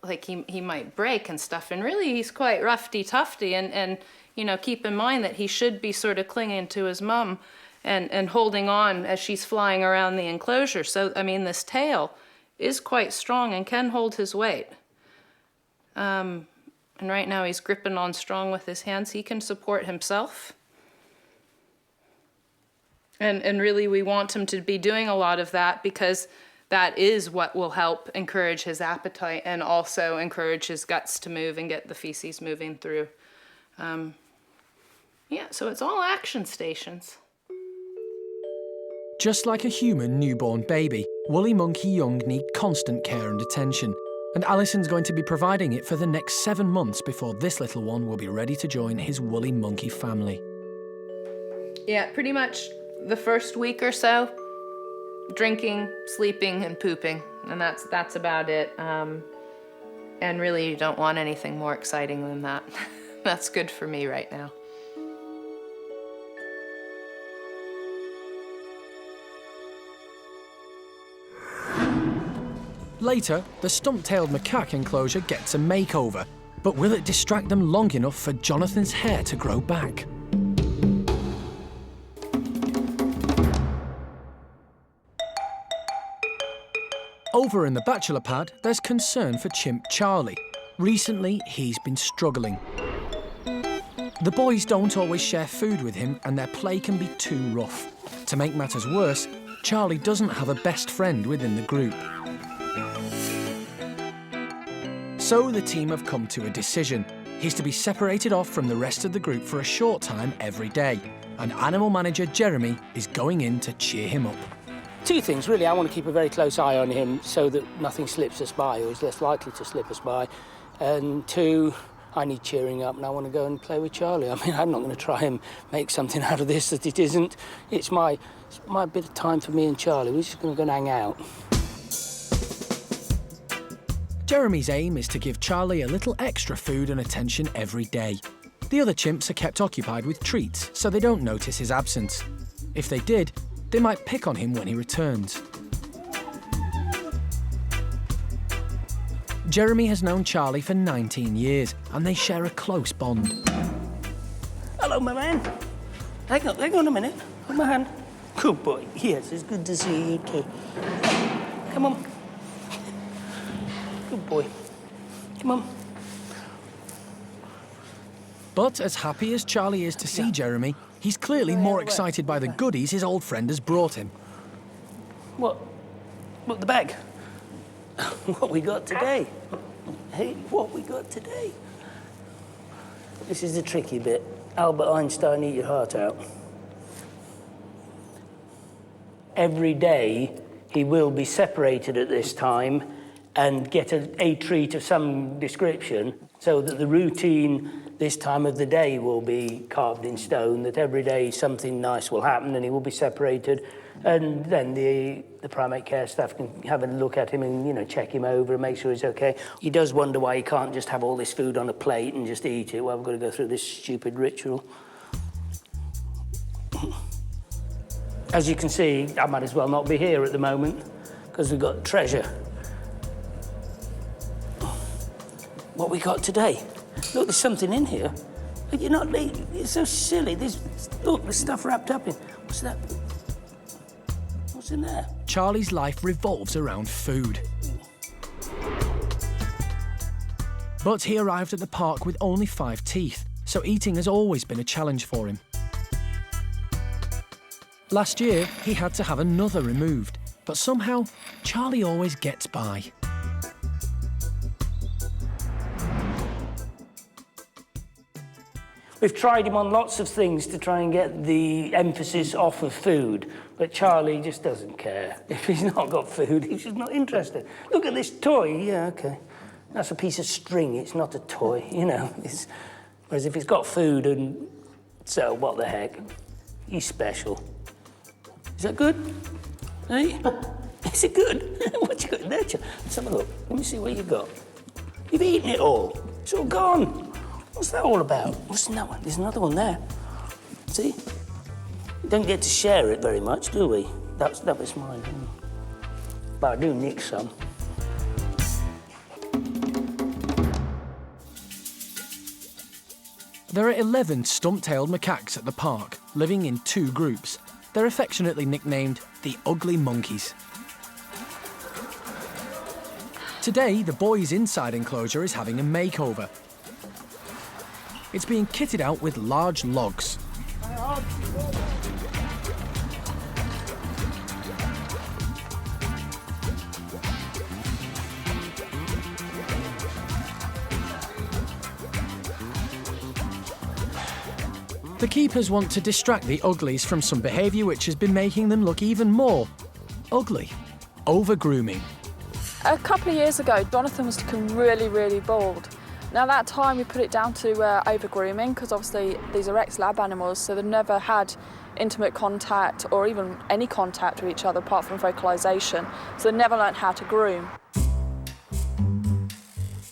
like he might break and stuff, and really he's quite roughy-tufty, and keep in mind that he should be sort of clinging to his mum and holding on as she's flying around the enclosure. So, I mean, this tail is quite strong and can hold his weight. And right now he's gripping on strong with his hands. He can support himself. And really we want him to be doing a lot of that, because that is what will help encourage his appetite and also encourage his guts to move and get the feces moving through. Yeah, so it's all action stations. Just like a human newborn baby, woolly monkey young need constant care and attention, and Alison's going to be providing it for the next 7 months before this little one will be ready to join his woolly monkey family. Yeah, pretty much the first week or so, drinking, sleeping, and pooping, and that's about it. And really, you don't want anything more exciting than that. That's good for me right now. Later, the stump-tailed macaque enclosure gets a makeover, but will it distract them long enough for Jonathan's hair to grow back? Over in the bachelor pad, there's concern for Chimp Charlie. Recently, he's been struggling. The boys don't always share food with him, and their play can be too rough. To make matters worse, Charlie doesn't have a best friend within the group. So the team have come to a decision. He's to be separated off from the rest of the group for a short time every day, and animal manager Jeremy is going in to cheer him up. Two things, really. I want to keep a very close eye on him so that nothing slips us by, or is less likely to slip us by. And two, I need cheering up, and I want to go and play with Charlie. I mean, I'm not going to try and make something out of this that it isn't. It's my bit of time for me and Charlie. We're just going to go and hang out. Jeremy's aim is to give Charlie a little extra food and attention every day. The other chimps are kept occupied with treats, so they don't notice his absence. If they did, they might pick on him when he returns. Jeremy has known Charlie for 19 years, and they share a close bond. Hello, my man. Hang on a minute. Hold my hand. Good boy. Yes, it's good to see you too. Come on. Good boy. Come on. But as happy as Charlie is to see Jeremy, he's clearly more excited by the goodies his old friend has brought him. What? What, the bag? What we got today? Hey, what we got today? This is the tricky bit. Albert Einstein, eat your heart out. Every day, he will be separated at this time and get a treat of some description, so that the routine this time of the day will be carved in stone, that every day something nice will happen and he will be separated, and then the primate care staff can have a look at him and, you know, check him over and make sure he's okay. He does wonder why he can't just have all this food on a plate and just eat it. Well, we've got to go through this stupid ritual. As you can see, I might as well not be here at the moment, because we've got treasure. What we got today? Look, there's something in here. But you're not... It's so silly. Look, there's stuff wrapped up in... What's that? What's in there? Charlie's life revolves around food. But he arrived at the park with only 5 teeth, so eating has always been a challenge for him. Last year, he had to have another removed, but somehow, Charlie always gets by. We've tried him on lots of things to try and get the emphasis off of food, but Charlie just doesn't care. If he's not got food, he's just not interested. Look at this toy. Yeah, OK. That's a piece of string. It's not a toy, you know. Whereas if he's got food, and so what the heck? He's special. Is that good? Hey? Is it good? What you got in there? Let's have a look. Let me see what you've got. You've eaten it all. It's all gone. What's that all about? What's in that one? There's another one there. See? We don't get to share it very much, do we? That was mine. But I do nick some. There are 11 stump-tailed macaques at the park, living in 2 groups. They're affectionately nicknamed the Ugly Monkeys. Today, the boys' inside enclosure is having a makeover. It's being kitted out with large logs. The keepers want to distract the uglies from some behaviour which has been making them look even more ugly. Over-grooming. A couple of years ago, Jonathan was looking really, really bald. Now, that time we put it down to over-grooming, because obviously these are ex-lab animals, so they've never had intimate contact or even any contact with each other apart from vocalisation, so they never learned how to groom.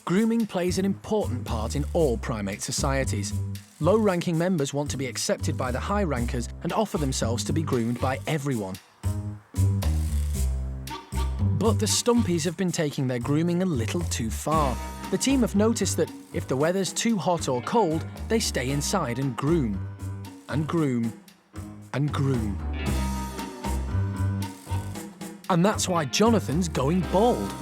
Grooming plays an important part in all primate societies. Low-ranking members want to be accepted by the high-rankers and offer themselves to be groomed by everyone. But the Stumpies have been taking their grooming a little too far. The team have noticed that if the weather's too hot or cold, they stay inside and groom. And groom. And groom. And that's why Jonathan's going bald.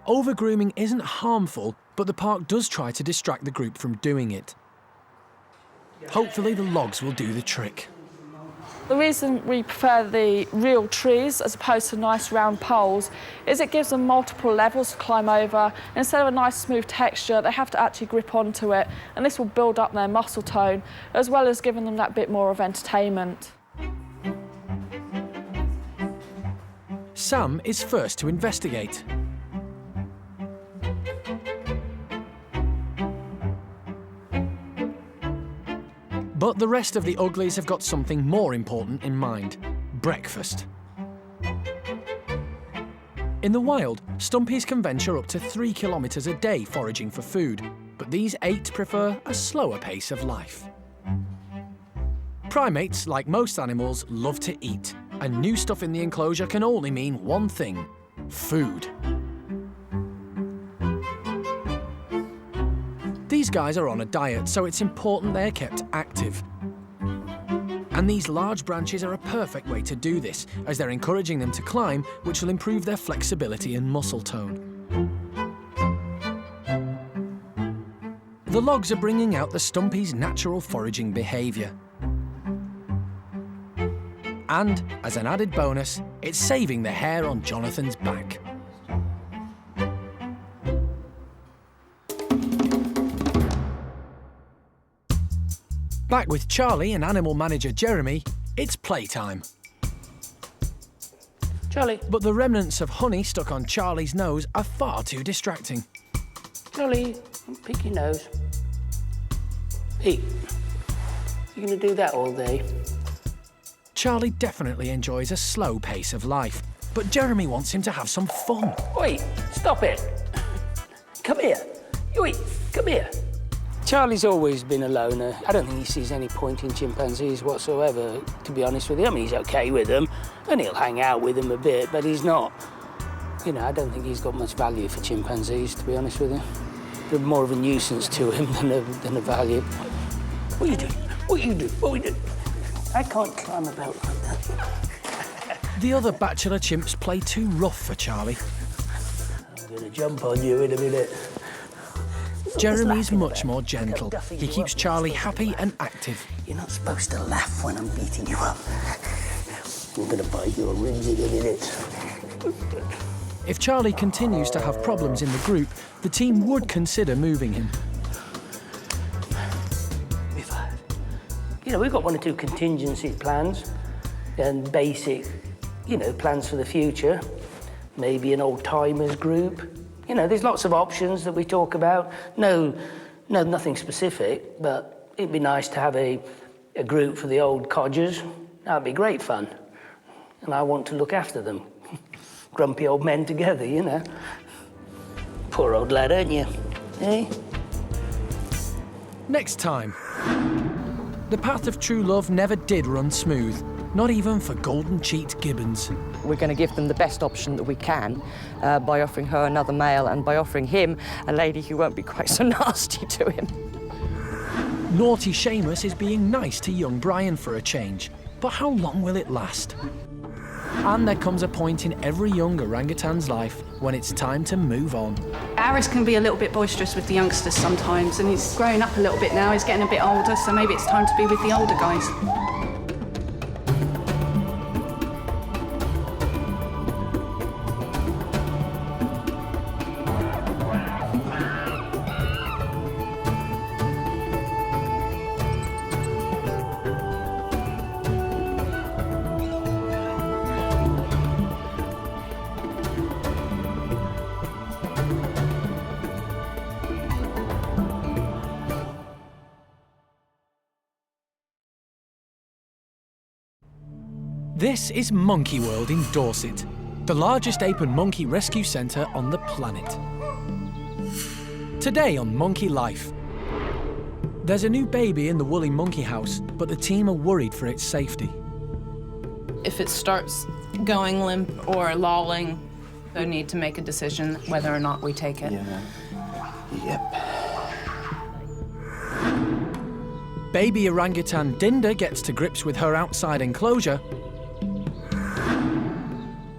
Over-grooming isn't harmful, but the park does try to distract the group from doing it. Hopefully the logs will do the trick. The reason we prefer the real trees as opposed to nice round poles is it gives them multiple levels to climb over. Instead of a nice smooth texture, they have to actually grip onto it, and this will build up their muscle tone, as well as giving them that bit more of entertainment. Sam is first to investigate. But the rest of the uglies have got something more important in mind: breakfast. In the wild, Stumpies can venture up to 3 kilometres a day foraging for food, but these 8 prefer a slower pace of life. Primates, like most animals, love to eat, and new stuff in the enclosure can only mean one thing: food. These guys are on a diet, so it's important they're kept active. And these large branches are a perfect way to do this, as they're encouraging them to climb, which will improve their flexibility and muscle tone. The logs are bringing out the Stumpies' natural foraging behaviour. And, as an added bonus, it's saving the hair on Jonathan's back. Back with Charlie and animal manager Jeremy, it's playtime. Charlie. But the remnants of honey stuck on Charlie's nose are far too distracting. Charlie, pick your nose. Pete, you going to do that all day? Charlie definitely enjoys a slow pace of life, but Jeremy wants him to have some fun. Wait, stop it. Come here. Wait, come here. Charlie's always been a loner. I don't think he sees any point in chimpanzees whatsoever, to be honest with you. I mean, he's okay with them, and he'll hang out with them a bit, but he's not. You know, I don't think he's got much value for chimpanzees, to be honest with you. They're more of a nuisance to him than a value. What are you doing? What are you doing? What are we doing? I can't climb about like that. The other bachelor chimps play too rough for Charlie. I'm going to jump on you in a minute. Jeremy's much more gentle. He keeps Charlie happy and active. You're not supposed to laugh when I'm beating you up. I'm going to bite your ribs in a minute. If Charlie continues to have problems in the group, the team would consider moving him. We've got 1 or 2 contingency plans and basic, plans for the future. Maybe an old-timers group. There's lots of options that we talk about. No, nothing specific, but it'd be nice to have a group for the old codgers. That'd be great fun. And I want to look after them. Grumpy old men together, Poor old lad, aren't you? Eh? Next time. The path of true love never did run smooth, not even for golden-cheeked Gibbons. We're going to give them the best option that we can by offering her another male and by offering him a lady who won't be quite so nasty to him. Naughty Sheamus is being nice to young Brian for a change, but how long will it last? And there comes a point in every young orangutan's life when it's time to move on. Aris can be a little bit boisterous with the youngsters sometimes, and he's growing up a little bit now, he's getting a bit older, so maybe it's time to be with the older guys. This is Monkey World in Dorset, the largest ape and monkey rescue centre on the planet. Today on Monkey Life. There's a new baby in the woolly monkey house, but the team are worried for its safety. If it starts going limp or lolling. So need to make a decision whether or not we take it. Yeah. Yep. Baby orangutan Dinda gets to grips with her outside enclosure,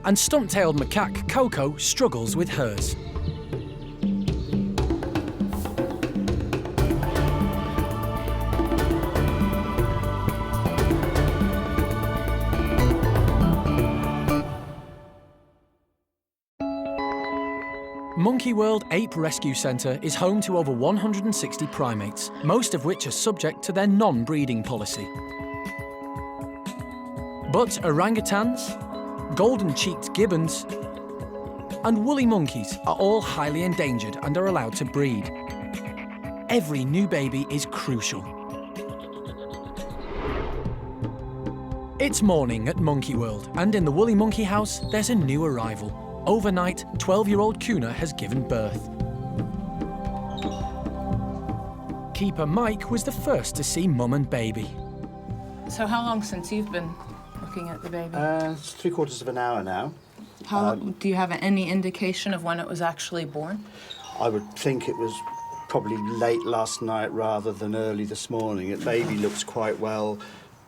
and stump-tailed macaque Coco struggles with hers. Monkey World Ape Rescue Centre is home to over 160 primates, most of which are subject to their non-breeding policy. But orangutans, golden-cheeked gibbons, and woolly monkeys are all highly endangered and are allowed to breed. Every new baby is crucial. It's morning at Monkey World, and in the woolly monkey house, there's a new arrival. Overnight, 12-year-old Kuna has given birth. Keeper Mike was the first to see mum and baby. So how long since you've been looking at the baby? It's 3/4 of an hour now. Do you have any indication of when it was actually born? I would think it was probably late last night rather than early this morning. The baby looks quite well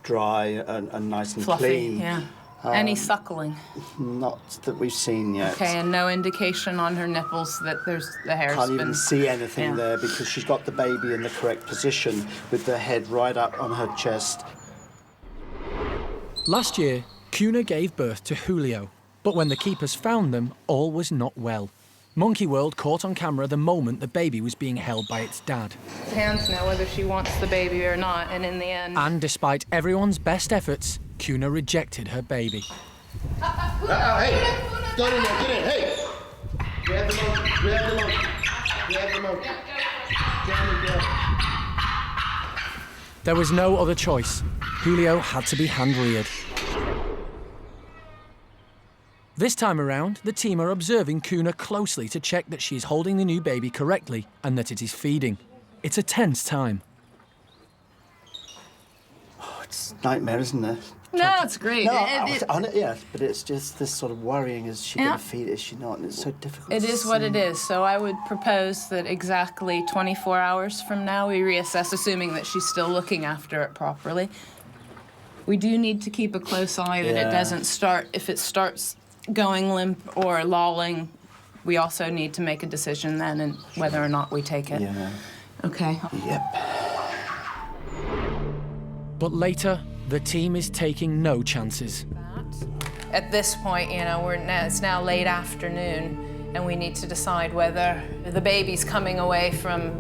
dry and nice and Fluffy, clean. yeah. Any suckling? Not that we've seen yet. Okay, and no indication on her nipples that the hair's Can't been... even see anything there because she's got the baby in the correct position with the head right up on her chest. Last year, Kuna gave birth to Julio, but when the keepers found them, all was not well. Monkey World caught on camera the moment the baby was being held by its dad. Hands know whether she wants the baby or not, and in the end... And despite everyone's best efforts, Kuna rejected her baby. Hey! Get in there, get in, hey! Grab the monkey, grab the monkey, grab the monkey. Down the There was no other choice. Julio had to be hand-reared. This time around, the team are observing Kuna closely to check that she is holding the new baby correctly and that it is feeding. It's a tense time. Oh, it's a nightmare, isn't it? No, it's great. No, yeah, but it's just this sort of worrying, is she going to feed it, is she not? And it's so difficult It to is what see. it is, so I would propose that exactly 24 hours from now we reassess, assuming that she's still looking after it properly. We do need to keep a close eye that it doesn't start, if it starts going limp or lolling, we also need to make a decision then and whether or not we take it. Yeah. Okay. Yep. But later, the team is taking no chances. At this point, you know, it's now late afternoon, and we need to decide whether the baby's coming away from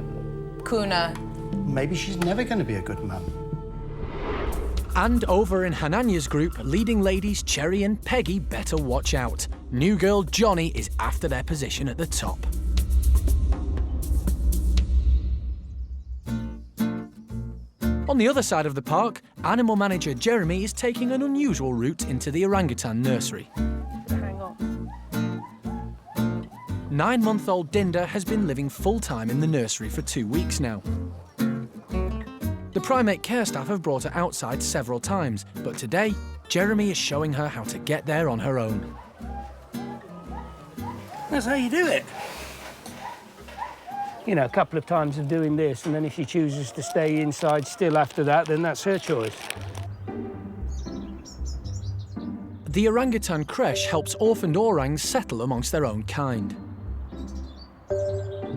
Kuna. Maybe she's never going to be a good mum. And over in Hananya's group, leading ladies Cherry and Peggy better watch out. New girl Johnny is after their position at the top. On the other side of the park, animal manager Jeremy is taking an unusual route into the orangutan nursery. Hang on. 9-month-old Dinda has been living full-time in the nursery for 2 weeks now. The primate care staff have brought her outside several times, but today, Jeremy is showing her how to get there on her own. That's how you do it. You know, a couple of times of doing this, and then if she chooses to stay inside still after that, then that's her choice. The orangutan creche helps orphaned orangs settle amongst their own kind.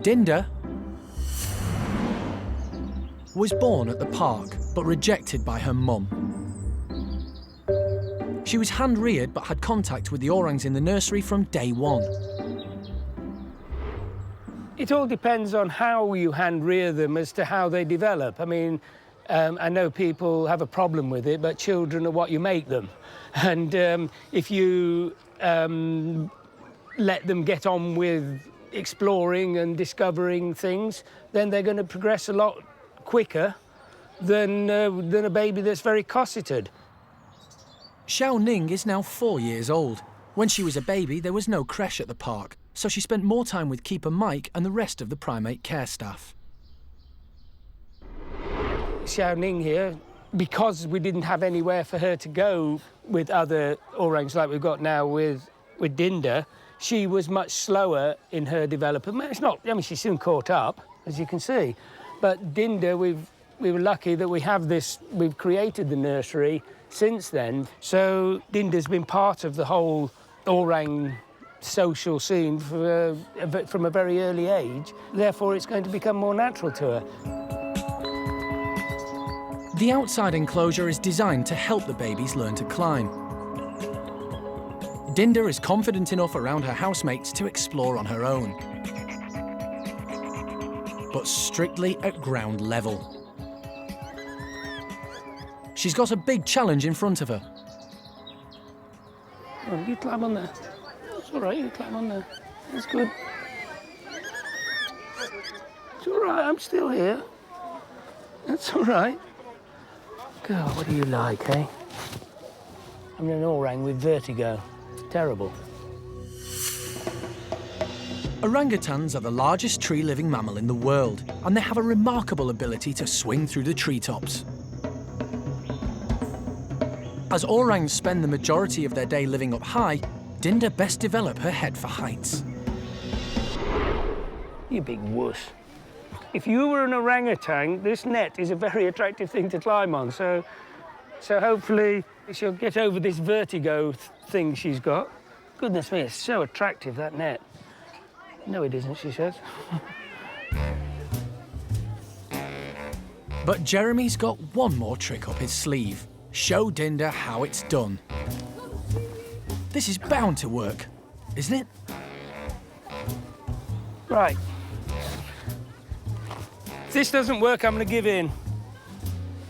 Dinda was born at the park, but rejected by her mum. She was hand-reared, but had contact with the orangs in the nursery from day one. It all depends on how you hand-rear them as to how they develop. I mean, I know people have a problem with it, but children are what you make them. And if you let them get on with exploring and discovering things, then they're going to progress a lot quicker than a baby that's very cosseted. Xiao Ning is now 4 years old. When she was a baby, there was no creche at the park, so she spent more time with Keeper Mike and the rest of the primate care staff. Xiao Ning here, because we didn't have anywhere for her to go with other orangs like we've got now with Dinda, she was much slower in her development. It's not, I mean, she soon caught up, as you can see. But Dinda, we were lucky that we've created the nursery since then. So Dinda's been part of the whole orang social scene from a very early age. Therefore, it's going to become more natural to her. The outside enclosure is designed to help the babies learn to climb. Dinda is confident enough around her housemates to explore on her own, but strictly at ground level. She's got a big challenge in front of her. Oh, you climb on there. It's all right, you climb on there. That's good. It's all right, I'm still here. That's all right. God, what do you like, eh? I'm an orang with vertigo. Terrible. Orangutans are the largest tree-living mammal in the world, and they have a remarkable ability to swing through the treetops. As orangs spend the majority of their day living up high, Dinda best develop her head for heights. You big wuss. If you were an orangutan, this net is a very attractive thing to climb on, so hopefully she'll get over this vertigo thing she's got. Goodness me, it's so attractive, that net. No, it isn't, she says. But Jeremy's got one more trick up his sleeve. Show Dinda how it's done. This is bound to work, isn't it? Right. If this doesn't work, I'm going to give in.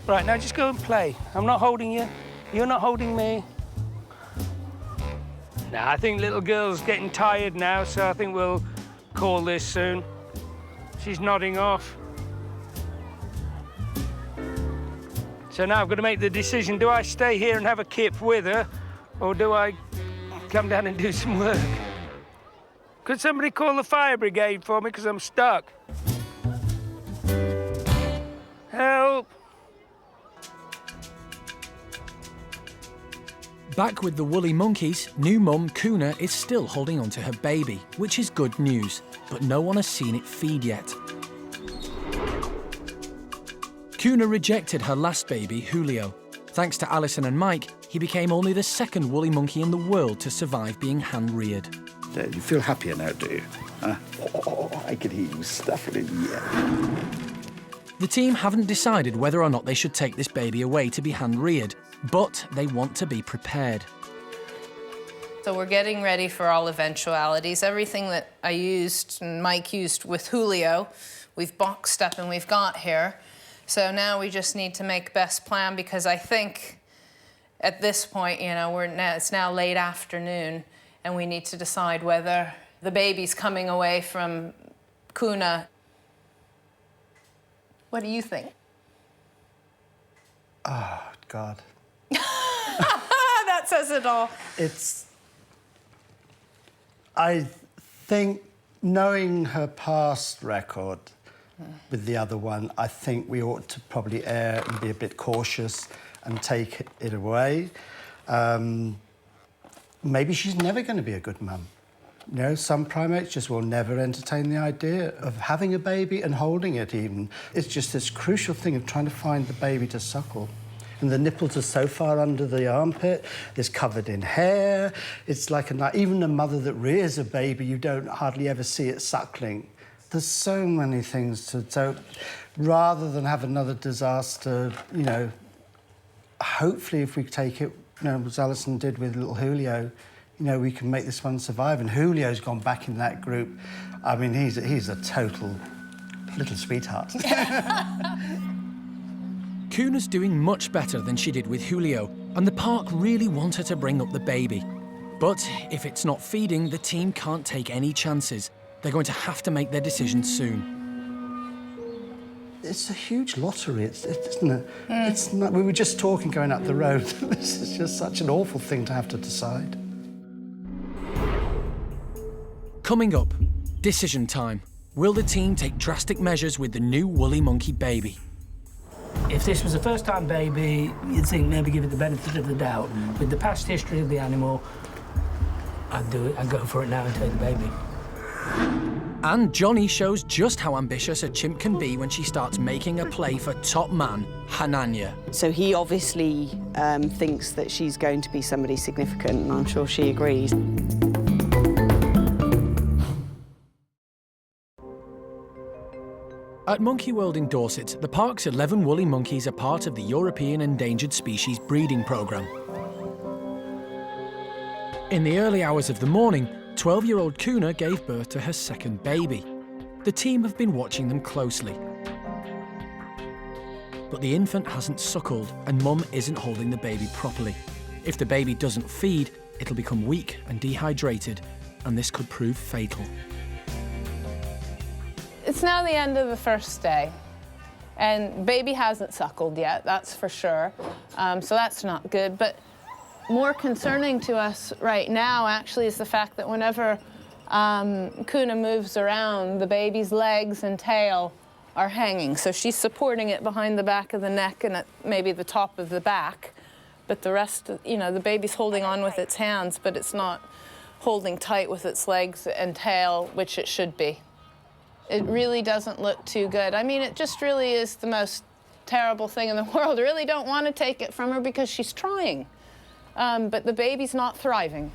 Right, now just go and play. I'm not holding you. You're not holding me. Nah, I think little girl's getting tired now, so I think we'll call this soon. She's nodding off. So now I've got to make the decision, do I stay here and have a kip with her, or do I come down and do some work? Could somebody call the fire brigade for me, because I'm stuck? Help! Back with the woolly monkeys, new mum Kuna is still holding on to her baby, which is good news, but no one has seen it feed yet. Kuna rejected her last baby, Julio. Thanks to Alison and Mike, he became only the second woolly monkey in the world to survive being hand-reared. You feel happier now, do you? I can hear you snuffling in the ear. The team haven't decided whether or not they should take this baby away to be hand-reared, but they want to be prepared. So we're getting ready for all eventualities. Everything that I used and Mike used with Julio, we've boxed up and we've got here. So now we just need to make best plan, because I think at this point, you know, it's now late afternoon and we need to decide whether the baby's coming away from Kuna. What do you think? Oh, God. That says it all. I think, knowing her past record with the other one, I think we ought to probably err and be a bit cautious and take it away. Maybe she's never going to be a good mum. You know, some primates just will never entertain the idea of having a baby and holding it even. It's just this crucial thing of trying to find the baby to suckle. And the nipples are so far under the armpit, it's covered in hair. It's like even a mother that rears a baby, you don't hardly ever see it suckling. There's so many things to... So rather than have another disaster, you know, hopefully if we take it, you know, as Alison did with little Julio, you know, we can make this one survive. And Julio's gone back in that group. I mean, he's a total little sweetheart. Kuna's doing much better than she did with Julio, and the park really want her to bring up the baby. But if it's not feeding, the team can't take any chances. They're going to have to make their decision soon. It's a huge lottery, isn't it? It's not, we were just talking going up the road. This is just such an awful thing to have to decide. Coming up, decision time. Will the team take drastic measures with the new woolly monkey baby? If this was a first-time baby, you'd think maybe give it the benefit of the doubt. With the past history of the animal, I'd do it. I'd go for it now and take the baby. And Johnny shows just how ambitious a chimp can be when she starts making a play for top man, Hananya. So he obviously thinks that she's going to be somebody significant, and I'm sure she agrees. At Monkey World in Dorset, the park's 11 woolly monkeys are part of the European Endangered Species breeding programme. In the early hours of the morning, 12-year-old Kuna gave birth to her second baby. The team have been watching them closely. But the infant hasn't suckled and Mum isn't holding the baby properly. If the baby doesn't feed, it'll become weak and dehydrated, and this could prove fatal. It's now the end of the first day, and baby hasn't suckled yet, that's for sure, so that's not good. But more concerning to us right now actually is the fact that whenever Kuna moves around, the baby's legs and tail are hanging. So she's supporting it behind the back of the neck and at maybe the top of the back, but the rest, you know, the baby's holding on with its hands, but it's not holding tight with its legs and tail, which it should be. It really doesn't look too good. I mean, it just really is the most terrible thing in the world. I really don't want to take it from her because she's trying. But the baby's not thriving.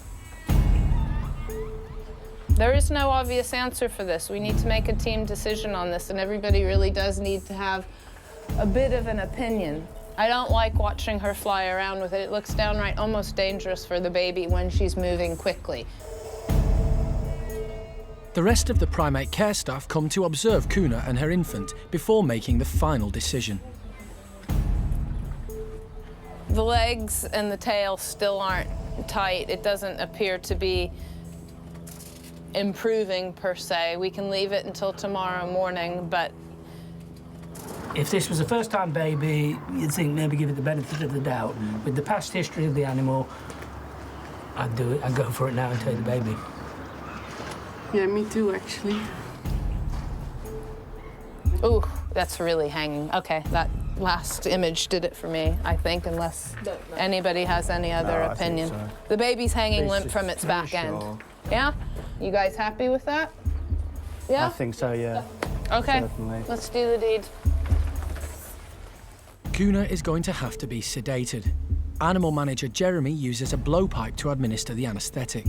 There is no obvious answer for this. We need to make a team decision on this, and everybody really does need to have a bit of an opinion. I don't like watching her fly around with it. It looks downright almost dangerous for the baby when she's moving quickly. The rest of the primate care staff come to observe Kuna and her infant before making the final decision. The legs and the tail still aren't tight. It doesn't appear to be improving per se. We can leave it until tomorrow morning, but If this was a first-time baby, you'd think maybe give it the benefit of the doubt. With the past history of the animal, I'd do it. I'd go for it now and take the baby. Yeah, me too, actually. Ooh, that's really hanging. Okay, that last image did it for me, I think, unless anybody has any other opinion. So. The baby's hanging limp from its back end. Yeah? You guys happy with that? Yeah? I think so, yeah. Okay, Certainly. let's do the deed. Kuna is going to have to be sedated. Animal manager Jeremy uses a blowpipe to administer the anaesthetic.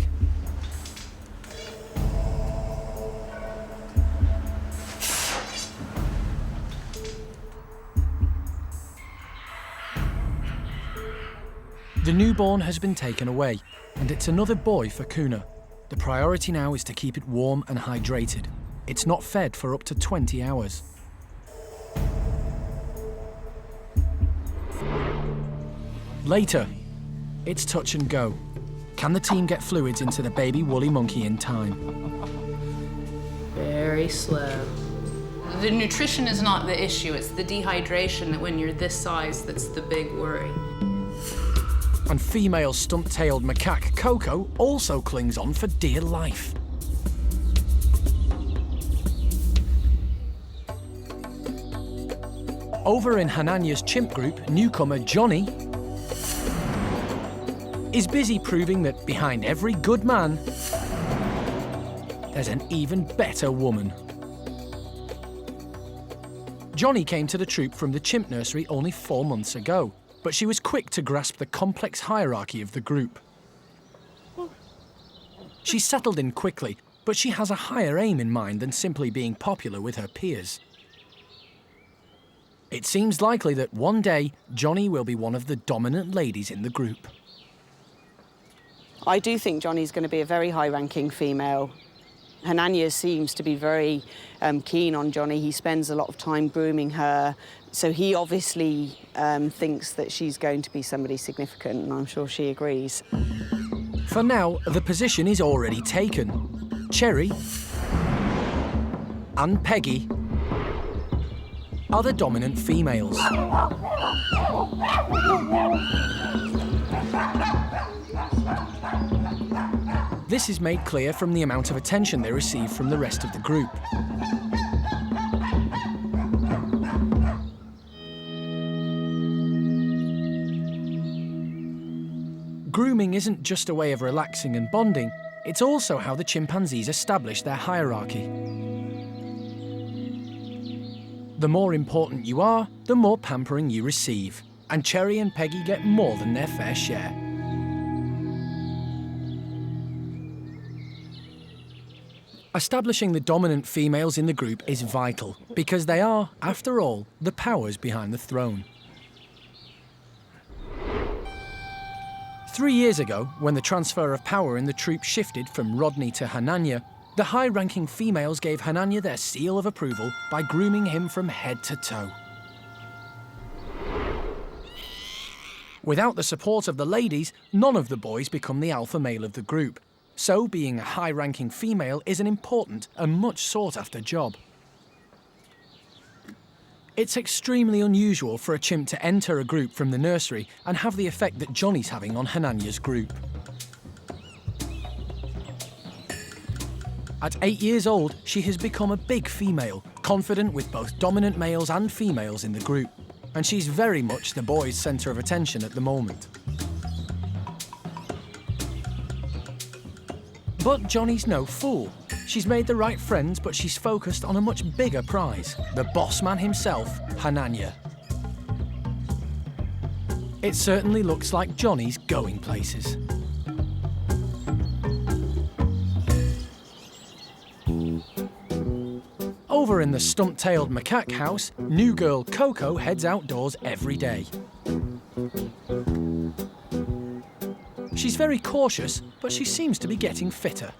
The newborn has been taken away, and it's another boy for Kuna. The priority now is to keep it warm and hydrated. It's not fed for up to 20 hours. Later, it's touch and go. Can the team get fluids into the baby woolly monkey in time? Very slow. The nutrition is not the issue, it's the dehydration that when you're this size that's the big worry. And female stump-tailed macaque Coco also clings on for dear life. Over in Hananya's chimp group, newcomer Johnny is busy proving that behind every good man, there's an even better woman. Johnny came to the troop from the chimp nursery only 4 months ago, but she was quick to grasp the complex hierarchy of the group. She settled in quickly, but she has a higher aim in mind than simply being popular with her peers. It seems likely that one day, Johnny will be one of the dominant ladies in the group. I do think Johnny's going to be a very high-ranking female. Hananya seems to be very keen on Johnny. He spends a lot of time grooming her. So he obviously thinks that she's going to be somebody significant, and I'm sure she agrees. For now, the position is already taken. Cherry and Peggy are the dominant females. This is made clear from the amount of attention they receive from the rest of the group. Grooming isn't just a way of relaxing and bonding, it's also how the chimpanzees establish their hierarchy. The more important you are, the more pampering you receive, and Cherry and Peggy get more than their fair share. Establishing the dominant females in the group is vital, because they are, after all, the powers behind the throne. 3 years ago, when the transfer of power in the troop shifted from Rodney to Hananya, the high-ranking females gave Hananya their seal of approval by grooming him from head to toe. Without the support of the ladies, none of the boys become the alpha male of the group. So being a high-ranking female is an important and much sought-after job. It's extremely unusual for a chimp to enter a group from the nursery and have the effect that Johnny's having on Hananya's group. At 8 years old, she has become a big female, confident with both dominant males and females in the group. And she's very much the boys' centre of attention at the moment. But Johnny's no fool. She's made the right friends, but she's focused on a much bigger prize, the boss man himself, Hananya. It certainly looks like Johnny's going places. Over in the stump-tailed macaque house, new girl Coco heads outdoors every day. She's very cautious, but she seems to be getting fitter.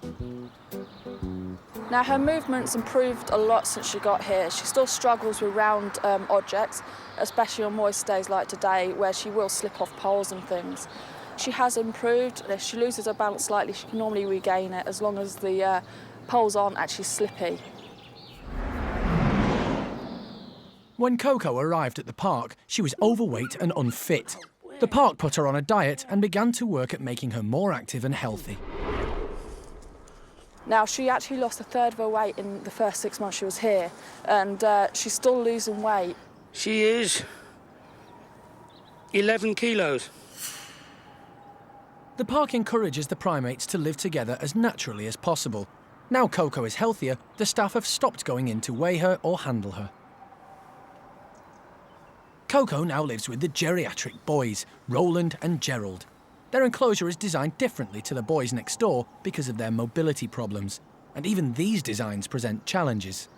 Now, her movement's improved a lot since she got here. She still struggles with round objects, especially on moist days like today, where she will slip off poles and things. She has improved. If she loses her balance slightly, she can normally regain it, as long as the poles aren't actually slippy. When Coco arrived at the park, she was overweight and unfit. The park put her on a diet and began to work at making her more active and healthy. Now, she actually lost a third of her weight in the first 6 months she was here, and she's still losing weight. She is 11 kilos. The park encourages the primates to live together as naturally as possible. Now Coco is healthier, the staff have stopped going in to weigh her or handle her. Coco now lives with the geriatric boys, Roland and Gerald. Their enclosure is designed differently to the boys next door because of their mobility problems, and even these designs present challenges.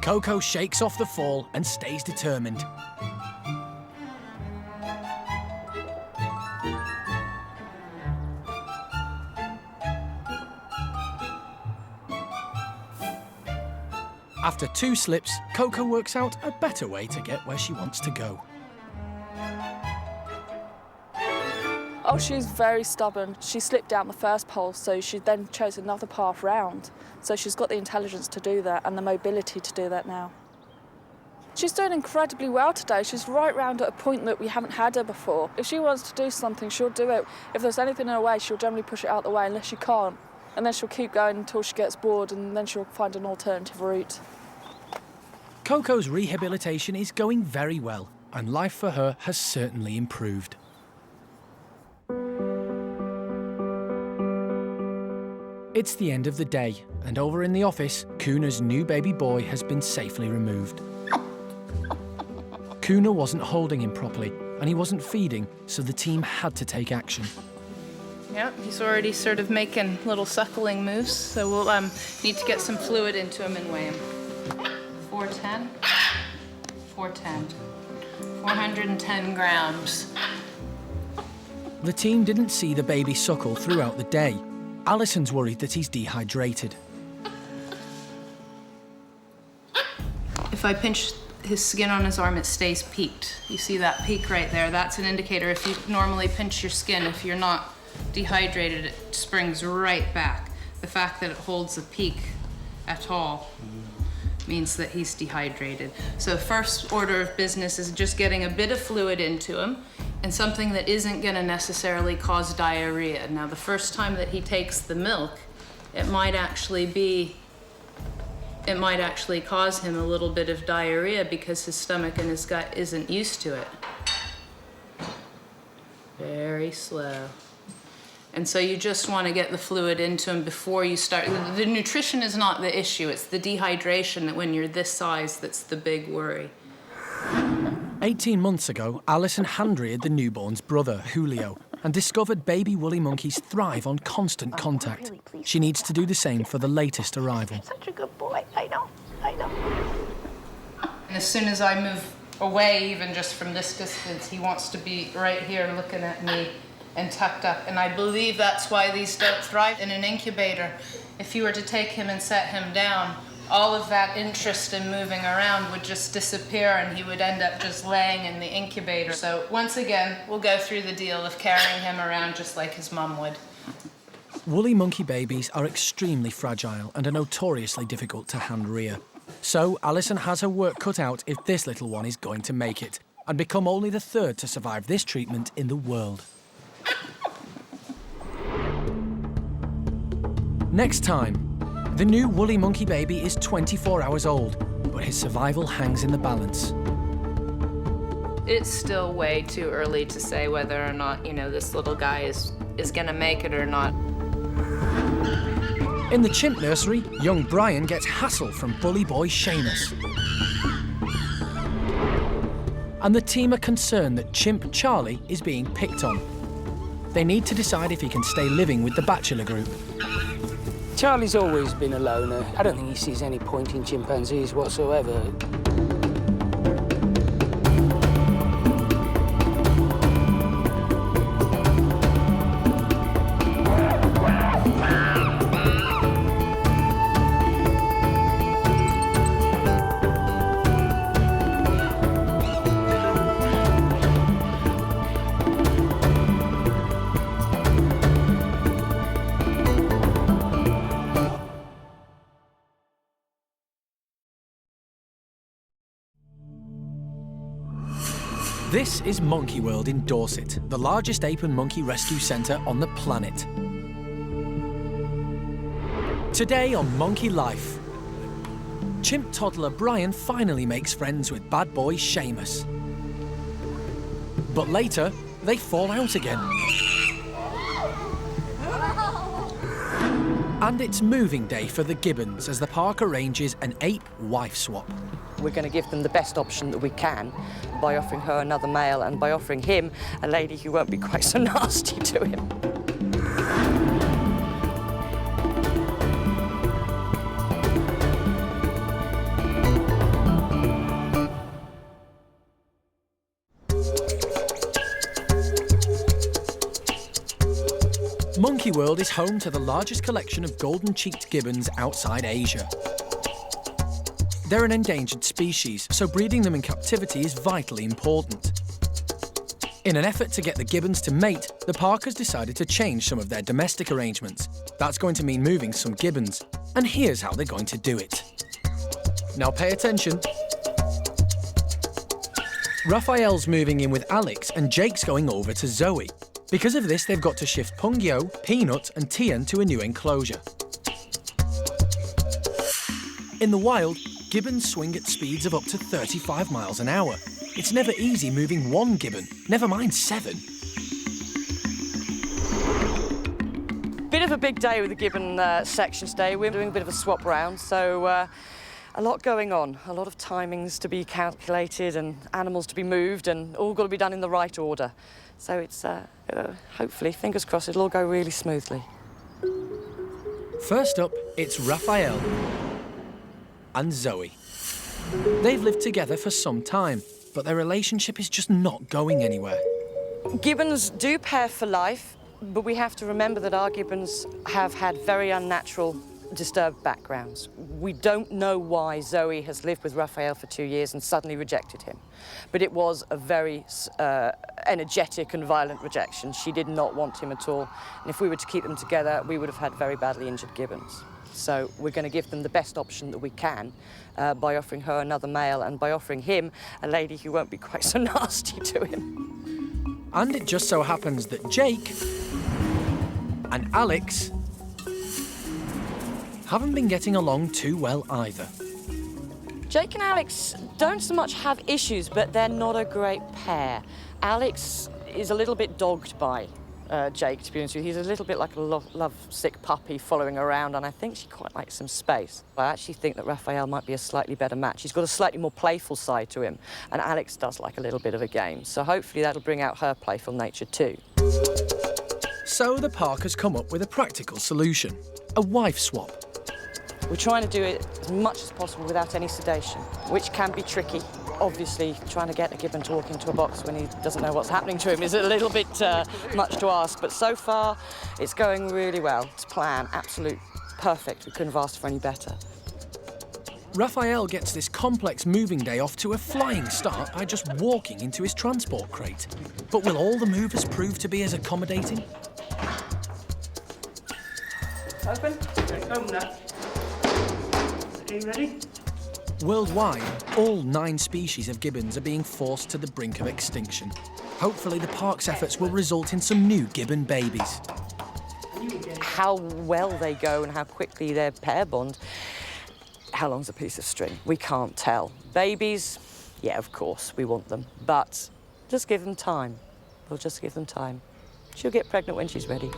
Coco shakes off the fall and stays determined. After 2 slips, Coco works out a better way to get where she wants to go. Oh, she's very stubborn. She slipped down the first pole, so she then chose another path round. So she's got the intelligence to do that and the mobility to do that now. She's doing incredibly well today. She's right round at a point that we haven't had her before. If she wants to do something, she'll do it. If there's anything in her way, she'll generally push it out the way unless she can't. And then she'll keep going until she gets bored, and then she'll find an alternative route. Coco's rehabilitation is going very well, and life for her has certainly improved. It's the end of the day, and over in the office, Kuna's new baby boy has been safely removed. Kuna wasn't holding him properly, and he wasn't feeding, so the team had to take action. Yep, he's already sort of making little suckling moves, so we'll need to get some fluid into him and weigh him. 410, 410, 410 grams. The team didn't see the baby suckle throughout the day. Alison's worried that he's dehydrated. If I pinch his skin on his arm, it stays peaked. You see that peak right there? That's an indicator. If you normally pinch your skin, if you're not dehydrated, it springs right back. The fact that it holds a peak at all means that he's dehydrated. So first order of business is just getting a bit of fluid into him, and something that isn't gonna necessarily cause diarrhea. Now, the first time that he takes the milk, it might actually be it might actually cause him a little bit of diarrhea because his stomach and his gut isn't used to it. Very slow. And so you just want to get the fluid into him before you start. The nutrition is not the issue, it's the dehydration that when you're this size that's the big worry. 18 months ago, Alison hand-reared the newborn's brother, Julio, and discovered baby woolly monkeys thrive on constant contact. She needs to do the same for the latest arrival. Such a good boy. I know. And as soon as I move away, even just from this distance, he wants to be right here looking at me and tucked up. And I believe that's why these don't thrive in an incubator. If you were to take him and set him down, all of that interest in moving around would just disappear and he would end up just laying in the incubator. So once again, we'll go through the deal of carrying him around just like his mum would. Woolly monkey babies are extremely fragile and are notoriously difficult to hand-rear. So Alison has her work cut out if this little one is going to make it and become only the third to survive this treatment in the world. Next time, the new woolly monkey baby is 24 hours old, but his survival hangs in the balance. It's still way too early to say whether or not, this little guy is gonna make it or not. In the chimp nursery, young Brian gets hassle from bully boy Sheamus. And the team are concerned that chimp Charlie is being picked on. They need to decide if he can stay living with the bachelor group. Charlie's always been a loner. I don't think he sees any point in chimpanzees whatsoever. This is Monkey World in Dorset, the largest ape and monkey rescue centre on the planet. Today on Monkey Life, chimp toddler Brian finally makes friends with bad boy Sheamus. But later, they fall out again. And it's moving day for the Gibbons as the park arranges an ape wife swap. We're going to give them the best option that we can by offering her another male and by offering him a lady who won't be quite so nasty to him. Monkey World is home to the largest collection of golden-cheeked gibbons outside Asia. They're an endangered species, so breeding them in captivity is vitally important. In an effort to get the gibbons to mate, the park has decided to change some of their domestic arrangements. That's going to mean moving some gibbons, and here's how they're going to do it. Now pay attention. Raphael's moving in with Alex, and Jake's going over to Zoe. Because of this, they've got to shift Pungyo, Peanut, and Tian to a new enclosure. In the wild, gibbons swing at speeds of up to 35 miles an hour. It's never easy moving one gibbon, never mind 7. Bit of a big day with the gibbon section today. We're doing a bit of a swap round, so a lot going on. A lot of timings to be calculated and animals to be moved, and all got to be done in the right order. So it's, hopefully, fingers crossed, it'll all go really smoothly. First up, it's Raphael and Zoe. They've lived together for some time, but their relationship is just not going anywhere. Gibbons do pair for life, but we have to remember that our gibbons have had very unnatural, disturbed backgrounds. We don't know why Zoe has lived with Raphael for 2 years and suddenly rejected him. But it was a very energetic and violent rejection. She did not want him at all. And if we were to keep them together, we would have had very badly injured gibbons. So we're going to give them the best option that we can by offering her another male and by offering him a lady who won't be quite so nasty to him. And it just so happens that Jake and Alex haven't been getting along too well either. Jake and Alex don't so much have issues, but they're not a great pair. Alex is a little bit dogged by Jake, to be honest with you. He's a little bit like a love-sick puppy following around, and I think she quite likes some space. I actually think that Raphael might be a slightly better match. He's got a slightly more playful side to him, and Alex does like a little bit of a game. So hopefully that'll bring out her playful nature too. So the park has come up with a practical solution, a wife swap. We're trying to do it as much as possible without any sedation, which can be tricky. Obviously, trying to get a gibbon to walk into a box when he doesn't know what's happening to him is a little bit much to ask, but so far it's going really well. It's plan, absolute perfect. We couldn't have asked for any better. Raphael gets this complex moving day off to a flying start by just walking into his transport crate. But will all the movers prove to be as accommodating? Open. Open now. Are you ready? Worldwide, all 9 species of gibbons are being forced to the brink of extinction. Hopefully the park's efforts will result in some new gibbon babies. How well they go and how quickly their pair bond, how long's a piece of string? We can't tell. Babies, yeah, of course, we want them, but just give them time. We'll just give them time. She'll get pregnant when she's ready.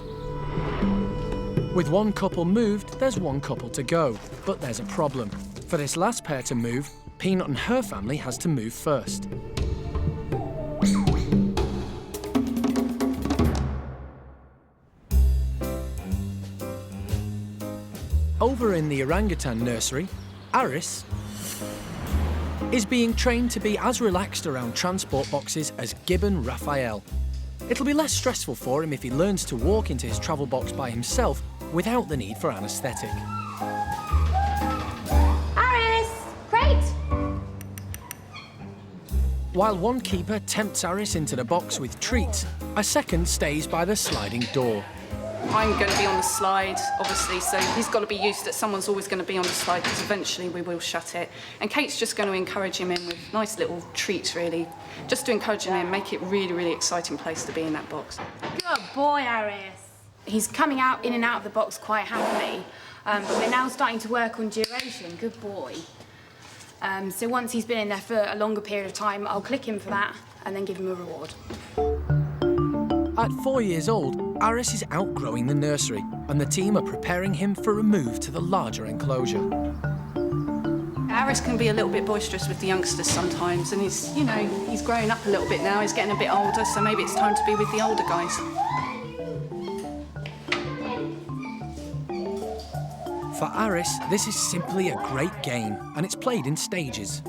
With one couple moved, there's one couple to go. But there's a problem. For this last pair to move, Peanut and her family has to move first. Over in the Orangutan nursery, Aris is being trained to be as relaxed around transport boxes as Gibbon Raphael. It'll be less stressful for him if he learns to walk into his travel box by himself without the need for anaesthetic. Aris! Crate! While one keeper tempts Aris into the box with treats, a second stays by the sliding door. I'm going to be on the slide, obviously, so he's got to be used that someone's always going to be on the slide because eventually we will shut it. And Kate's just going to encourage him in with nice little treats, really, just to encourage him in, make it a really, really exciting place to be in that box. Good boy, Aris. He's coming out in and out of the box quite happily, but we're now starting to work on duration. Good boy. So once he's been in there for a longer period of time, I'll click him for that and then give him a reward. At 4 years old, Aris is outgrowing the nursery, and the team are preparing him for a move to the larger enclosure. Aris can be a little bit boisterous with the youngsters sometimes, and he's, you know, he's growing up a little bit now, he's getting a bit older, so maybe it's time to be with the older guys. For Aris, this is simply a great game, and it's played in stages.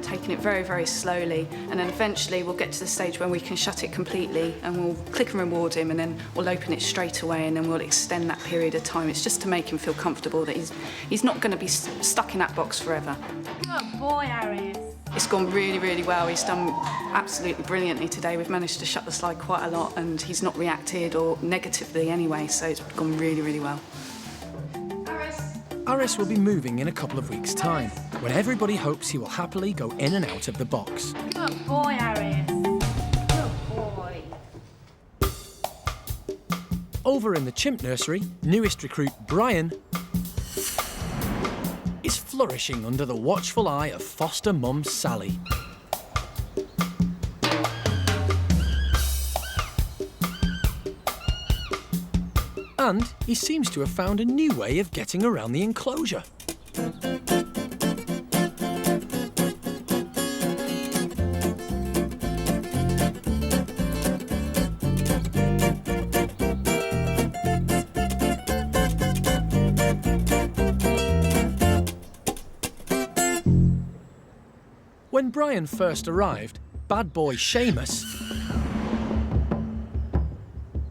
Taking it very, very slowly, and then eventually we'll get to the stage where we can shut it completely, and we'll click and reward him, and then we'll open it straight away, and then we'll extend that period of time. It's just to make him feel comfortable that he's not going to be stuck in that box forever. Good boy, Aris. It's gone really, really well. He's done absolutely brilliantly today. We've managed to shut the slide quite a lot, and he's not reacted or negatively anyway, so it's gone really, really well. Aris will be moving in a couple of weeks' time, when everybody hopes he will happily go in and out of the box. Good boy, Aris. Good boy. Over in the chimp nursery, newest recruit Brian is flourishing under the watchful eye of foster mum Sally. And he seems to have found a new way of getting around the enclosure. When Brian first arrived, bad boy Sheamus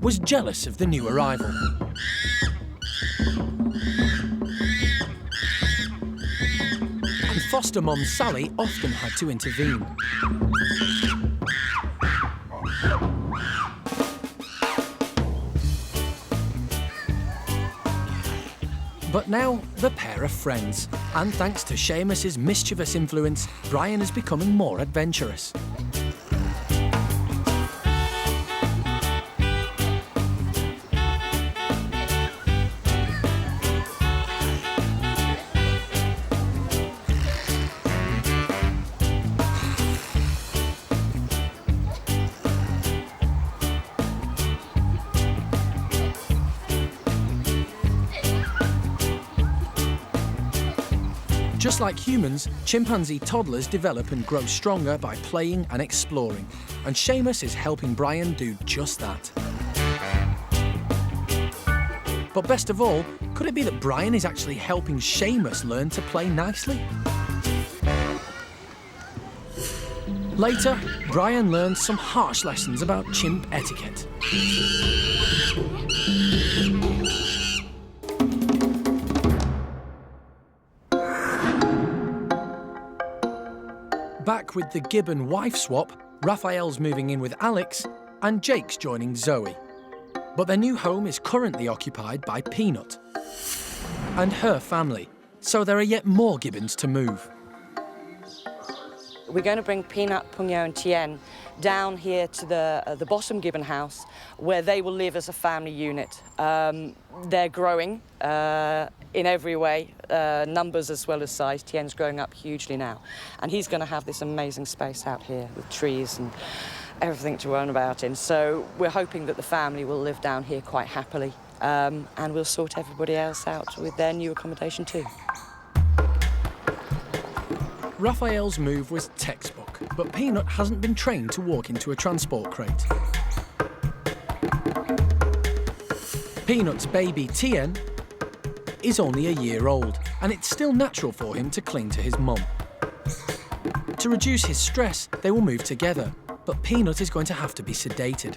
was jealous of the new arrival. And foster mum Sally often had to intervene. But now the pair are friends, and thanks to Sheamus's mischievous influence, Brian is becoming more adventurous. Just like humans, chimpanzee toddlers develop and grow stronger by playing and exploring, and Sheamus is helping Brian do just that. But best of all, could it be that Brian is actually helping Sheamus learn to play nicely? Later, Brian learns some harsh lessons about chimp etiquette. Back with the Gibbon wife swap, Raphael's moving in with Alex and Jake's joining Zoe. But their new home is currently occupied by Peanut and her family, so there are yet more Gibbons to move. We're going to bring Peanut, Pungyo and Tien down here to the bottom Gibbon house, where they will live as a family unit. They're growing in every way, numbers as well as size. Tien's growing up hugely now, and he's going to have this amazing space out here with trees and everything to run about in. So we're hoping that the family will live down here quite happily, and we'll sort everybody else out with their new accommodation too. Raphael's move was textbook, but Peanut hasn't been trained to walk into a transport crate. Peanut's baby Tien is only a year old, and it's still natural for him to cling to his mum. To reduce his stress, they will move together, but Peanut is going to have to be sedated.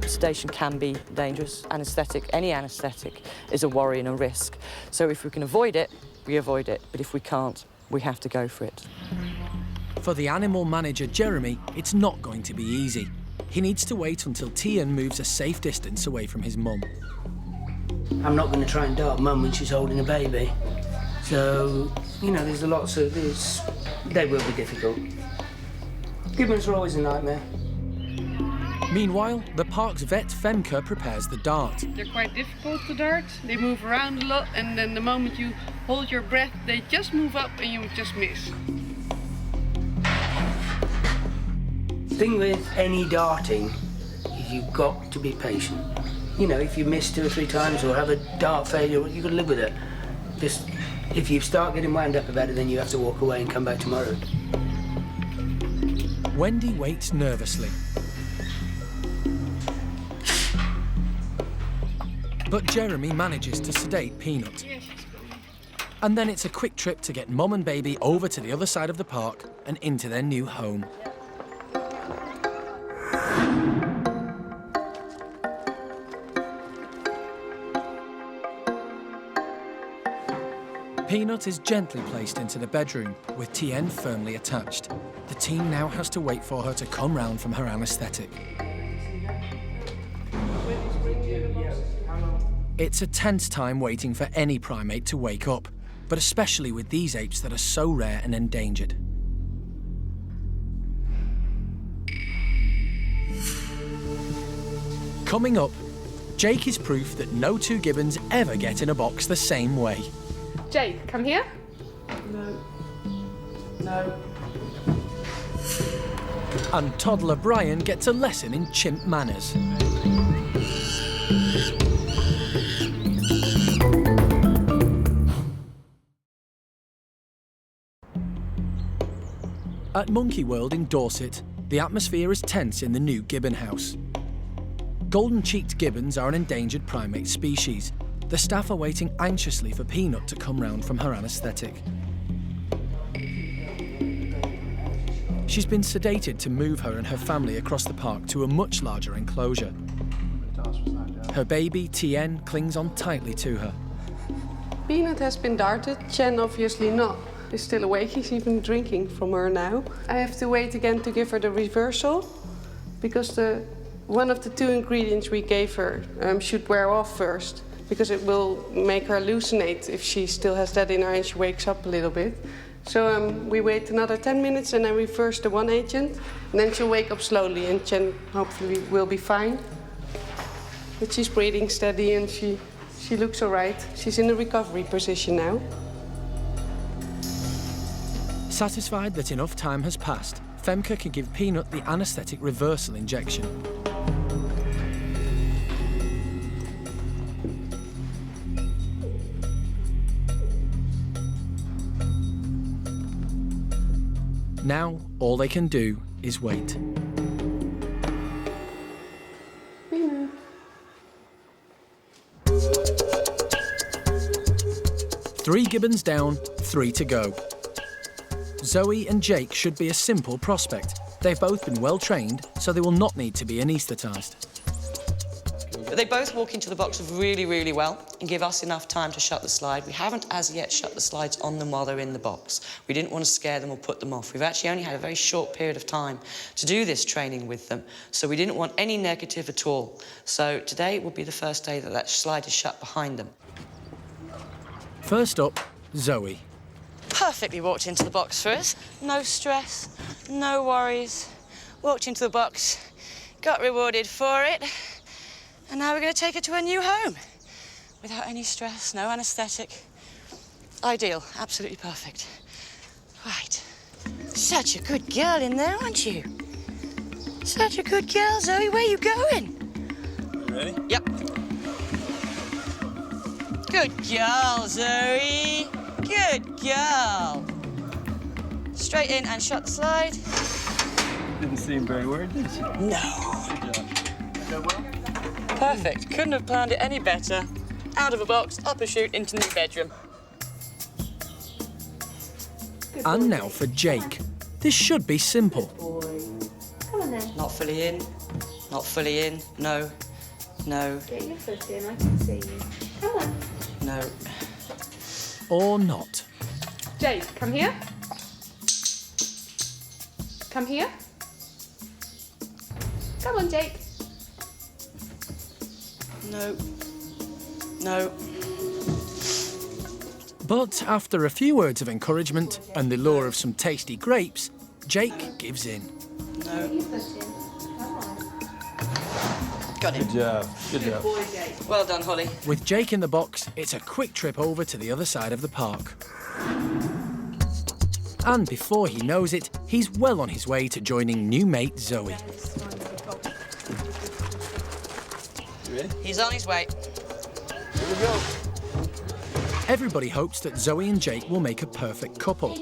Sedation can be dangerous. Any anaesthetic is a worry and a risk. So if we can avoid it, we avoid it. But if we can't, we have to go for it. For the animal manager, Jeremy, it's not going to be easy. He needs to wait until Tien moves a safe distance away from his mum. I'm not going to try and dart mum when she's holding a baby. So, you know, there's lots of this. They will be difficult. Gibbons are always a nightmare. Meanwhile, the park's vet Femke prepares the dart. They're quite difficult to dart. They move around a lot, and then the moment you hold your breath, they just move up and you just miss. The thing with any darting is you've got to be patient. You know, if you miss 2 or 3 times or have a dart failure, you've got to live with it. Just, if you start getting wound up about it, then you have to walk away and come back tomorrow. Wendy waits nervously. But Jeremy manages to sedate Peanut. And then it's a quick trip to get mum and baby over to the other side of the park and into their new home. Peanut is gently placed into the bedroom, with Tien firmly attached. The team now has to wait for her to come round from her anaesthetic. It's a tense time waiting for any primate to wake up, but especially with these apes that are so rare and endangered. Coming up, Jake is proof that no 2 Gibbons ever get in a box the same way. Jake, come here. No. And toddler Brian gets a lesson in chimp manners. At Monkey World in Dorset, the atmosphere is tense in the new Gibbon house. Golden-cheeked gibbons are an endangered primate species. The staff are waiting anxiously for Peanut to come round from her anaesthetic. She's been sedated to move her and her family across the park to a much larger enclosure. Her baby, Tien, clings on tightly to her. Peanut has been darted, Chen obviously not. He's still awake, he's even drinking from her now. I have to wait again to give her the reversal, because one of the 2 ingredients we gave her should wear off first, because it will make her hallucinate if she still has that in her and she wakes up a little bit. So we wait another 10 minutes and then reverse the 1 agent, and then she'll wake up slowly and Chen hopefully will be fine. But she's breathing steady and she looks all right. She's in a recovery position now. Satisfied that enough time has passed, Femke can give Peanut the anaesthetic reversal injection. Now, all they can do is wait. Three Gibbons down, 3 to go. Zoe and Jake should be a simple prospect. They've both been well trained, so they will not need to be anaesthetised. But they both walk into the box really, really well and give us enough time to shut the slide. We haven't as yet shut the slides on them while they're in the box. We didn't want to scare them or put them off. We've actually only had a very short period of time to do this training with them, so we didn't want any negative at all. So today will be the first day that that slide is shut behind them. First up, Zoe. Perfectly walked into the box for us. No stress, no worries. Walked into the box, got rewarded for it, and now we're going to take her to a new home. Without any stress, no anaesthetic. Ideal, absolutely perfect. Right. Such a good girl in there, aren't you? Such a good girl, Zoe. Where are you going? You ready? Yep. Good girl, Zoe. Good girl. Straight in and shut the slide. Didn't seem very worried, did you? No. Good job. Perfect. Couldn't have planned it any better. Out of a box, up a chute, into the bedroom. And now for Jake. This should be simple. Come on then. Not fully in. Not fully in. No. No. Get your foot in, I can see you. Come on. No. Or not. Jake, come here. Come here. Come on, Jake. No. No. But after a few words of encouragement and the lure of some tasty grapes, Jake gives in. No. Get your foot in. Come on. Got it. Good job. Good job. Boy, Jake. Well done, Holly. With Jake in the box, it's a quick trip over to the other side of the park. And before he knows it, he's well on his way to joining new mate Zoe. You ready? He's on his way. Here we go. Everybody hopes that Zoe and Jake will make a perfect couple.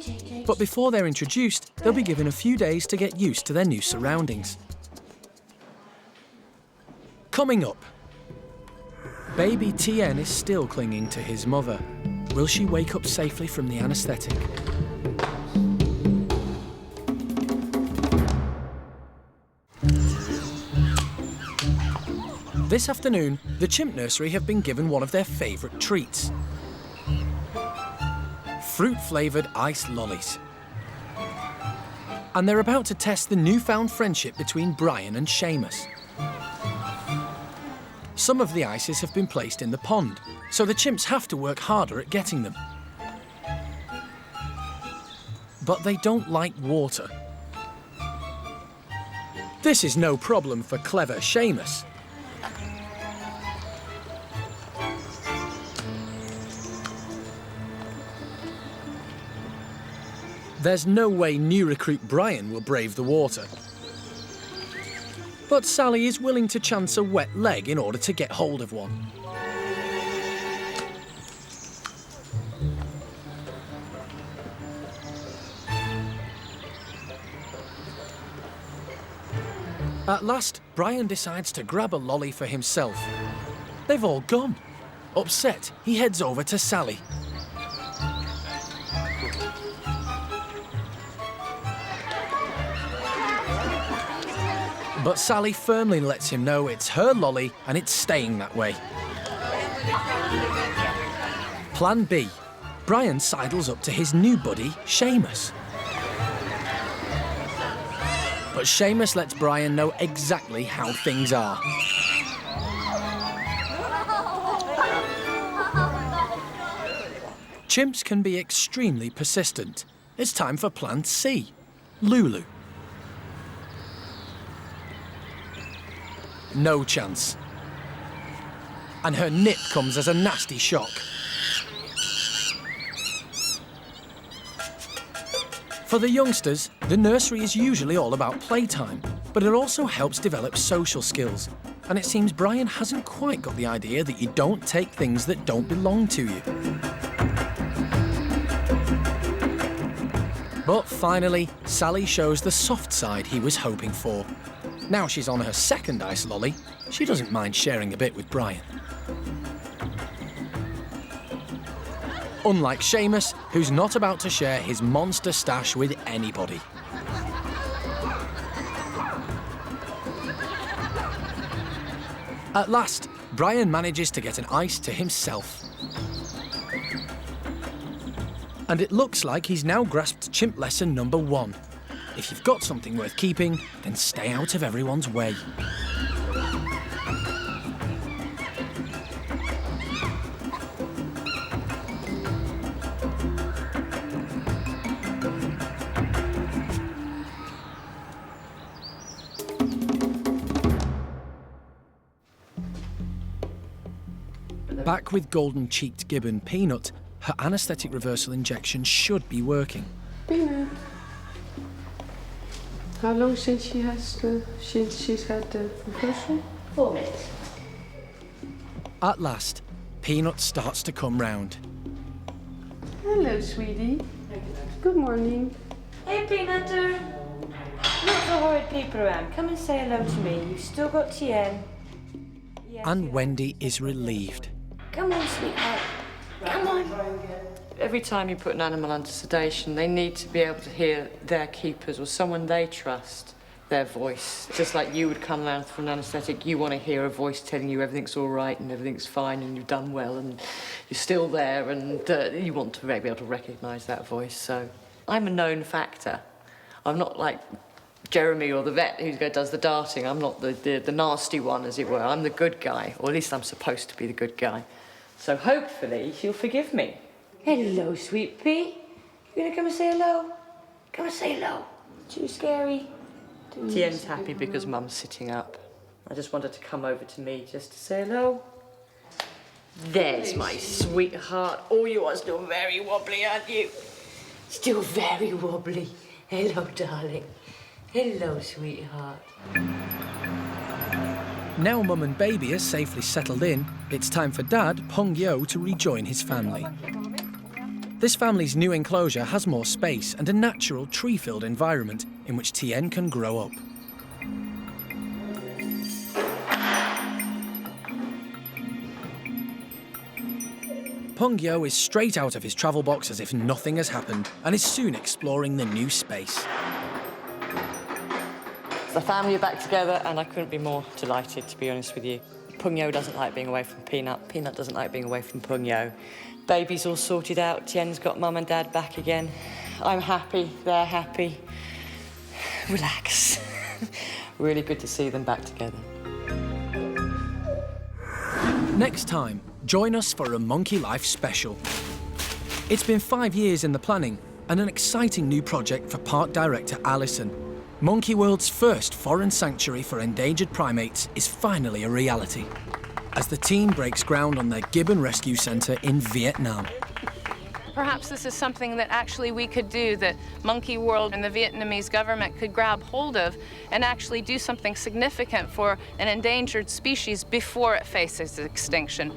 But before they're introduced, they'll be given a few days to get used to their new surroundings. Coming up, baby TN is still clinging to his mother. Will she wake up safely from the anaesthetic? This afternoon, the Chimp Nursery have been given one of their favourite treats. Fruit-flavoured ice lollies. And they're about to test the newfound friendship between Brian and Sheamus. Some of the ices have been placed in the pond, so the chimps have to work harder at getting them. But they don't like water. This is no problem for clever Sheamus. There's no way new recruit Brian will brave the water. But Sally is willing to chance a wet leg in order to get hold of one. At last, Brian decides to grab a lolly for himself. They've all gone. Upset, he heads over to Sally. But Sally firmly lets him know it's her lolly and it's staying that way. Plan B. Brian sidles up to his new buddy, Sheamus. But Sheamus lets Brian know exactly how things are. Chimps can be extremely persistent. It's time for Plan C. Lulu. No chance. And her nip comes as a nasty shock. For the youngsters, the nursery is usually all about playtime, but it also helps develop social skills. And it seems Brian hasn't quite got the idea that you don't take things that don't belong to you. But finally, Sally shows the soft side he was hoping for. Now she's on her second ice lolly, she doesn't mind sharing a bit with Brian. Unlike Sheamus, who's not about to share his monster stash with anybody. At last, Brian manages to get an ice to himself. And it looks like he's now grasped chimp lesson number 1. If you've got something worth keeping, then stay out of everyone's way. Back with golden-cheeked Gibbon Peanut, her anaesthetic reversal injection should be working. Peanut. How long since she's had the reversal? 4 minutes. At last, Peanut starts to come round. Hello, sweetie. Good morning. Hey, Peanutter. Not so horrid people around. Come and say hello to me. You've still got Tien. And Wendy is relieved. Come on, sweetheart. Come on. Every time you put an animal under sedation, they need to be able to hear their keepers or someone they trust, their voice. Just like you would come around for an anaesthetic, you want to hear a voice telling you everything's all right and everything's fine and you've done well and you're still there, and you want to be able to recognise that voice. So I'm a known factor. I'm not like Jeremy or the vet who does the darting. I'm not the nasty one, as it were. I'm the good guy, or at least I'm supposed to be the good guy. So hopefully she'll forgive me. Hello, sweet pea. You gonna come and say hello? Come and say hello. Too scary. Tien's happy because Mum's sitting up. I just wanted to come over to me just to say hello. There's my sweetheart. Oh, you are still very wobbly, aren't you? Still very wobbly. Hello, darling. Hello, sweetheart. Now Mum and Baby are safely settled in, it's time for Dad, Peng Yo, to rejoin his family. This family's new enclosure has more space and a natural tree-filled environment in which Tien can grow up. Peng Yo is straight out of his travel box as if nothing has happened and is soon exploring the new space. The family are back together and I couldn't be more delighted, to be honest with you. Peng Yo doesn't like being away from Peanut. Peanut doesn't like being away from Peng Yo. Baby's all sorted out. Tien's got Mum and Dad back again. I'm happy. They're happy. Relax. Really good to see them back together. Next time, join us for a Monkey Life special. It's been 5 years in the planning and an exciting new project for park director Alison. Monkey World's first foreign sanctuary for endangered primates is finally a reality, as the team breaks ground on their Gibbon Rescue Centre in Vietnam. Perhaps this is something that actually we could do, that Monkey World and the Vietnamese government could grab hold of and actually do something significant for an endangered species before it faces extinction.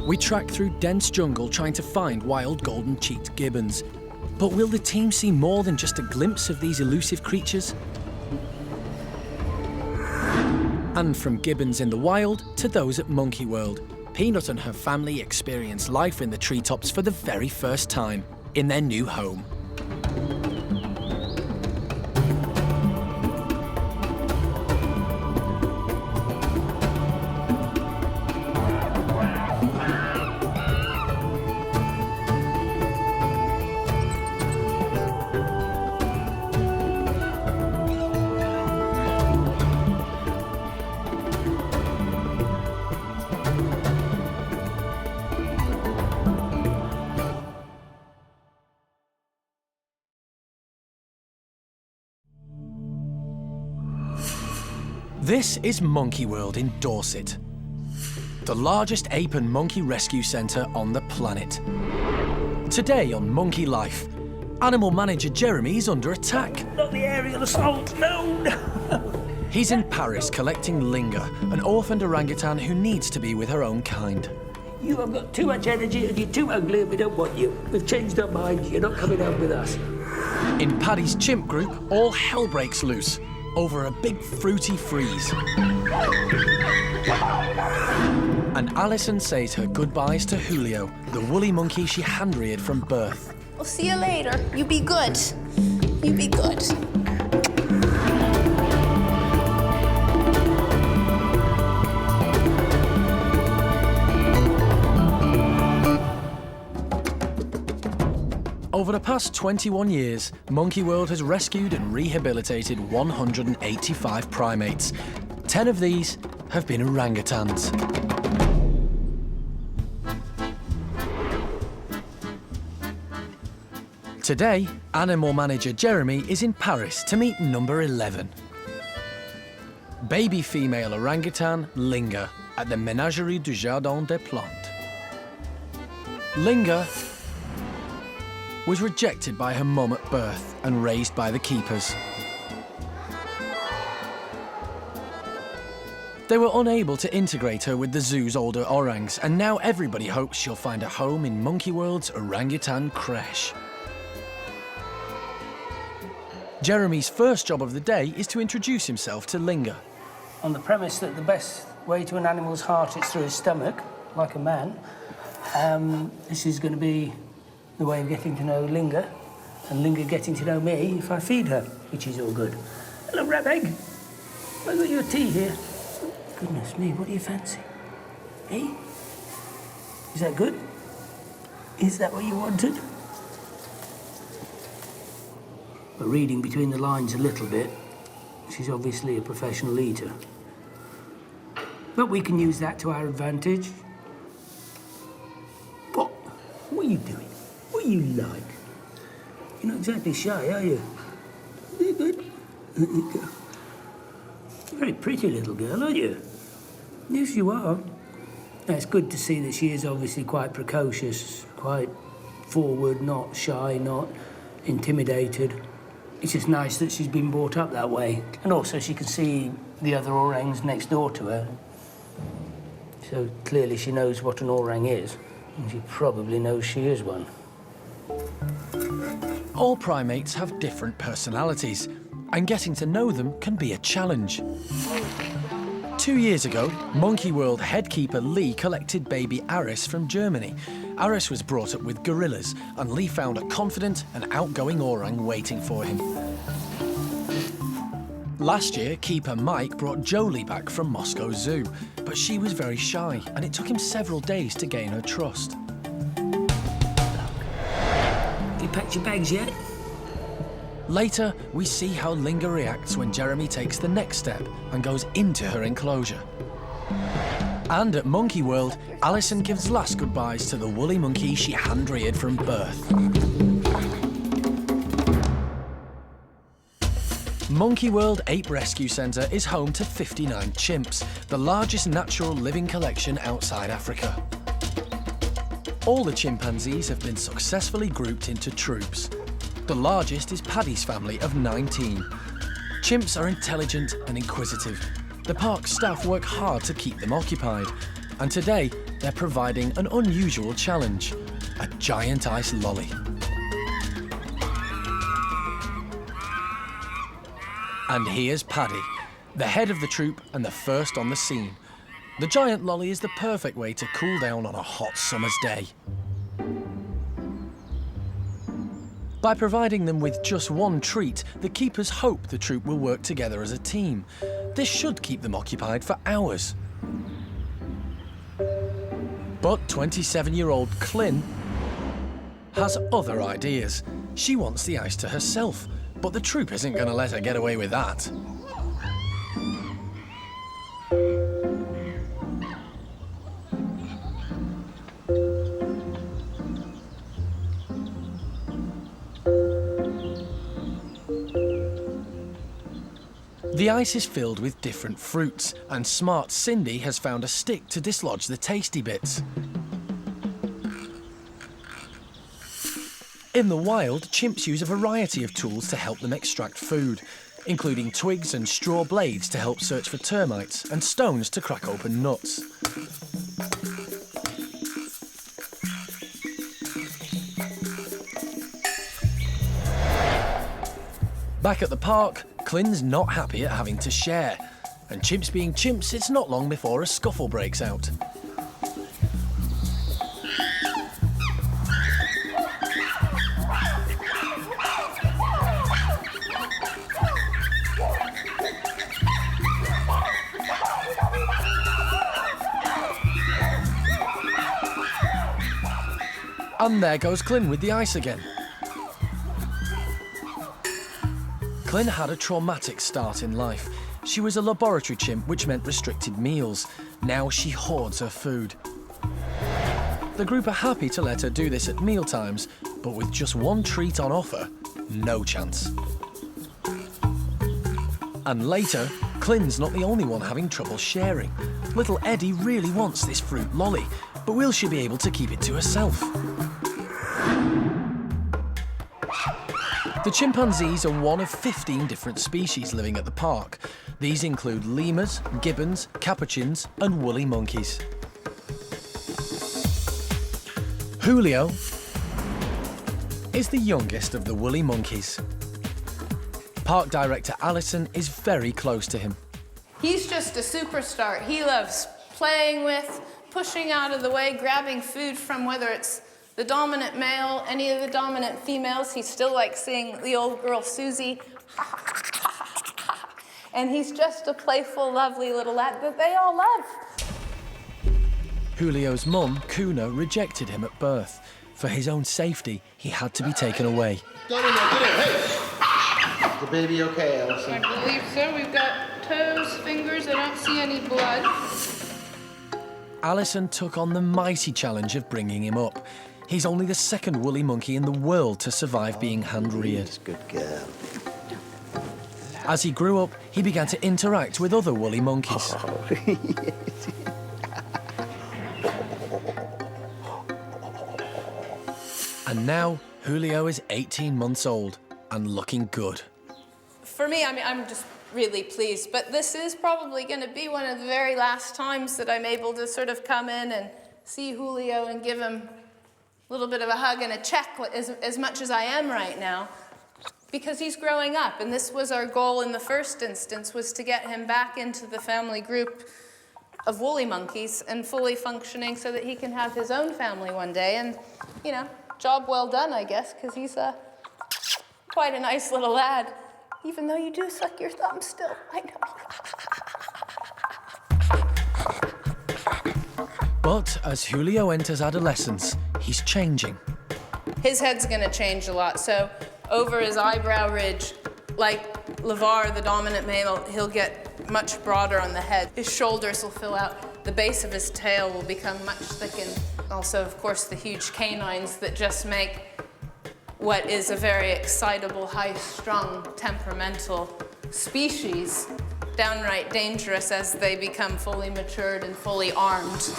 We track through dense jungle trying to find wild golden-cheeked gibbons. But will the team see more than just a glimpse of these elusive creatures? And from gibbons in the wild to those at Monkey World, Peanut and her family experience life in the treetops for the very first time in their new home. This is Monkey World in Dorset, the largest ape and monkey rescue centre on the planet. Today on Monkey Life, animal manager Jeremy is under attack. Not the aerial assault, no! He's in Paris collecting Linga, an orphaned orangutan who needs to be with her own kind. You have got too much energy and you're too ugly and we don't want you. We've changed our minds, you're not coming out with us. In Paddy's chimp group, all hell breaks loose over a big fruity freeze. And Alison says her goodbyes to Julio, the woolly monkey she hand-reared from birth. I'll see you later. You be good. You be good. Over the past 21 years, Monkey World has rescued and rehabilitated 185 primates. 10 of these have been orangutans. Today, animal manager Jeremy is in Paris to meet number 11. Baby female orangutan Linga at the Menagerie du Jardin des Plantes. Linger was rejected by her mum at birth and raised by the keepers. They were unable to integrate her with the zoo's older orangs, and now everybody hopes she'll find a home in Monkey World's orangutan creche. Jeremy's first job of the day is to introduce himself to Linger. On the premise that the best way to an animal's heart is through his stomach, like a man, this is going to be the way of getting to know Linger, and Linger getting to know me if I feed her, which is all good. Hello, Raphael. I've got your tea here. Goodness me, what do you fancy? Eh? Is that good? Is that what you wanted? But reading between the lines a little bit, she's obviously a professional eater. But we can use that to our advantage. What? What are you doing? What are you like? You're not exactly shy, are you? You're good. Very pretty little girl, aren't you? Yes, you are. Now, it's good to see that she is obviously quite precocious, quite forward, not shy, not intimidated. It's just nice that she's been brought up that way. And also she can see the other orangs next door to her. So clearly she knows what an orang is, and she probably knows she is one. All primates have different personalities, and getting to know them can be a challenge. 2 years ago, Monkey World headkeeper Lee collected baby Aris from Germany. Aris was brought up with gorillas, and Lee found a confident and outgoing orang waiting for him. Last year, keeper Mike brought Jolie back from Moscow Zoo, but she was very shy, and it took him several days to gain her trust. Have you packed your bags yet? Later, we see how Linger reacts when Jeremy takes the next step and goes into her enclosure. And at Monkey World, Alison gives last goodbyes to the woolly monkey she hand-reared from birth. Monkey World Ape Rescue Centre is home to 59 chimps, the largest natural living collection outside Africa. All the chimpanzees have been successfully grouped into troops. The largest is Paddy's family of 19. Chimps are intelligent and inquisitive. The park staff work hard to keep them occupied, and today they're providing an unusual challenge, a giant ice lolly. And here's Paddy, the head of the troop and the first on the scene. The giant lolly is the perfect way to cool down on a hot summer's day. By providing them with just one treat, the keepers hope the troop will work together as a team. This should keep them occupied for hours. But 27-year-old Clin has other ideas. She wants the ice to herself, but the troop isn't going to let her get away with that. The ice is filled with different fruits, and smart Cindy has found a stick to dislodge the tasty bits. In the wild, chimps use a variety of tools to help them extract food, including twigs and straw blades to help search for termites and stones to crack open nuts. Back at the park, Clin's not happy at having to share. And chimps being chimps, it's not long before a scuffle breaks out. And there goes Clin with the ice again. Clin had a traumatic start in life. She was a laboratory chimp, which meant restricted meals. Now she hoards her food. The group are happy to let her do this at mealtimes, but with just one treat on offer, no chance. And later, Clin's not the only one having trouble sharing. Little Eddie really wants this fruit lolly, but will she be able to keep it to herself? The chimpanzees are one of 15 different species living at the park. These include lemurs, gibbons, capuchins, and woolly monkeys. Julio is the youngest of the woolly monkeys. Park director Alison is very close to him. He's just a superstar. He loves playing with, pushing out of the way, grabbing food from whether it's the dominant male, any of the dominant females. He still likes seeing the old girl Susie. And he's just a playful, lovely little lad that they all love. Julio's mum, Kuna, rejected him at birth. For his own safety, he had to be taken away. Get in there, hey! Is the baby okay, Alison? I believe so. We've got toes, fingers. I don't see any blood. Alison took on the mighty challenge of bringing him up. He's only the second woolly monkey in the world to survive being hand-reared. Good girl. As he grew up, he began to interact with other woolly monkeys. And now, Julio is 18 months old and looking good. For me, I'm just really pleased, but this is probably going to be one of the very last times that I'm able to sort of come in and see Julio and give him a little bit of a hug and a check as much as I am right now, because he's growing up, and this was our goal in the first instance, was to get him back into the family group of woolly monkeys and fully functioning so that he can have his own family one day. And, you know, job well done, I guess, because he's quite a nice little lad, even though you do suck your thumb still, I know. But as Julio enters adolescence, he's changing. His head's gonna change a lot, so over his eyebrow ridge, like LeVar, the dominant male, he'll get much broader on the head. His shoulders will fill out. The base of his tail will become much thickened. Also, of course, the huge canines that just make what is a very excitable, high-strung, temperamental species downright dangerous as they become fully matured and fully armed.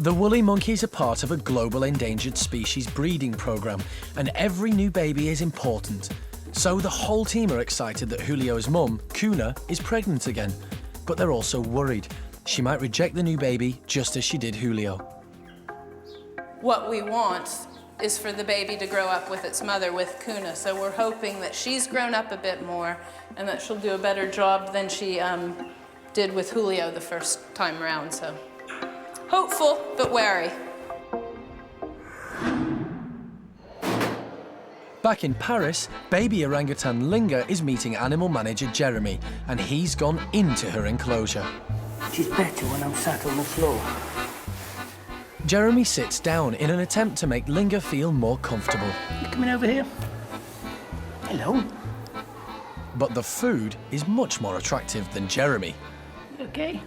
The woolly monkeys are part of a global endangered species breeding program, and every new baby is important. So the whole team are excited that Julio's mum, Kuna, is pregnant again. But they're also worried. She might reject the new baby just as she did Julio. What we want is for the baby to grow up with its mother, with Kuna. So we're hoping that she's grown up a bit more and that she'll do a better job than she did with Julio the first time around. So hopeful, but wary. Back in Paris, baby orangutan Linger is meeting animal manager Jeremy, and he's gone into her enclosure. She's better when I'm sat on the floor. Jeremy sits down in an attempt to make Linger feel more comfortable. You coming over here? Hello. But the food is much more attractive than Jeremy. Okay.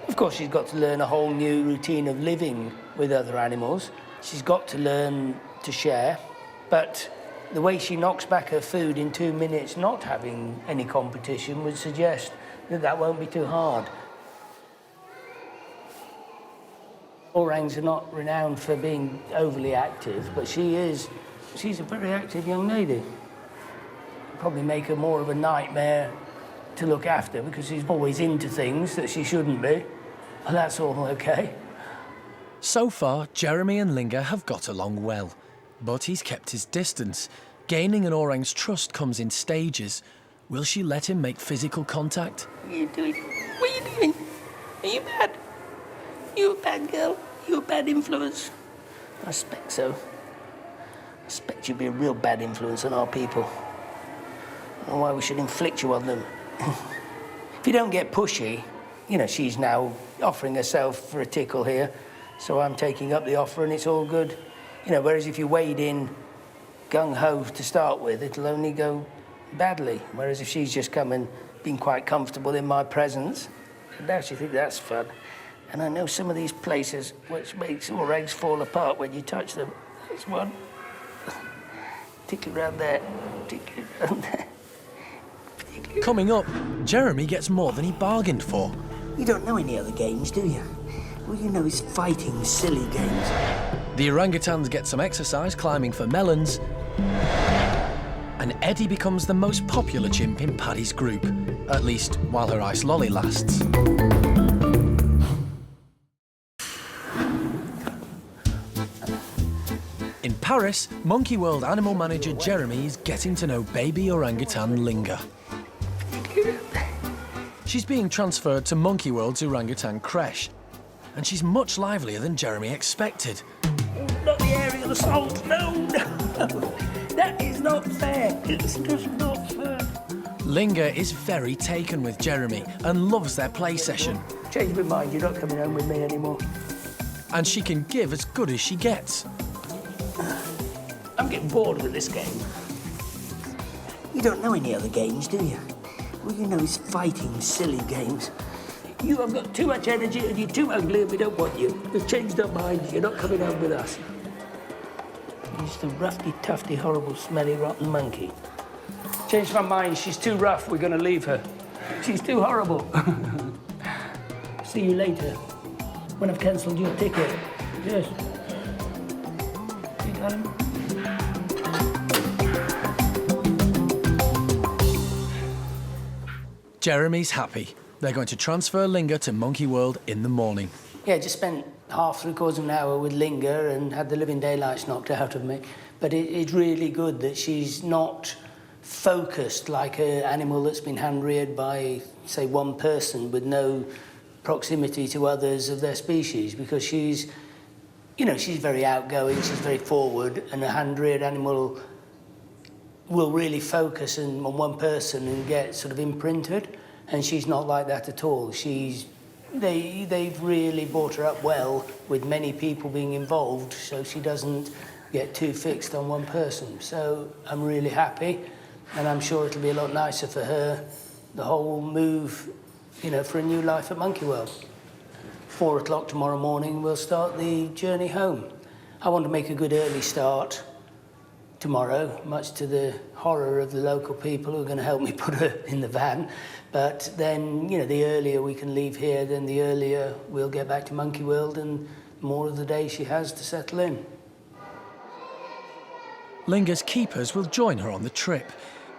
Of course, she's got to learn a whole new routine of living with other animals. She's got to learn to share. But the way she knocks back her food in 2 minutes, not having any competition, would suggest that that won't be too hard. Orangs are not renowned for being overly active, but she's a very active young lady. Probably make her more of a nightmare to look after because she's always into things that she shouldn't be. But that's all okay. So far, Jeremy and Linger have got along well, but he's kept his distance. Gaining an orang's trust comes in stages. Will she let him make physical contact? What are you doing? What are you doing? Are you bad? You a bad girl? You a bad influence? I suspect so. I suspect you'd be a real bad influence on our people. I don't know why we should inflict you on them. If you don't get pushy, you know, she's now offering herself for a tickle here, so I'm taking up the offer and it's all good. You know, whereas if you wade in gung-ho to start with, it'll only go badly. Whereas if she's just come and been quite comfortable in my presence, now she thinks that's fun. And I know some of these places which makes all eggs fall apart when you touch them. There's one. Particularly around there. Particularly around there. Coming up, Jeremy gets more than he bargained for. You don't know any other games, do you? All you know is fighting silly games. The orangutans get some exercise climbing for melons, and Eddie becomes the most popular chimp in Paddy's group, at least while her ice lolly lasts. In Paris, Monkey World animal manager Jeremy is getting to know baby orangutan Linga. She's being transferred to Monkey World's orangutan creche, and she's much livelier than Jeremy expected. Not the aerial assault, no, no. That is not fair. It's just not fair. Linger is very taken with Jeremy and loves their play session. Change my mind, you're not coming home with me anymore. And she can give as good as she gets. I'm getting bored with this game. You don't know any other games, do you? All you know is fighting silly games. You have got too much energy and you're too ugly and we don't want you. We've changed our minds, you're not coming home with us. You're just a roughy, tufty, horrible, smelly, rotten monkey. Changed my mind. She's too rough. We're going to leave her. She's too horrible. See you later, when I've cancelled your ticket. Yes. You got him? Jeremy's happy. They're going to transfer Linger to Monkey World in the morning. Yeah, just spent half, three-quarters of an hour with Linger and had the living daylights knocked out of me. But it's really good that she's not focused like an animal that's been hand-reared by, say, one person with no proximity to others of their species, because she's, you know, she's very outgoing, she's very forward, and a hand-reared animal will really focus on one person and get sort of imprinted, and she's not like that at all. They've really brought her up well with many people being involved, so she doesn't get too fixed on one person. So I'm really happy, and I'm sure it'll be a lot nicer for her, the whole move, you know, for a new life at Monkey World. 4 o'clock tomorrow morning, we'll start the journey home. I want to make a good early start tomorrow, much to the horror of the local people who are going to help me put her in the van. But then, you know, the earlier we can leave here, then the earlier we'll get back to Monkey World and more of the day she has to settle in. Linger's keepers will join her on the trip.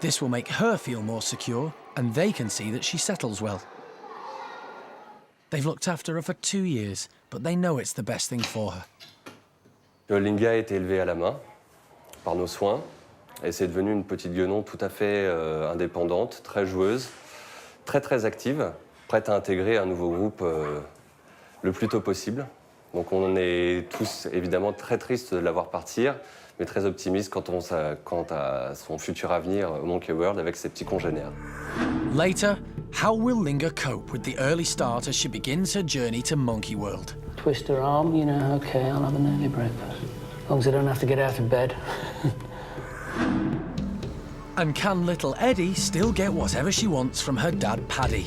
This will make her feel more secure, and they can see that she settles well. They've looked after her for 2 years, but they know it's the best thing for her. Linga a été élevée à la main par nos soins, et c'est devenu une petite guenon tout à fait indépendante, très joueuse, très active, prête à intégrer un nouveau groupe le plus tôt possible. Donc on est tous évidemment très tristes de la voir partir, mais très optimistes quant à son futur avenir au Monkey World avec ses petits congénères. Later, how will Linga cope with the early start as she begins her journey to Monkey World? Twist her arm, you know, okay, I'll have an early breakfast. As long as I don't have to get out of bed. And can little Eddie still get whatever she wants from her dad, Paddy?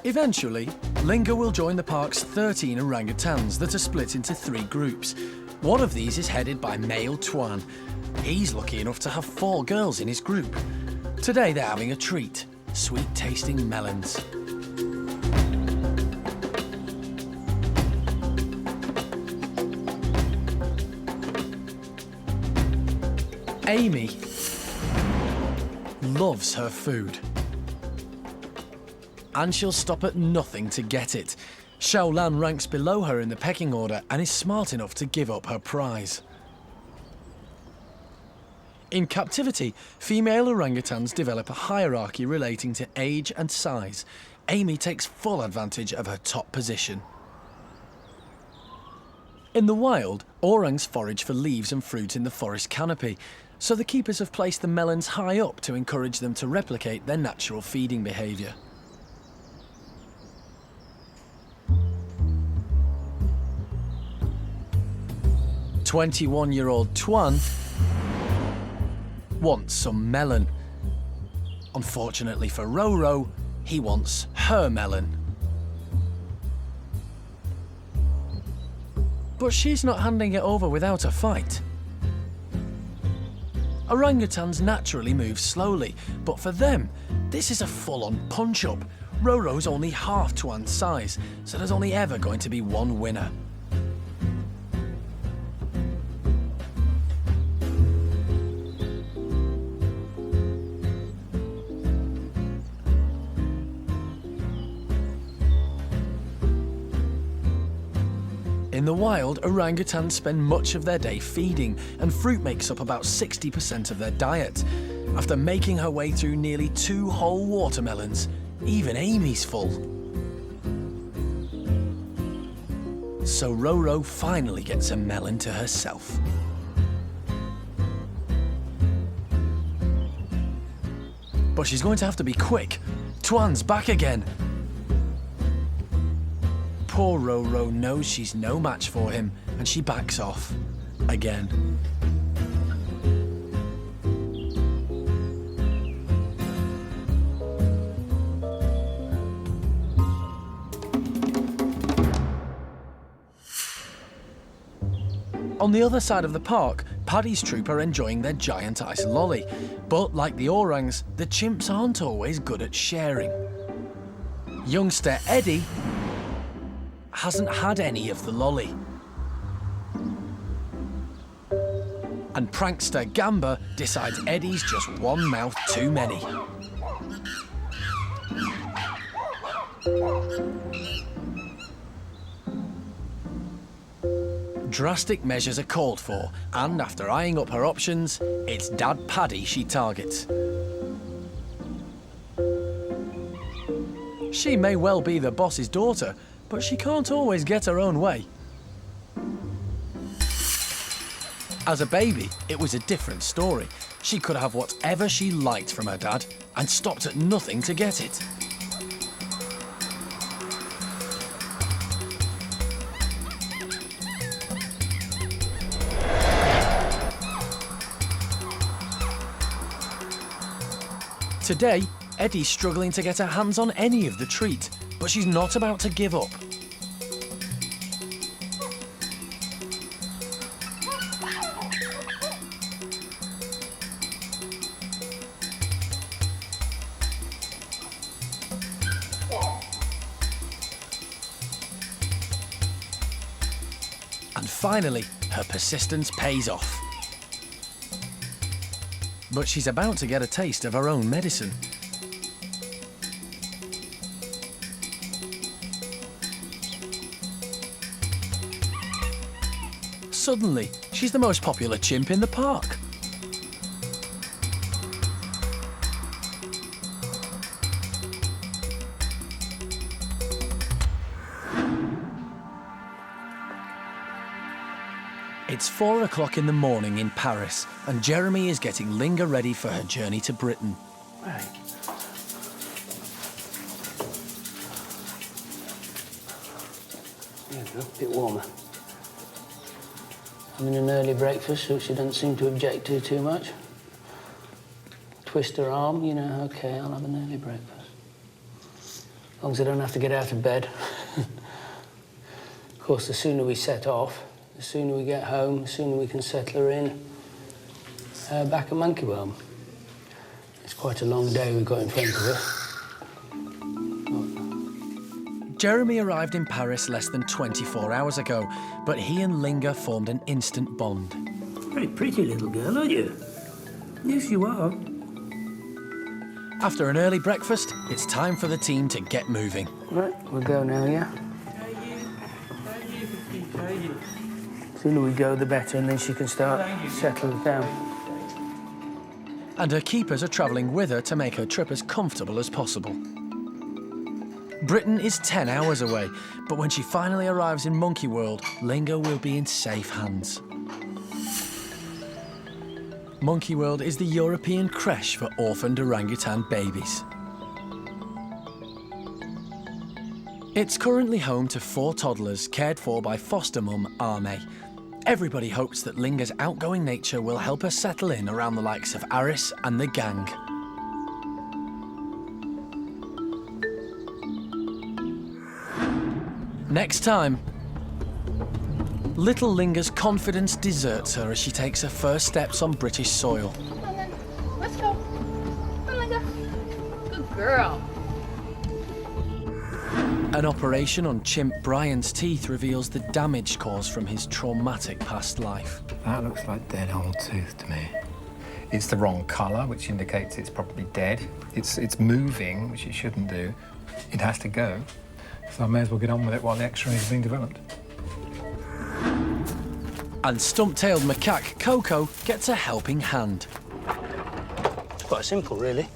Eventually, Linga will join the park's 13 orangutans that are split into 3 groups. One of these is headed by male Tuan. He's lucky enough to have 4 girls in his group. Today they're having a treat, sweet-tasting melons. Amy loves her food. and she'll stop at nothing to get it. Xiaolan ranks below her in the pecking order and is smart enough to give up her prize. In captivity, female orangutans develop a hierarchy relating to age and size. Amy takes full advantage of her top position. In the wild, orangs forage for leaves and fruit in the forest canopy, so the keepers have placed the melons high up to encourage them to replicate their natural feeding behaviour. "21-year-old Tuan wants some melon. Unfortunately for Roro, he wants her melon. But she's not handing it over without a fight. Orangutans naturally move slowly, but for them, this is a full-on punch-up. Roro's only half Tuan's size, so there's only ever going to be one winner. In the wild, orangutans spend much of their day feeding, and fruit makes up about 60% of their diet. After making her way through nearly 2 whole watermelons, even Amy's full. So Roro finally gets a melon to herself. But she's going to have to be quick. Tuan's back again. Poor Roro knows she's no match for him, and she backs off. Again. On the other side of the park, Paddy's troop are enjoying their giant ice lolly. But like the orangs, the chimps aren't always good at sharing. Youngster Eddie hasn't had any of the lolly. And prankster Gamba decides Eddie's just one mouth too many. Drastic measures are called for, and after eyeing up her options, it's Dad Paddy she targets. She may well be the boss's daughter, but she can't always get her own way. As a baby, it was a different story. She could have whatever she liked from her dad and stopped at nothing to get it. Today, Eddie's struggling to get her hands on any of the treat, but she's not about to give up. And finally, her persistence pays off. But she's about to get a taste of her own medicine. Suddenly, she's the most popular chimp in the park. It's 4 o'clock in the morning in Paris, and Jeremy is getting Linga ready for her journey to Britain. Right. There we go, a bit warmer. Having an early breakfast, so she doesn't seem to object to too much. Twist her arm, you know, okay, I'll have an early breakfast. As long as I don't have to get out of bed. Of course, the sooner we set off, the sooner we get home, the sooner we can settle her in back at Monkey Worm. It's quite a long day we've got in front of us. Jeremy arrived in Paris less than 24 hours ago, but he and Linga formed an instant bond. Very pretty little girl, aren't you? Yes, you are. After an early breakfast, it's time for the team to get moving. Right, we'll go now, yeah? The sooner we go, the better, and then she can start settling down. And her keepers are travelling with her to make her trip as comfortable as possible. Britain is 10 hours away, but when she finally arrives in Monkey World, Linga will be in safe hands. Monkey World is the European creche for orphaned orangutan babies. It's currently home to 4 toddlers cared for by foster mum Arme. Everybody hopes that Linga's outgoing nature will help her settle in around the likes of Aris and the gang. Next time, little Linga's confidence deserts her as she takes her first steps on British soil. Come on then. Let's go. Come on, Linga. Good girl. An operation on Chimp Brian's teeth reveals the damage caused from his traumatic past life. That looks like dead old tooth to me. It's the wrong colour, which indicates it's probably dead. It's moving, which it shouldn't do. It has to go. So I may as well get on with it while the X-ray is being developed. And stump-tailed macaque Coco gets a helping hand. It's quite simple, really.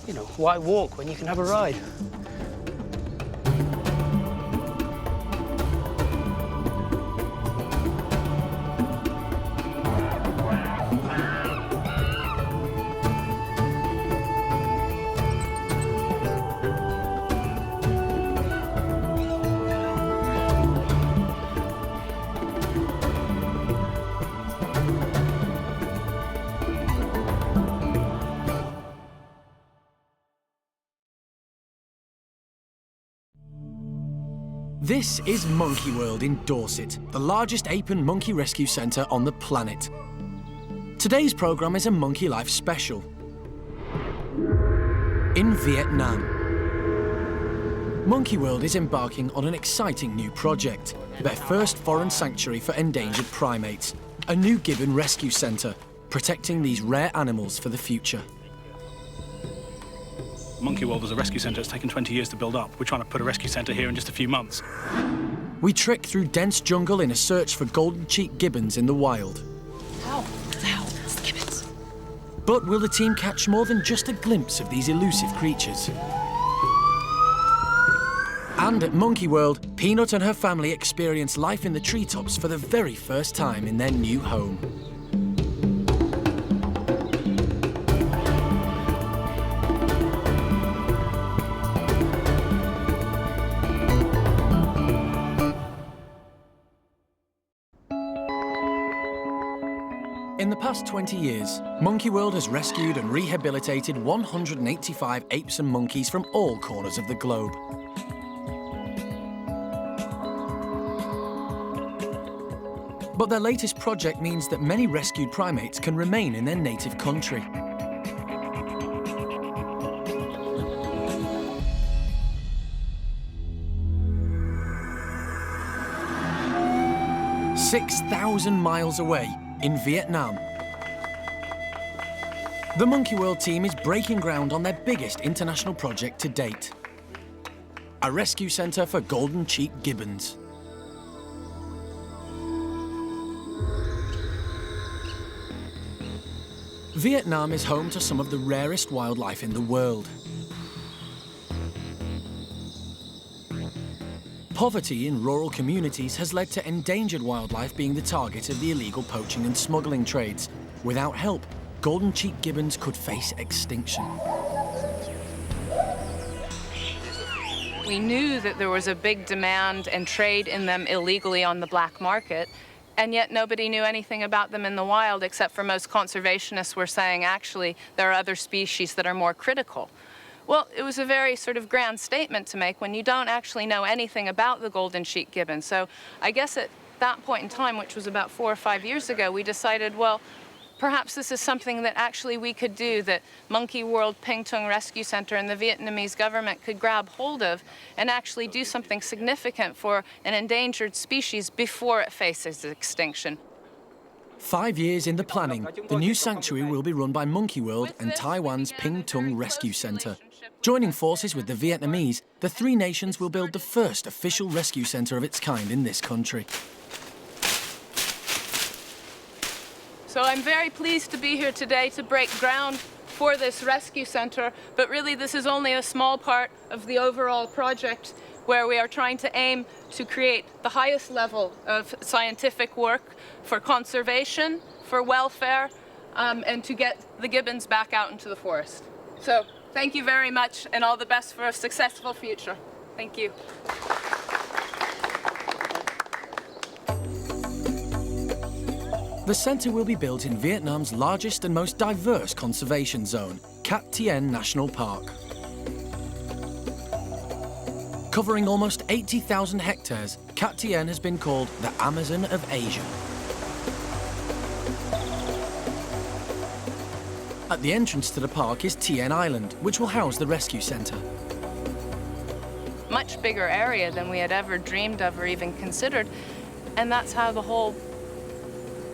You know, why walk when you can have a ride? This is Monkey World in Dorset, the largest ape and monkey rescue centre on the planet. Today's programme is a Monkey Life special. In Vietnam, Monkey World is embarking on an exciting new project, their first foreign sanctuary for endangered primates, a new Gibbon rescue centre, protecting these rare animals for the future. Monkey World as a rescue centre has taken 20 years to build up. We're trying to put a rescue centre here in just a few months. We trek through dense jungle in a search for golden-cheeked gibbons in the wild. Ow, it's the gibbons. But will the team catch more than just a glimpse of these elusive creatures? And at Monkey World, Peanut and her family experience life in the treetops for the very first time in their new home. In the past 20 years, Monkey World has rescued and rehabilitated 185 apes and monkeys from all corners of the globe. But their latest project means that many rescued primates can remain in their native country. "6,000 miles away, in Vietnam, the Monkey World team is breaking ground on their biggest international project to date. A rescue centre for golden-cheeked gibbons. Vietnam is home to some of the rarest wildlife in the world. Poverty in rural communities has led to endangered wildlife being the target of the illegal poaching and smuggling trades. Without help, golden-cheeked gibbons could face extinction. We knew that there was a big demand and trade in them illegally on the black market, and yet nobody knew anything about them in the wild, except for most conservationists were saying, actually, there are other species that are more critical. Well, it was a very sort of grand statement to make when you don't actually know anything about the golden-cheeked gibbon. So I guess at that point in time, which was about 4 or 5 years ago, we decided, well, perhaps this is something that actually we could do, that Monkey World Ping Tung Rescue Center and the Vietnamese government could grab hold of and actually do something significant for an endangered species before it faces extinction. 5 years in the planning, the new sanctuary will be run by Monkey World and Taiwan's Ping Tung Rescue Centre. Joining forces with the Vietnamese, the three nations will build the first official rescue centre of its kind in this country. So I'm very pleased to be here today to break ground for this rescue centre, but really this is only a small part of the overall project where we are trying to aim to create the highest level of scientific work for conservation, for welfare, and to get the gibbons back out into the forest. So thank you very much and all the best for a successful future. Thank you. The centre will be built in Vietnam's largest and most diverse conservation zone, Cat Tien National Park. Covering almost 80,000 hectares, Cat Tien has been called the Amazon of Asia. At the entrance to the park is Tien Island, which will house the rescue centre. Much bigger area than we had ever dreamed of or even considered, and that's how the whole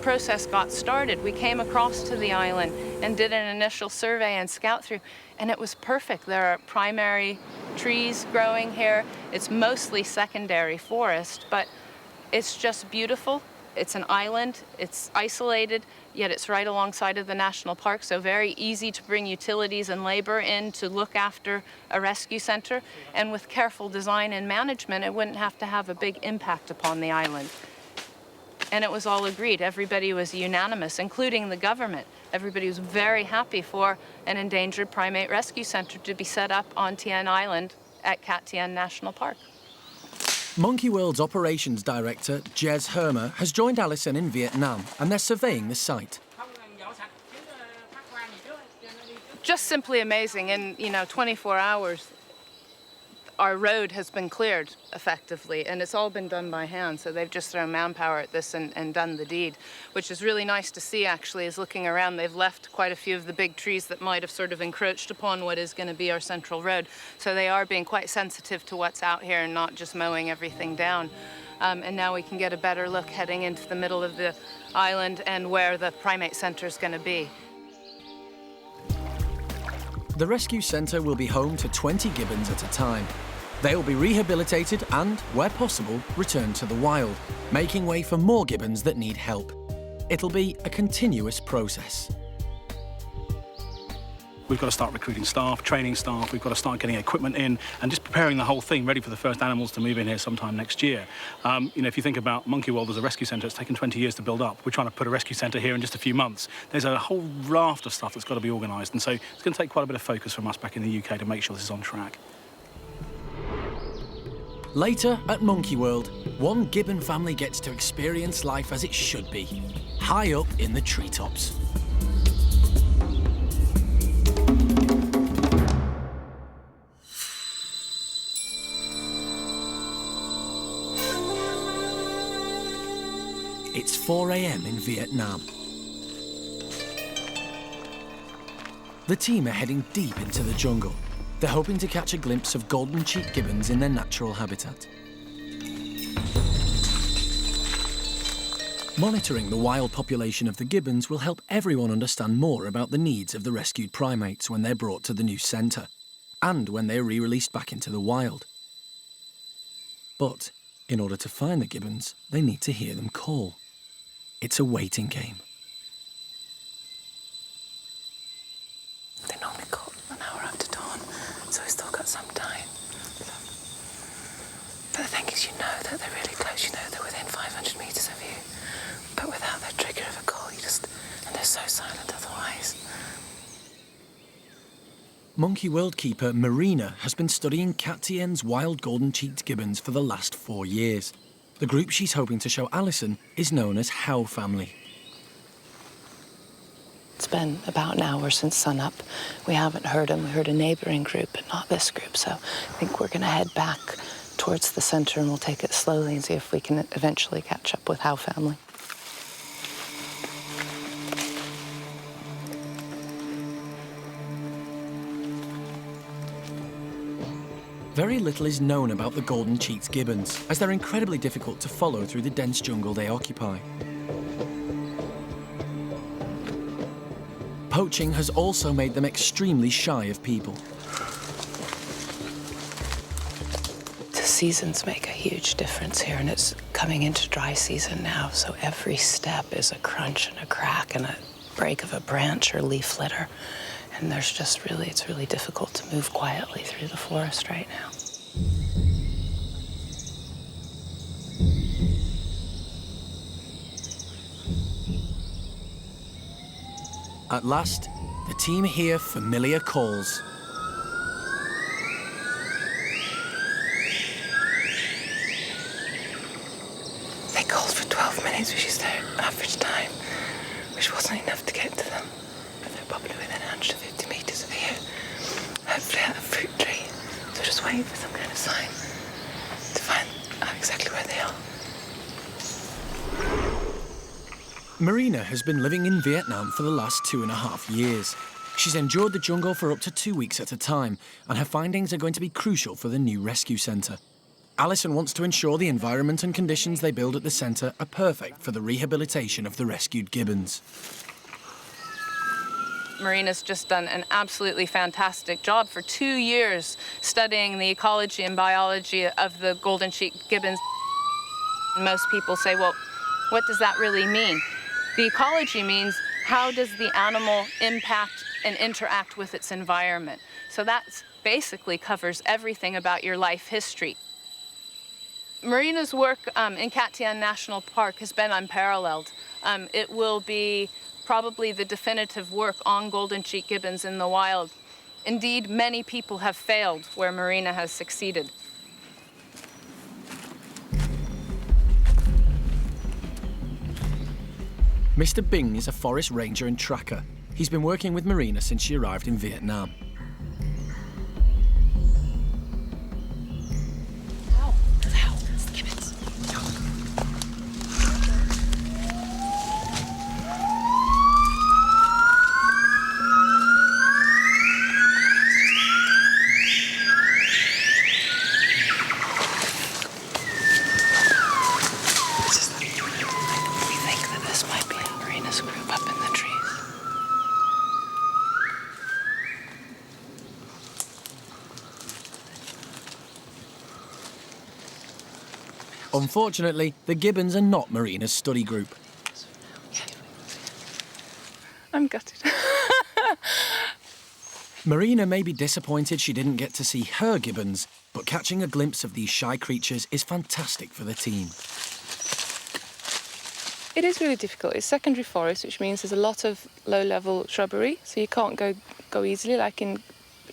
process got started. We came across to the island and did an initial survey and scout through, and it was perfect. There are primary trees growing here. It's mostly secondary forest, but it's just beautiful. It's an island, it's isolated, yet it's right alongside of the national park, so very easy to bring utilities and labor in to look after a rescue center. And with careful design and management, it wouldn't have to have a big impact upon the island. And it was all agreed. Everybody was unanimous, including the government. Everybody was very happy for an endangered primate rescue center to be set up on Tien Island at Cat Tien National Park. Monkey World's operations director, Jez Hermer, has joined Alison in Vietnam, and they're surveying the site. Just simply amazing. In 24 hours, our road has been cleared effectively, and it's all been done by hand, so they've just thrown manpower at this and done the deed, which is really nice to see. Actually, is looking around, they've left quite a few of the big trees that might have sort of encroached upon what is going to be our central road, so they are being quite sensitive to what's out here and not just mowing everything down. And now we can get a better look heading into the middle of the island and where the primate center is going to be. The rescue centre will be home to 20 gibbons at a time. They will be rehabilitated and, where possible, returned to the wild, making way for more gibbons that need help. It'll be a continuous process. We've got to start recruiting staff, training staff, we've got to start getting equipment in and just preparing the whole thing ready for the first animals to move in here sometime next year. If you think about Monkey World as a rescue centre, it's taken 20 years to build up. We're trying to put a rescue centre here in just a few months. There's a whole raft of stuff that's got to be organised, and so it's going to take quite a bit of focus from us back in the UK to make sure this is on track. Later at Monkey World, one gibbon family gets to experience life as it should be, high up in the treetops. It's 4 a.m. in Vietnam. The team are heading deep into the jungle. They're hoping to catch a glimpse of golden-cheeked gibbons in their natural habitat. Monitoring the wild population of the gibbons will help everyone understand more about the needs of the rescued primates when they're brought to the new centre, and when they're re-released back into the wild. But in order to find the gibbons, they need to hear them call. It's a waiting game. They normally call an hour after dawn, so we've still got some time. But the thing is, you know that they're really close, you know they're within 500 metres of you. But without that trigger of a call, and they're so silent otherwise. Monkey World keeper Marina has been studying Cat Tien's wild golden-cheeked gibbons for the last 4 years. The group she's hoping to show Alison is known as Howe Family. It's been about an hour since sunup. We haven't heard them. We heard a neighbouring group, but not this group. So I think we're going to head back towards the centre and we'll take it slowly and see if we can eventually catch up with Howe Family. Very little is known about the golden-cheeked gibbons, as they're incredibly difficult to follow through the dense jungle they occupy. Poaching has also made them extremely shy of people. The seasons make a huge difference here, and it's coming into dry season now, so every step is a crunch and a crack and a break of a branch or leaf litter. And there's just really, it's really difficult to move quietly through the forest right now. At last, the team hear familiar calls. They called for 12 minutes, which is their average time, which wasn't enough to get to them. But they're probably within 150 metres of here, hopefully at a fruit tree. So just waiting for some kind of sign to find out exactly where they are. Marina has been living in Vietnam for the last 2.5 years. She's endured the jungle for up to 2 weeks at a time, and her findings are going to be crucial for the new rescue centre. Alison wants to ensure the environment and conditions they build at the centre are perfect for the rehabilitation of the rescued gibbons. Marina's just done an absolutely fantastic job for 2 years studying the ecology and biology of the golden-cheeked gibbons. Most people say, well, what does that really mean? The ecology means how does the animal impact and interact with its environment. So that basically covers everything about your life history. Marina's work in Cat Tien National Park has been unparalleled. It will be probably the definitive work on golden-cheeked gibbons in the wild. Indeed, many people have failed where Marina has succeeded. Mr. Bing is a forest ranger and tracker. He's been working with Marina since she arrived in Vietnam. Unfortunately, the gibbons are not Marina's study group. I'm gutted. Marina may be disappointed she didn't get to see her gibbons, but catching a glimpse of these shy creatures is fantastic for the team. It is really difficult. It's secondary forest, which means there's a lot of low-level shrubbery, so you can't go easily. Like in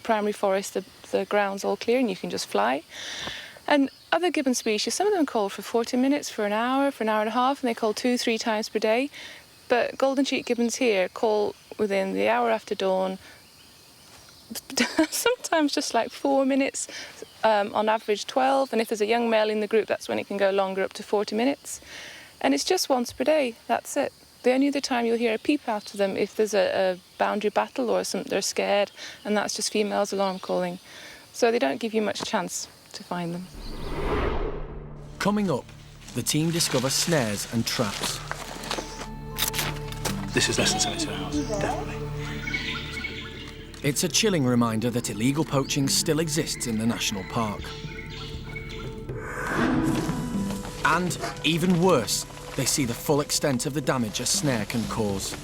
primary forest, the ground's all clear and you can just fly. And other gibbon species, some of them call for 40 minutes, for an hour and a half, and they call 2-3 times per day. But golden-cheeked gibbons here call within the hour after dawn, sometimes just like 4 minutes, on average 12. And if there's a young male in the group, that's when it can go longer, up to 40 minutes. And it's just once per day, that's it. The only other time you'll hear a peep after them if there's a boundary battle or something, they're scared, and that's just females alarm calling. So they don't give you much chance to find them. Coming up, the team discover snares and traps. This is less than 72 hours, definitely. It's a chilling reminder that illegal poaching still exists in the national park. And, even worse, they see the full extent of the damage a snare can cause.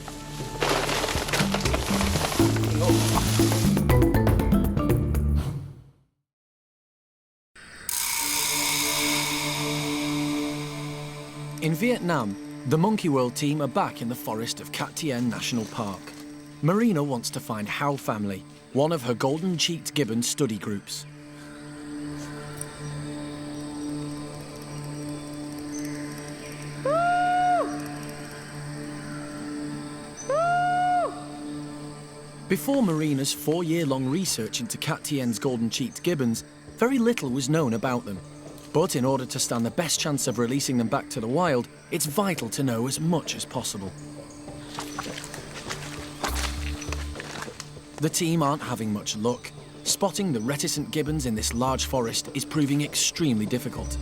In Vietnam, the Monkey World team are back in the forest of Cat Tien National Park. Marina wants to find How family, one of her golden-cheeked gibbon study groups. Before Marina's 4-year-long research into Cat Tien's golden-cheeked gibbons, very little was known about them. But in order to stand the best chance of releasing them back to the wild, it's vital to know as much as possible. The team aren't having much luck. Spotting the reticent gibbons in this large forest is proving extremely difficult.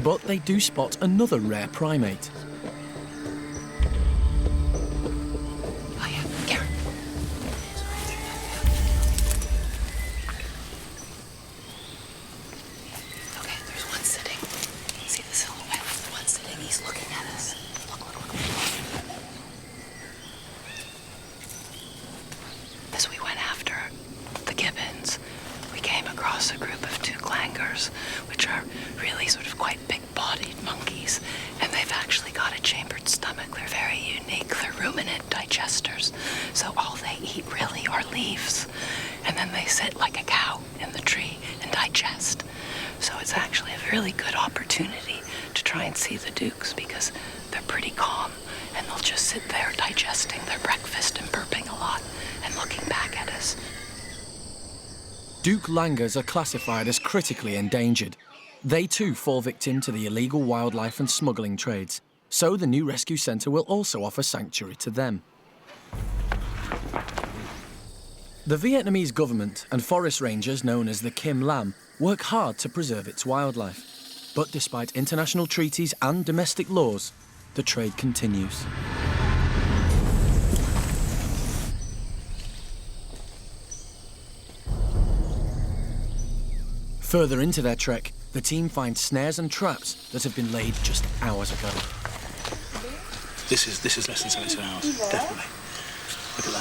But they do spot another rare primate. digesters, which are really sort of quite big-bodied monkeys, and they've actually got a chambered stomach. They're very unique. They're ruminant digesters, so all they eat really are leaves, and then they sit like a cow in the tree and digest. So it's actually a really good opportunity to try and see the dukes because they're pretty calm, and they'll just sit there digesting their breakfast and burping a lot and looking back at us. Duke langurs are classified as critically endangered. They too fall victim to the illegal wildlife and smuggling trades, so the new rescue centre will also offer sanctuary to them. The Vietnamese government and forest rangers known as the Kim Lam work hard to preserve its wildlife. But despite international treaties and domestic laws, the trade continues. Further into their trek, the team finds snares and traps that have been laid just hours ago. This is less than 72 hours, definitely. Look at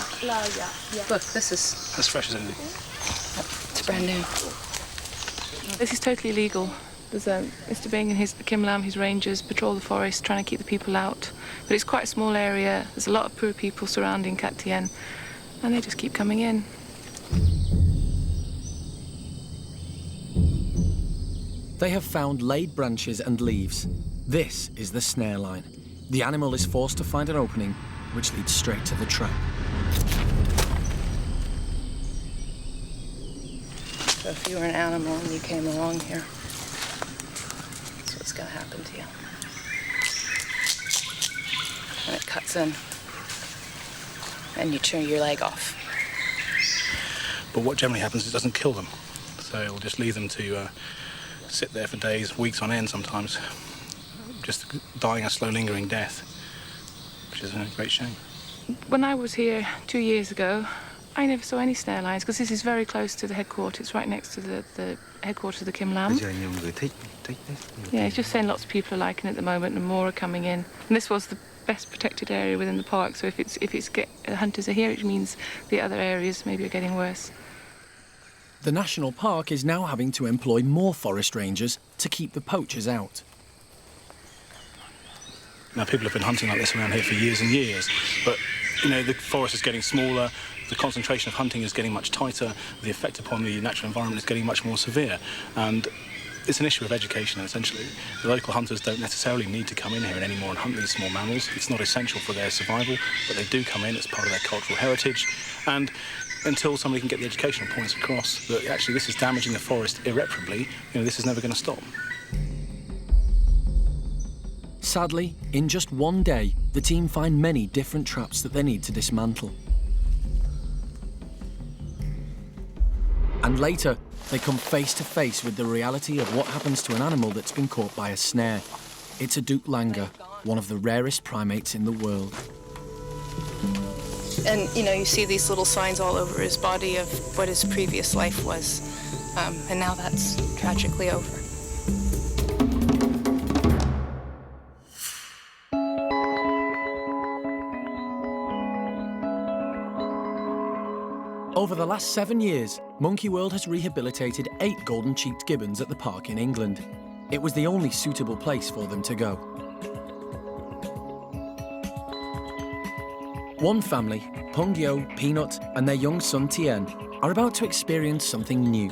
that. Look, this is as fresh as anything. It's brand new. This is totally illegal. There's Mr. Bing and his Kim Lam, his rangers, patrol the forest, trying to keep the people out. But it's quite a small area. There's a lot of poor people surrounding Cat Tien, and they just keep coming in. They have found laid branches and leaves. This is the snare line. The animal is forced to find an opening, which leads straight to the trap. So if you were an animal and you came along here, that's what's going to happen to you. And it cuts in, and you turn your leg off. But what generally happens is it doesn't kill them. So it will just leave them to sit there for days, weeks on end sometimes, just dying a slow, lingering death, which is a great shame. When I was here 2 years ago, I never saw any snare lines because this is very close to the headquarters. It's right next to the headquarters of the Kim Lam. Yeah, it's just saying lots of people are liking it at the moment and more are coming in. And this was the best protected area within the park, so hunters are here, it means the other areas maybe are getting worse. The national park is now having to employ more forest rangers to keep the poachers out. Now, people have been hunting like this around here for years and years, but, you know, the forest is getting smaller, the concentration of hunting is getting much tighter, the effect upon the natural environment is getting much more severe, and it's an issue of education, essentially. The local hunters don't necessarily need to come in here anymore and hunt these small mammals. It's not essential for their survival, but they do come in as part of their cultural heritage, and until somebody can get the educational points across that actually this is damaging the forest irreparably, you know, this is never going to stop. Sadly, in just one day, the team find many different traps that they need to dismantle. And later, they come face to face with the reality of what happens to an animal that's been caught by a snare. It's a Duke langur, one of the rarest primates in the world. And, you know, you see these little signs all over his body of what his previous life was. And now that's tragically over. Over the last 7 years, Monkey World has rehabilitated 8 golden-cheeked gibbons at the park in England. It was the only suitable place for them to go. One family, Pung Yo, Peanut, and their young son Tien, are about to experience something new.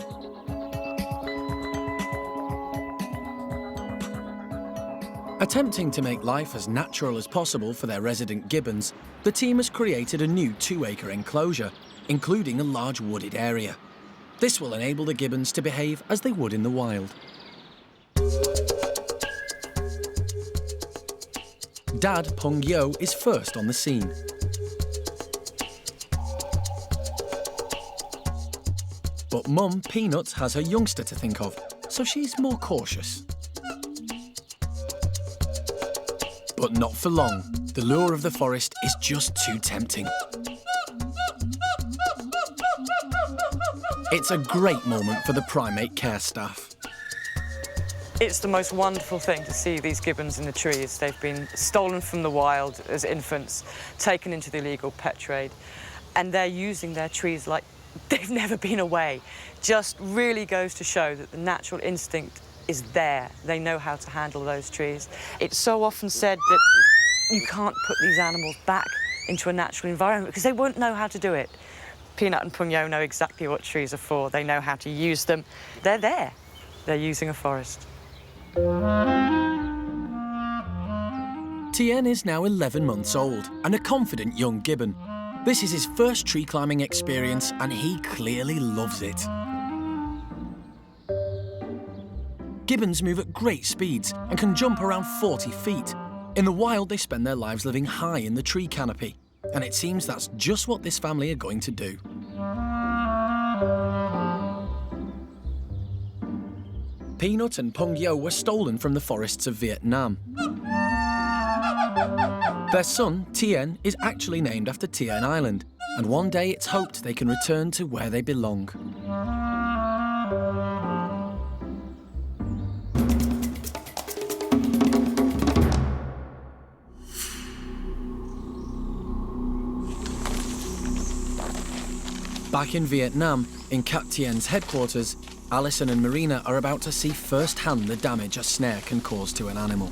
Attempting to make life as natural as possible for their resident gibbons, the team has created a new 2-acre enclosure, including a large wooded area. This will enable the gibbons to behave as they would in the wild. Dad Pung Yo is first on the scene. But Mum Peanut has her youngster to think of, so she's more cautious. But not for long. The lure of the forest is just too tempting. It's a great moment for the primate care staff. It's the most wonderful thing to see these gibbons in the trees. They've been stolen from the wild as infants, taken into the illegal pet trade, and they're using their trees like they've never been away. Just really goes to show that the natural instinct is there. They know how to handle those trees. It's so often said that you can't put these animals back into a natural environment because they won't know how to do it. Peanut and Pungyo know exactly what trees are for. They know how to use them. They're there. They're using a forest. Tien is now 11 months old and a confident young Gibbon. This is his first tree climbing experience and he clearly loves it. Gibbons move at great speeds and can jump around 40 feet. In the wild, they spend their lives living high in the tree canopy, and it seems that's just what this family are going to do. Peanut and Pungyo were stolen from the forests of Vietnam. Their son, Tien, is actually named after Tien Island, and one day it's hoped they can return to where they belong. Back in Vietnam, in Cat Tien's headquarters, Alison and Marina are about to see firsthand the damage a snare can cause to an animal.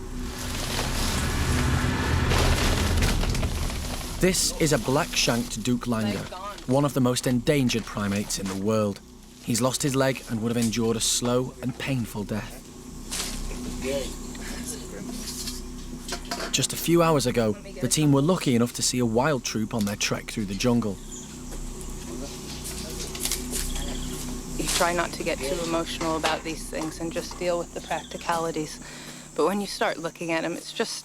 This is a black-shanked Linger, one of the most endangered primates in the world. He's lost his leg and would have endured a slow and painful death. Just a few hours ago, the team were lucky enough to see a wild troop on their trek through the jungle. You try not to get too emotional about these things and just deal with the practicalities. But when you start looking at him, it's just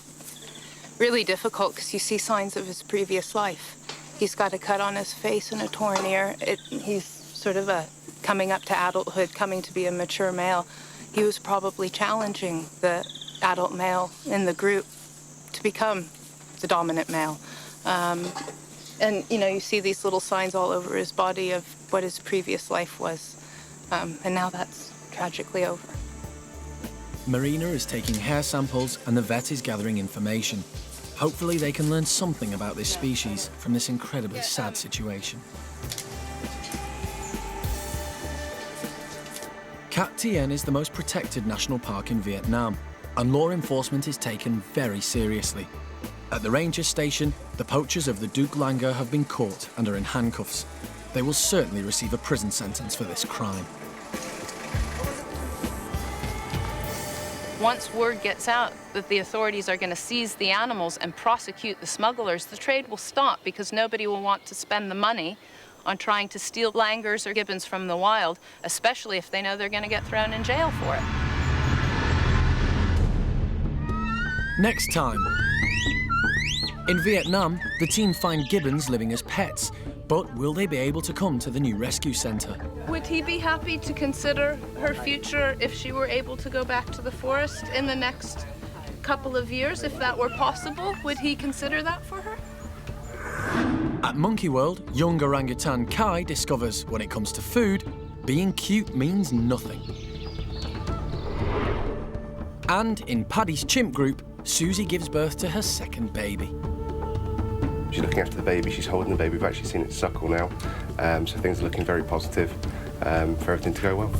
really difficult because you see signs of his previous life. He's got a cut on his face and a torn ear. He's sort of coming up to adulthood, coming to be a mature male. He was probably challenging the adult male in the group to become the dominant male. And, you know, you see these little signs all over his body of what his previous life was. And now that's tragically over. Marina is taking hair samples and the vet is gathering information. Hopefully they can learn something about this species from this incredibly sad situation. Cat Tien is the most protected national park in Vietnam, and law enforcement is taken very seriously. At the ranger station, the poachers of the Linger have been caught and are in handcuffs. They will certainly receive a prison sentence for this crime. Once word gets out that the authorities are going to seize the animals and prosecute the smugglers, the trade will stop because nobody will want to spend the money on trying to steal Langurs or Gibbons from the wild, especially if they know they're going to get thrown in jail for it. Next time. In Vietnam, the team find Gibbons living as pets, but will they be able to come to the new rescue centre? Would he be happy to consider her future if she were able to go back to the forest in the next couple of years, if that were possible? Would he consider that for her? At Monkey World, young orangutan Kai discovers, when it comes to food, being cute means nothing. And in Paddy's chimp group, Susie gives birth to her second baby. She's looking after the baby, she's holding the baby. We've actually seen it suckle now, so things are looking very positive for everything to go well.